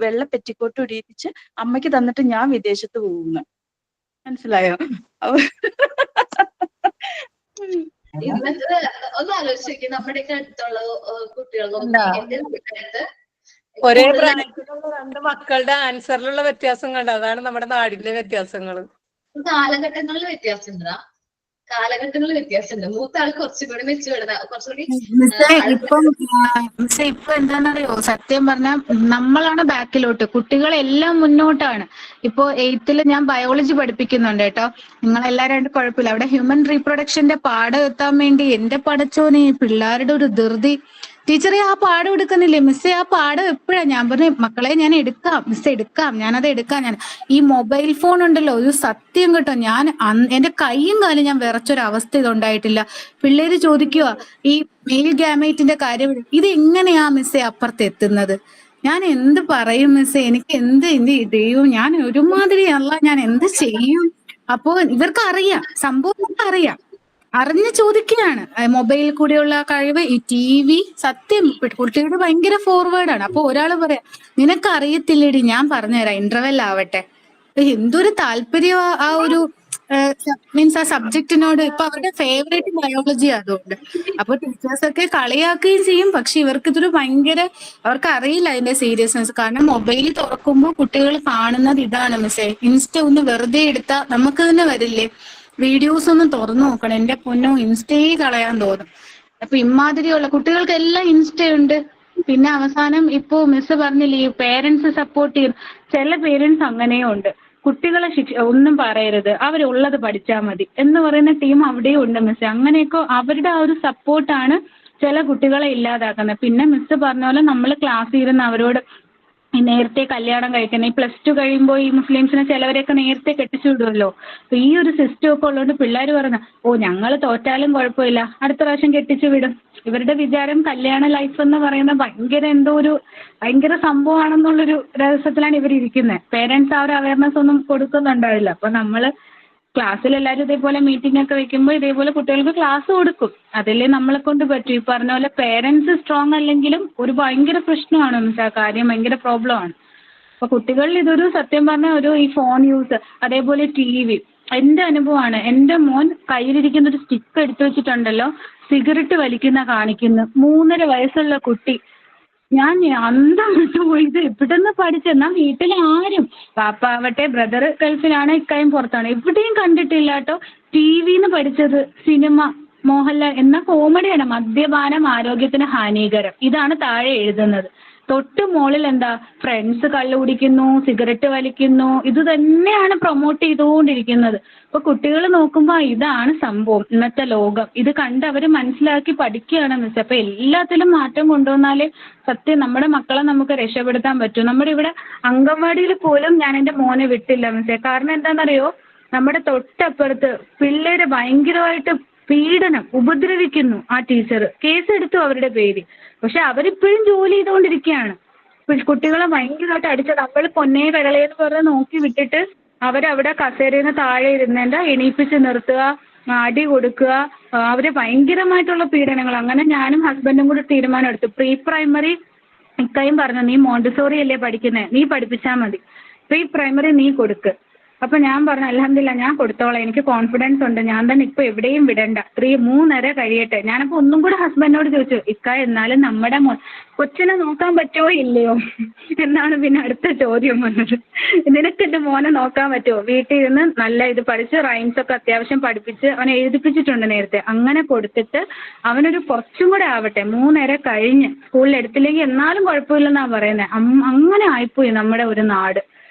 വെള്ള പെറ്റിക്കോട്ട് ഇടിയിപ്പിച്ച് അമ്മയ്ക്ക് തന്നിട്ട് ഞാൻ വിദേശത്ത് പോകുന്നു. മനസ്സിലായോ? ഇന്നത്തെ ഒന്ന് ആലോചിച്ച് നമ്മുടെയൊക്കെ അടുത്തുള്ള കുട്ടികളൊന്നും എന്റെ വീട്ടിനകത്ത് ഒരേ പ്രായത്തിലുള്ള 2 മക്കളുടെ ആൻസറിലുള്ള വ്യത്യാസം കണ്ട, അതാണ് നമ്മുടെ നാടിന്റെ വ്യത്യാസങ്ങൾ. കാലഘട്ടങ്ങളിൽ വ്യത്യാസമുണ്ടാ, കാലഘട്ടങ്ങളിൽ വ്യത്യാസമുണ്ട്. മൂത്ത ആൾ കുറച്ചുകൂടി മെച്ചുവേർഡ്, കുറച്ചുകൂടി ഇപ്പൊ എന്താണെന്നറിയോ, സത്യം പറഞ്ഞാൽ നമ്മളാണ് ബാക്കിലോട്ട്, കുട്ടികളെല്ലാം മുന്നോട്ടാണ്. ഇപ്പോ 8th ഞാൻ ബയോളജി പഠിപ്പിക്കുന്നുണ്ട് കേട്ടോ. നിങ്ങളെല്ലാരും കുഴപ്പമില്ല. അവിടെ ഹ്യൂമൻ റീപ്രൊഡക്ഷന്റെ പാഠം എത്താൻ വേണ്ടി എന്റെ പടച്ചോനെ പിള്ളേരുടെ ഒരു ധൃതി. ടീച്ചറെ ആ പാഠം എടുക്കുന്നില്ലേ മിസ്സേ, ആ പാഠം എപ്പോഴാ? ഞാൻ പറഞ്ഞു മക്കളെ ഞാൻ എടുക്കാം മിസ്സേ, ഞാനത് എടുക്കാം. ഈ മൊബൈൽ ഫോൺ ഉണ്ടല്ലോ, ഒരു സത്യം കേട്ടോ, ഞാൻ എന്റെ കൈയും കാലും ഞാൻ വിറച്ചൊരവസ്ഥ ഇതുണ്ടായിട്ടില്ല. പിള്ളേര് ചോദിക്കുക ഈ മെയിൽ ഗാമേറ്റിന്റെ കാര്യം, ഇത് എങ്ങനെയാ മിസ്സേ അപ്പുറത്ത് എത്തുന്നത്? ഞാൻ എന്ത് പറയും മിസ്സേ, എനിക്ക് എന്ത് ദൈവം, ഞാൻ ഒരുമാതിരി അല്ല, ഞാൻ എന്ത് ചെയ്യും? അപ്പോ ഇവർക്ക് അറിയാം, സംഭവം അറിയാം, അറിഞ്ഞ് ചോദിക്കുകയാണ്. മൊബൈലിൽ കൂടെയുള്ള കഴിവ്, ഈ TV, സത്യം കുട്ടികളുടെ ഭയങ്കര ഫോർവേഡാണ്. അപ്പൊ ഒരാള് പറയാം, നിനക്ക് അറിയത്തില്ലേടി, ഞാൻ പറഞ്ഞുതരാം, ഇന്റർവെൽ ആവട്ടെ. എന്തൊരു താല്പര്യം ആ ഒരു മീൻസ് ആ സബ്ജക്റ്റിനോട് ഇപ്പൊ അവരുടെ ഫേവറേറ്റ് ബയോളജി അതുകൊണ്ട്. അപ്പൊ ടീച്ചേഴ്സ് ഒക്കെ കളിയാക്കുകയും ചെയ്യും. പക്ഷെ ഇവർക്ക് ഇതൊരു ഭയങ്കര, അവർക്ക് അറിയില്ല അതിന്റെ സീരിയസ്നെസ്. കാരണം മൊബൈൽ തുറക്കുമ്പോൾ കുട്ടികൾ കാണുന്നത് ഇതാണ് മിസ്സേ. ഇൻസ്റ്റ ഒന്ന് വെറുതെ എടുത്താൽ നമുക്ക് തന്നെ വരില്ലേ വീഡിയോസ് ഒന്നും തുറന്നു നോക്കണം. എന്റെ പൊന്നോ, ഇൻസ്റ്റയെ കളയാൻ തോന്നും. അപ്പൊ ഇമാതിരിയുള്ള കുട്ടികൾക്കെല്ലാം ഇൻസ്റ്റ ഉണ്ട്. പിന്നെ അവസാനം ഇപ്പോ മിസ് പറഞ്ഞില്ലേ പേരൻസ് സപ്പോർട്ട് ചെയ്യും. ചില പേരൻസ് അങ്ങനെയും ഉണ്ട്. കുട്ടികളെ ഒന്നും പറയരുത്, അവരുള്ളത് പഠിച്ചാൽ മതി എന്ന് പറയുന്ന ടീം അവിടെയും ഉണ്ട് മിസ്. അങ്ങനെയൊക്കെ അവരുടെ ആ ഒരു സപ്പോർട്ടാണ് ചില കുട്ടികളെ ഇല്ലാതാക്കുന്നത്. പിന്നെ മിസ് പറഞ്ഞ പോലെ നമ്മൾ ക്ലാസ്സിൽ ഇരുന്ന് അവരോട് നേരത്തെ കല്യാണം കഴിക്കണം. ഈ +2 കഴിയുമ്പോൾ ഈ മുസ്ലിംസിനെ ചിലവരെയൊക്കെ നേരത്തെ കെട്ടിച്ചു വിടുമല്ലോ. അപ്പൊ ഈ ഒരു സിസ്റ്റം ഒക്കെ ഉള്ളതുകൊണ്ട് പിള്ളേർ പറയുന്ന ഞങ്ങൾ തോറ്റാലും കുഴപ്പമില്ല, അടുത്ത പ്രാവശ്യം കെട്ടിച്ചു വിടും. ഇവരുടെ വിചാരം കല്യാണ ലൈഫ് എന്ന് പറയുന്ന ഭയങ്കര എന്തോ ഒരു ഭയങ്കര സംഭവമാണെന്നുള്ളൊരു രഹസ്യത്തിലാണ് ഇവർ ഇരിക്കുന്നത്. പേരൻസ് ആ ഒരു അവയർനെസ് ഒന്നും കൊടുക്കുന്നുണ്ടാവില്ല. അപ്പൊ നമ്മള് ക്ലാസ്സിൽ എല്ലാവരും ഇതേപോലെ മീറ്റിംഗ് ഒക്കെ വെക്കുമ്പോൾ ഇതേപോലെ കുട്ടികൾക്ക് ക്ലാസ് കൊടുക്കും. അതല്ലേ നമ്മളെ കൊണ്ട് പറ്റും. ഈ പറഞ്ഞ പോലെ പേരൻസ് സ്ട്രോങ് അല്ലെങ്കിലും ഒരു ഭയങ്കര പ്രശ്നമാണ് മിസ്. ആ കാര്യം ഭയങ്കര പ്രോബ്ലം ആണ്. അപ്പൊ കുട്ടികളിൽ ഇതൊരു സത്യം പറഞ്ഞ ഒരു ഈ ഫോൺ യൂസ്, അതേപോലെ TV. എന്റെ അനുഭവമാണ്. എന്റെ മോൻ കയ്യിലിരിക്കുന്ന ഒരു സ്റ്റിക്ക് എടുത്തു വെച്ചിട്ടുണ്ടല്ലോ, സിഗരറ്റ് വലിക്കുന്ന കാണിക്കുന്നു. 3.5 വയസ്സുള്ള കുട്ടി. ഞാൻ അന്തം വിട്ടുപോയി. ഇത് എവിടെന്ന് പഠിച്ചെന്നാ വീട്ടിൽ ആരും, പാപ്പാവട്ടെ ബ്രദർ ഗൾഫിലാണ്, ഇക്കായും പുറത്താണ്, എവിടെയും കണ്ടിട്ടില്ല കേട്ടോ. TVന്ന് പഠിച്ചത് സിനിമ, മോഹൻലാൽ എന്ന കോമഡിയാണ്. മദ്യപാനം ആരോഗ്യത്തിന് ഹാനികരം, ഇതാണ് താഴെ എഴുതുന്നത്. തൊട്ട് മുകളിൽ എന്താ, ഫ്രണ്ട്സ് കള്ളു കുടിക്കുന്നു, സിഗരറ്റ് വലിക്കുന്നു, ഇത് തന്നെയാണ് പ്രൊമോട്ട് ചെയ്തുകൊണ്ടിരിക്കുന്നത്. അപ്പൊ കുട്ടികൾ നോക്കുമ്പോ ഇതാണ് സംഭവം, ഇന്നത്തെ ലോകം. ഇത് കണ്ട് അവർ മനസ്സിലാക്കി പഠിക്കുകയാണ് മിസ്. അപ്പൊ എല്ലാത്തിലും മാറ്റം കൊണ്ടുവന്നാലേ സത്യം നമ്മുടെ മക്കളെ നമുക്ക് രക്ഷപ്പെടുത്താൻ പറ്റും. നമ്മുടെ ഇവിടെ അംഗൻവാടിയിൽ പോലും ഞാൻ എൻ്റെ മോനെ വിട്ടില്ല മിസ്സേ. കാരണം എന്താണെന്നറിയോ, നമ്മുടെ തൊട്ടപ്പുറത്ത് പിള്ളേരെ ഭയങ്കരമായിട്ട് പീഡനം ഉപദ്രവിക്കുന്നു ആ ടീച്ചർ. കേസെടുത്തു അവരുടെ പേര്. പക്ഷെ അവരിപ്പോഴും ജോലി ചെയ്തുകൊണ്ടിരിക്കുകയാണ്. കുട്ടികളെ ഭയങ്കരമായിട്ട് അടിച്ചത്, നമ്മൾ പൊന്നേ കരളേന്ന് പറഞ്ഞ് നോക്കി വിട്ടിട്ട് അവരവിടെ കസേരയിൽ നിന്ന് താഴെ ഇരുന്നേണ്ട എണീപ്പിച്ച് നിർത്തുക, അടി കൊടുക്കുക, അവര് ഭയങ്കരമായിട്ടുള്ള പീഡനങ്ങൾ. അങ്ങനെ ഞാനും ഹസ്ബൻഡും കൂടി തീരുമാനം എടുത്തു. പ്രീ പ്രൈമറി ഇക്കയും പറഞ്ഞു, നീ മോണ്ടിസോറി അല്ലേ പഠിക്കുന്നത്, നീ പഠിപ്പിച്ചാൽ മതി, പ്രീ പ്രൈമറി നീ കൊടുക്ക്. അപ്പൊ ഞാൻ പറഞ്ഞു അൽഹംദുലില്ലാ ഞാൻ കൊടുത്തോളാം, എനിക്ക് കോൺഫിഡൻസ് ഉണ്ട്, ഞാൻ തന്നെ ഇപ്പൊ എവിടെയും വിടണ്ട, 3.5 കഴിയട്ടെ. ഞാനപ്പോ ഒന്നും കൂടെ ഹസ്ബൻഡിനോട് ചോദിച്ചു, ഇക്ക എന്നാലും നമ്മുടെ കൊച്ചിനെ നോക്കാൻ പറ്റുമോ ഇല്ലയോ എന്നാണ് പിന്നെ അടുത്ത ചോദ്യം വന്നത്. നിനക്ക് എന്റെ മോനെ നോക്കാൻ പറ്റുമോ? വീട്ടിൽ ഇരുന്ന് നല്ല ഇത് പഠിച്ച് റൈംസ് ഒക്കെ അത്യാവശ്യം പഠിപ്പിച്ച് അവനെ എഴുതിപ്പിച്ചിട്ടുണ്ട് നേരത്തെ. അങ്ങനെ കൊടുത്തിട്ട് അവനൊരു കുറച്ചും കൂടെ ആവട്ടെ, 3.5 കഴിഞ്ഞ് സ്കൂളിൽ എടുത്തില്ലെങ്കിൽ എന്നാലും കുഴപ്പമില്ലെന്നാ പറയുന്നത്. അങ്ങനെ ആയിപ്പോയി നമ്മുടെ ഒരു നാട്.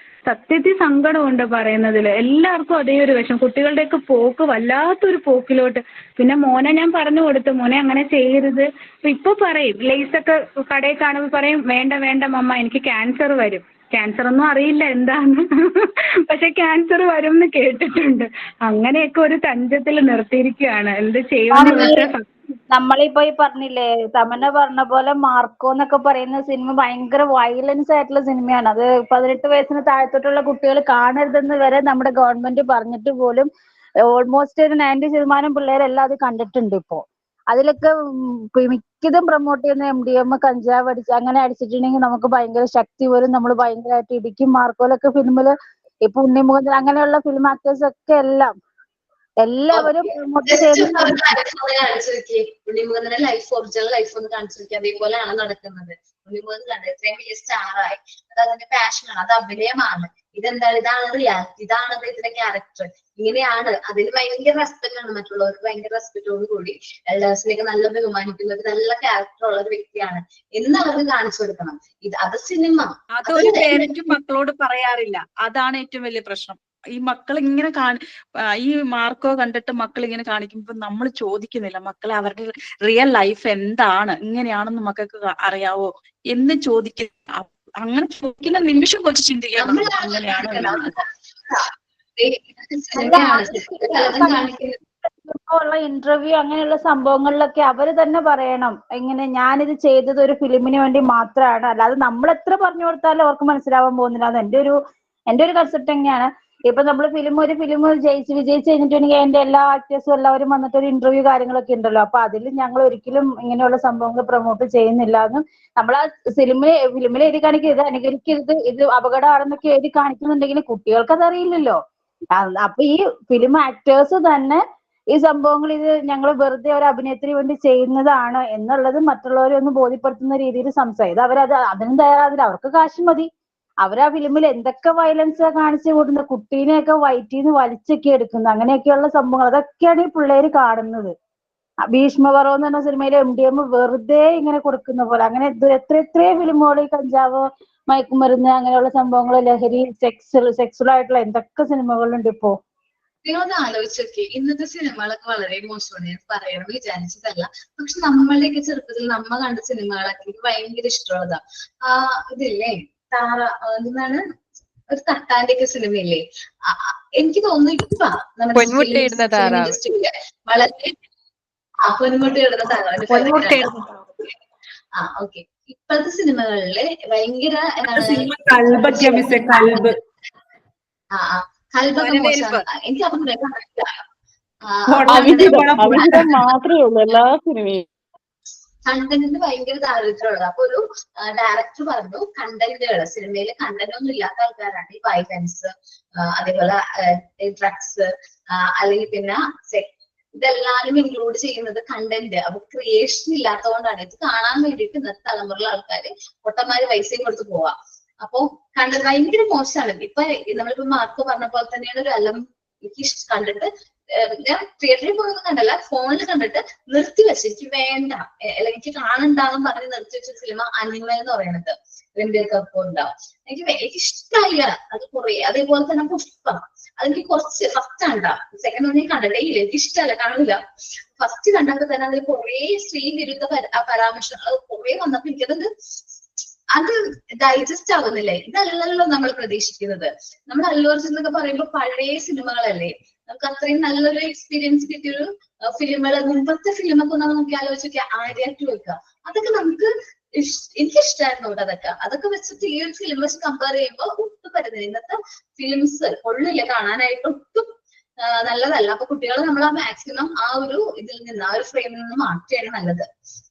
സത്യത്തിൽ സങ്കടമുണ്ട് പറയുന്നതിൽ. എല്ലാവർക്കും അതേ ഒരു വിഷമം. കുട്ടികളുടെയൊക്കെ പോക്ക് വല്ലാത്തൊരു പോക്കിലോട്ട്. പിന്നെ മോനെ ഞാൻ പറഞ്ഞു കൊടുത്തു, മോനെ അങ്ങനെ ചെയ്യരുത്. ഇപ്പൊ പറയും, ലേസൊക്കെ കടയിൽ കാണുമ്പോൾ പറയും, വേണ്ട വേണ്ട മമ്മ എനിക്ക് ക്യാൻസർ വരും. ക്യാൻസർ ഒന്നും അറിയില്ല എന്താന്ന്, പക്ഷെ ക്യാൻസർ വരും എന്ന് കേട്ടിട്ടുണ്ട്. അങ്ങനെയൊക്കെ ഒരു തഞ്ചത്തിൽ നിർത്തിയിരിക്കുകയാണ്. എന്ത് ചെയ്യുമെന്ന് നമ്മളിപ്പോ ഈ പറഞ്ഞില്ലേ, തമന്ന പറഞ്ഞ പോലെ മാർക്കോ എന്നൊക്കെ പറയുന്ന സിനിമ ഭയങ്കര വയലൻസ് ആയിട്ടുള്ള സിനിമയാണ്. അത് 18 വയസ്സിന് താഴത്തോട്ടുള്ള കുട്ടികൾ കാണരുതെന്ന് വരെ നമ്മുടെ ഗവൺമെന്റ് പറഞ്ഞിട്ട് പോലും ഓൾമോസ്റ്റ് ഒരു 90% പിള്ളേരെല്ലാം അത് കണ്ടിട്ടുണ്ട്. ഇപ്പോ അതിലൊക്കെ മിക്കതും പ്രൊമോട്ട് ചെയ്യുന്ന MDMA, കഞ്ചാവ് അങ്ങനെ അടിച്ചിട്ടുണ്ടെങ്കിൽ നമുക്ക് ഭയങ്കര ശക്തി വരും, നമ്മൾ ഭയങ്കരമായിട്ട് ഇടിക്കും. മാർക്കോലൊക്കെ ഫിലിമില് ഇപ്പൊ ഉണ്ണിമുഖൻ അങ്ങനെയുള്ള ഫിലിം ആക്ടേഴ്സ് ഒക്കെ എല്ലാവരും പ്രൊമോട്ട് ചെയ്യുന്ന ഉണ്ണിമുഖന്റെ ലൈഫ്, ഒറിജിനൽ ലൈഫ് ഒന്ന് കാണിച്ചു നോക്കി. അതേപോലെയാണ് നടക്കുന്നത്. ഉണ്ണിമുഖൻ കണ്ടത് ഇത്രയും വലിയ സ്റ്റാറായി, അത് അതിന്റെ പാഷനാണ്, അത് അഭിനയമാണ്. ഇതെന്താണ്, ഇതാണ് റിയാലിറ്റി, ഇതാണ് ഇതിന്റെ ക്യാരക്ടർ, ഇങ്ങനെയാണ്. അതിന് ഭയങ്കര റെസ്പെക്ട് ആണ്, മറ്റുള്ളവർക്ക് ഭയങ്കര റെസ്പെക്റ്റോട് കൂടി എൽഡേഴ്സിനെയൊക്കെ നല്ല ബഹുമാനിക്കുന്ന ഒരു നല്ല ക്യാരക്ടർ ഉള്ള ഒരു വ്യക്തിയാണ് എന്ന് അവർക്ക് കാണിച്ചു കൊടുക്കണം. അത് സിനിമ. അതൊരു പേരന്റ് മക്കളോട് പറയാറില്ല. അതാണ് ഏറ്റവും വലിയ പ്രശ്നം. ഈ മക്കൾ ഇങ്ങനെ ഈ മാർക്കോ കണ്ടിട്ട് മക്കൾ ഇങ്ങനെ കാണിക്കുമ്പോൾ നമ്മൾ ചോദിക്കുന്നില്ല, മക്കളെ അവരുടെ റിയൽ ലൈഫ് എന്താണ്, ഇങ്ങനെയാണെന്ന് മക്കൾക്ക് അറിയാവോ എന്ന് ചോദിക്കുന്ന, അങ്ങനെ ചോദിക്കുന്ന നിമിഷം കുറച്ച് ചിന്തിക്കാൻ അങ്ങനെയാണ്. ഉള്ള ഇന്റർവ്യൂ അങ്ങനെയുള്ള സംഭവങ്ങളിലൊക്കെ അവര് തന്നെ പറയണം, ഇങ്ങനെ ഞാനിത് ചെയ്തത് ഒരു ഫിലിമിന് വേണ്ടി മാത്രമാണ്, അല്ലാതെ നമ്മൾ എത്ര പറഞ്ഞു കൊടുത്താലും അവർക്ക് മനസ്സിലാവാൻ പോകുന്നില്ല. അത് എന്റെ ഒരു കൺസെപ്റ്റ് തന്നെയാണ്. ഇപ്പൊ നമ്മൾ ഒരു ഫിലിം വിജയിച്ച് കഴിഞ്ഞിട്ടുണ്ടെങ്കിൽ അതിന്റെ എല്ലാ ആക്ടേഴ്സും എല്ലാവരും വന്നിട്ട് ഒരു ഇന്റർവ്യൂ കാര്യങ്ങളൊക്കെ ഉണ്ടല്ലോ. അപ്പൊ അതിൽ ഞങ്ങൾ ഒരിക്കലും ഇങ്ങനെയുള്ള സംഭവങ്ങൾ പ്രൊമോട്ട് ചെയ്യുന്നില്ല എന്നും നമ്മൾ ആ ഫിലിമിൽ എഴുതി കാണിക്കുക, ഇത് അനുകരിക്കരുത്, ഇത് അപകടമാണെന്നൊക്കെ എഴുതി കാണിക്കുന്നുണ്ടെങ്കിൽ കുട്ടികൾക്ക് അതറിയില്ലല്ലോ. അപ്പൊ ഈ ഫിലിം ആക്ടേഴ്സ് തന്നെ ഈ സംഭവങ്ങൾ ഇത് ഞങ്ങൾ വെറുതെ ഒരു അഭിനയത്തിന് വേണ്ടി ചെയ്യുന്നതാണ് എന്നുള്ളത് മറ്റുള്ളവരെ ഒന്ന് ബോധ്യപ്പെടുത്തുന്ന രീതിയിൽ സംസാരിക്കും. ഇത് അവരത് അതിനും തയ്യാറാതില്ല. അവർക്ക് കാശ് മതി. അവരാ ഫിലിമിൽ എന്തൊക്കെ വയലൻസ് കാണിച്ചു കൂട്ടുന്ന, കുട്ടീനെയൊക്കെ വയറ്റിന്ന് വലിച്ചൊക്കെ എടുക്കുന്നു, അങ്ങനെയൊക്കെയുള്ള സംഭവങ്ങൾ, അതൊക്കെയാണ് ഈ പിള്ളേര് കാണുന്നത്. ഭീഷ്മപർവം എന്ന് പറഞ്ഞ സിനിമയിലെ MDM വെറുതെ ഇങ്ങനെ കൊടുക്കുന്ന പോലെ അങ്ങനെ എത്ര ഫിലിമുകൾ ഈ കഞ്ചാവ്, മയക്കുമരുന്ന്, അങ്ങനെയുള്ള സംഭവങ്ങൾ, ലഹരി, സെക്സുവൽ ആയിട്ടുള്ള എന്തൊക്കെ സിനിമകളുണ്ട് ഇപ്പോ. നിങ്ങളൊന്ന് ആലോചിച്ചൊക്കെ ഇന്നത്തെ സിനിമകളൊക്കെ വളരെ മോശമാണ്. ഞാൻ പറയണം വിചാരിച്ചതല്ല, പക്ഷെ നമ്മളുടെയൊക്കെ ചെറുപ്പത്തിൽ നമ്മ കണ്ട സിനിമകളൊക്കെ എനിക്ക് ഭയങ്കര ഇഷ്ടമുള്ളതാ. ഇതില്ലേ എന്താണ് ഒരു തട്ടാന്റെ ഒക്കെ സിനിമയില്ലേ, എനിക്ക് തോന്നുന്നു ഇപ്പൊ നമ്മുടെ ഫിലിം ഇൻഡസ്ട്രിയില് വളരെ പൊന്മുട്ടി ഇടുന്ന താറാവിന്റെ ഓക്കെ. ഇപ്പോഴത്തെ സിനിമകളില് ഭയങ്കര കൽബൊക്കെ മോശമാണ്. എനിക്ക് അതൊന്നും മാത്രമേ ഉള്ളൂ എല്ലാ സിനിമയും. കണ്ടന്റിന് ഭയങ്കര ദാരിദ്ര്യമുള്ളത്. അപ്പൊ ഒരു ഡയറക്ടർ പറഞ്ഞു കണ്ടന്റുകൾ സിനിമയിൽ കണ്ടന്റ് ഒന്നും ഇല്ലാത്ത ആൾക്കാരാണ് ഈ വയലൻസ്, അതേപോലെ ഡ്രഗ്സ്, അല്ലെങ്കിൽ പിന്നെ ഇതെല്ലാരും ഇൻക്ലൂഡ് ചെയ്യുന്നത് കണ്ടന്റ്. അപ്പൊ ക്രിയേഷൻ ഇല്ലാത്തതുകൊണ്ടാണ്. ഇത് കാണാൻ വേണ്ടിയിട്ട് ഇന്നത്തെ തലമുറയിലെ ആൾക്കാര് പൊട്ടന്മാര് പൈസയും കൊടുത്ത് പോവാ. അപ്പൊ കണ്ടന്റ് ഭയങ്കര മോശമാണ്. ഇപ്പൊ നമ്മളിപ്പോ മാർക്ക് പറഞ്ഞ പോലെ തന്നെയാണ് ഒരു അലം എനിക്ക് കണ്ടിട്ട് ഞാൻ തിയേറ്ററിൽ പോയൊന്നും കണ്ടല്ല, ഫോണിൽ കണ്ടിട്ട് നിർത്തി വെച്ച് എനിക്ക് വേണ്ട, എനിക്ക് കാണണ്ടാന്ന് പറഞ്ഞ് നിർത്തി വെച്ച സിനിമ അനിമൽ എന്ന് പറയുന്നത്, രൺബീർ കപൂർ ഉണ്ടാവും. എനിക്ക് ഇഷ്ടമായില്ല അത് കുറെ. അതേപോലെ തന്നെ പുഷ്പ, അതെനിക്ക് കുറച്ച് ഫസ്റ്റ് കണ്ടാ, സെക്കൻഡ് ഒന്നും കണ്ടിട്ടേ ഇല്ല, എനിക്ക് ഇഷ്ടമല്ല, കാണില്ല. ഫസ്റ്റ് കണ്ടപ്പോൾ തന്നെ അതിൽ കുറെ സ്ത്രീ വിരുദ്ധ പരാമർശങ്ങൾ കുറെ വന്നപ്പോ എനിക്കത് അത് ഡൈജസ്റ്റ് ആവുന്നില്ലേ. ഇതല്ലല്ലോ നമ്മൾ പ്രതീക്ഷിക്കുന്നത്. നമ്മൾ അല്ലു അർജുൻ എന്നൊക്കെ പറയുമ്പോൾ പഴയ സിനിമകളല്ലേ, നമുക്ക് അത്രയും നല്ലൊരു എക്സ്പീരിയൻസ് കിട്ടിയൊരു ഫിലിമുകൾ. മുമ്പത്തെ ഫിലിമൊക്കെ നമ്മൾ നോക്കി ആലോചിച്ച് ആര്യായിട്ട് വെക്കുക, അതൊക്കെ നമുക്ക് എനിക്ക് ഇഷ്ടമായിരുന്നു കേട്ടോ. അതൊക്കെ വെച്ചിട്ട് ഈ ഒരു ഫിലിം വെച്ച് കമ്പയർ ചെയ്യുമ്പോൾ ഒട്ടും പറ്റുന്നില്ല. ഇന്നത്തെ ഫിലിംസ് കൊള്ളില്ല, കാണാനായിട്ട് ഒട്ടും നല്ലതല്ല. അപ്പൊ കുട്ടികളെ നമ്മൾ മാക്സിമം ആ ഒരു ഇതിൽ നിന്ന്, ആ ഒരു ഫ്രെയിമിൽ നിന്ന് മാറ്റിയാണ് നല്ലത്.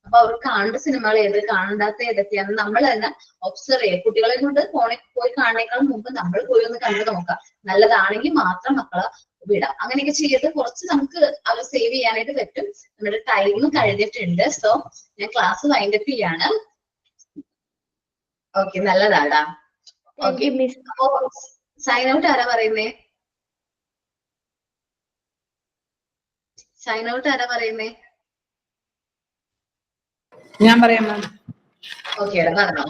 അപ്പൊ അവർ കാണേണ്ട സിനിമകൾ ഏത്, കാണണ്ടാത്ത ഏതൊക്കെയാണ് നമ്മൾ തന്നെ ഒബ്സർവ് ചെയ്യുക. കുട്ടികളെ കൊണ്ട് ഫോണിൽ പോയി കാണുന്നതിനേക്കാൾ മുമ്പ് നമ്മൾ പോയി ഒന്ന് കണ്ടു നോക്കാം. നല്ലതാണെങ്കിൽ മാത്രം മക്കളെ വിടാം. അങ്ങനെയൊക്കെ ചെയ്ത് കുറച്ച് നമുക്ക് അത് സേവ് ചെയ്യാനായിട്ട് പറ്റും. നമ്മുടെ ടൈം കഴിഞ്ഞിട്ടുണ്ട്. സോ ഞാൻ ക്ലാസ് വൈൻഡപ്പ് ചെയ്യാണ്. ഓക്കെ, നല്ലതാടാ. ഓക്കെ, അപ്പോ സൈൻ ഔട്ട് ആരാ പറയുന്നേ? സൈൻ ഔട്ട് ആരാ പറയുന്നേ? ഞാൻ പറയാം മാം. ഓക്കെ, പറഞ്ഞോ.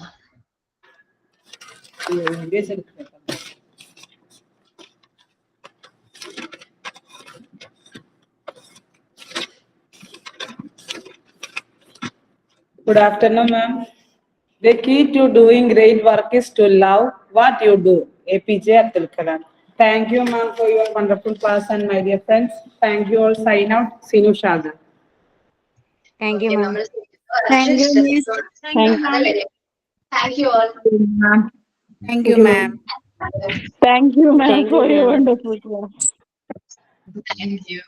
Good afternoon, ma'am. The key to doing great work is to love what you do. APJ Abdul Kalam. Thank you, ma'am, for your wonderful class, and my dear friends. Thank you all. Sign out. Sinu Shada. Thank you, ma'am. Thank you, miss. Thank you all. Thank you, ma'am. Thank you, ma'am, for your wonderful class. Thank you.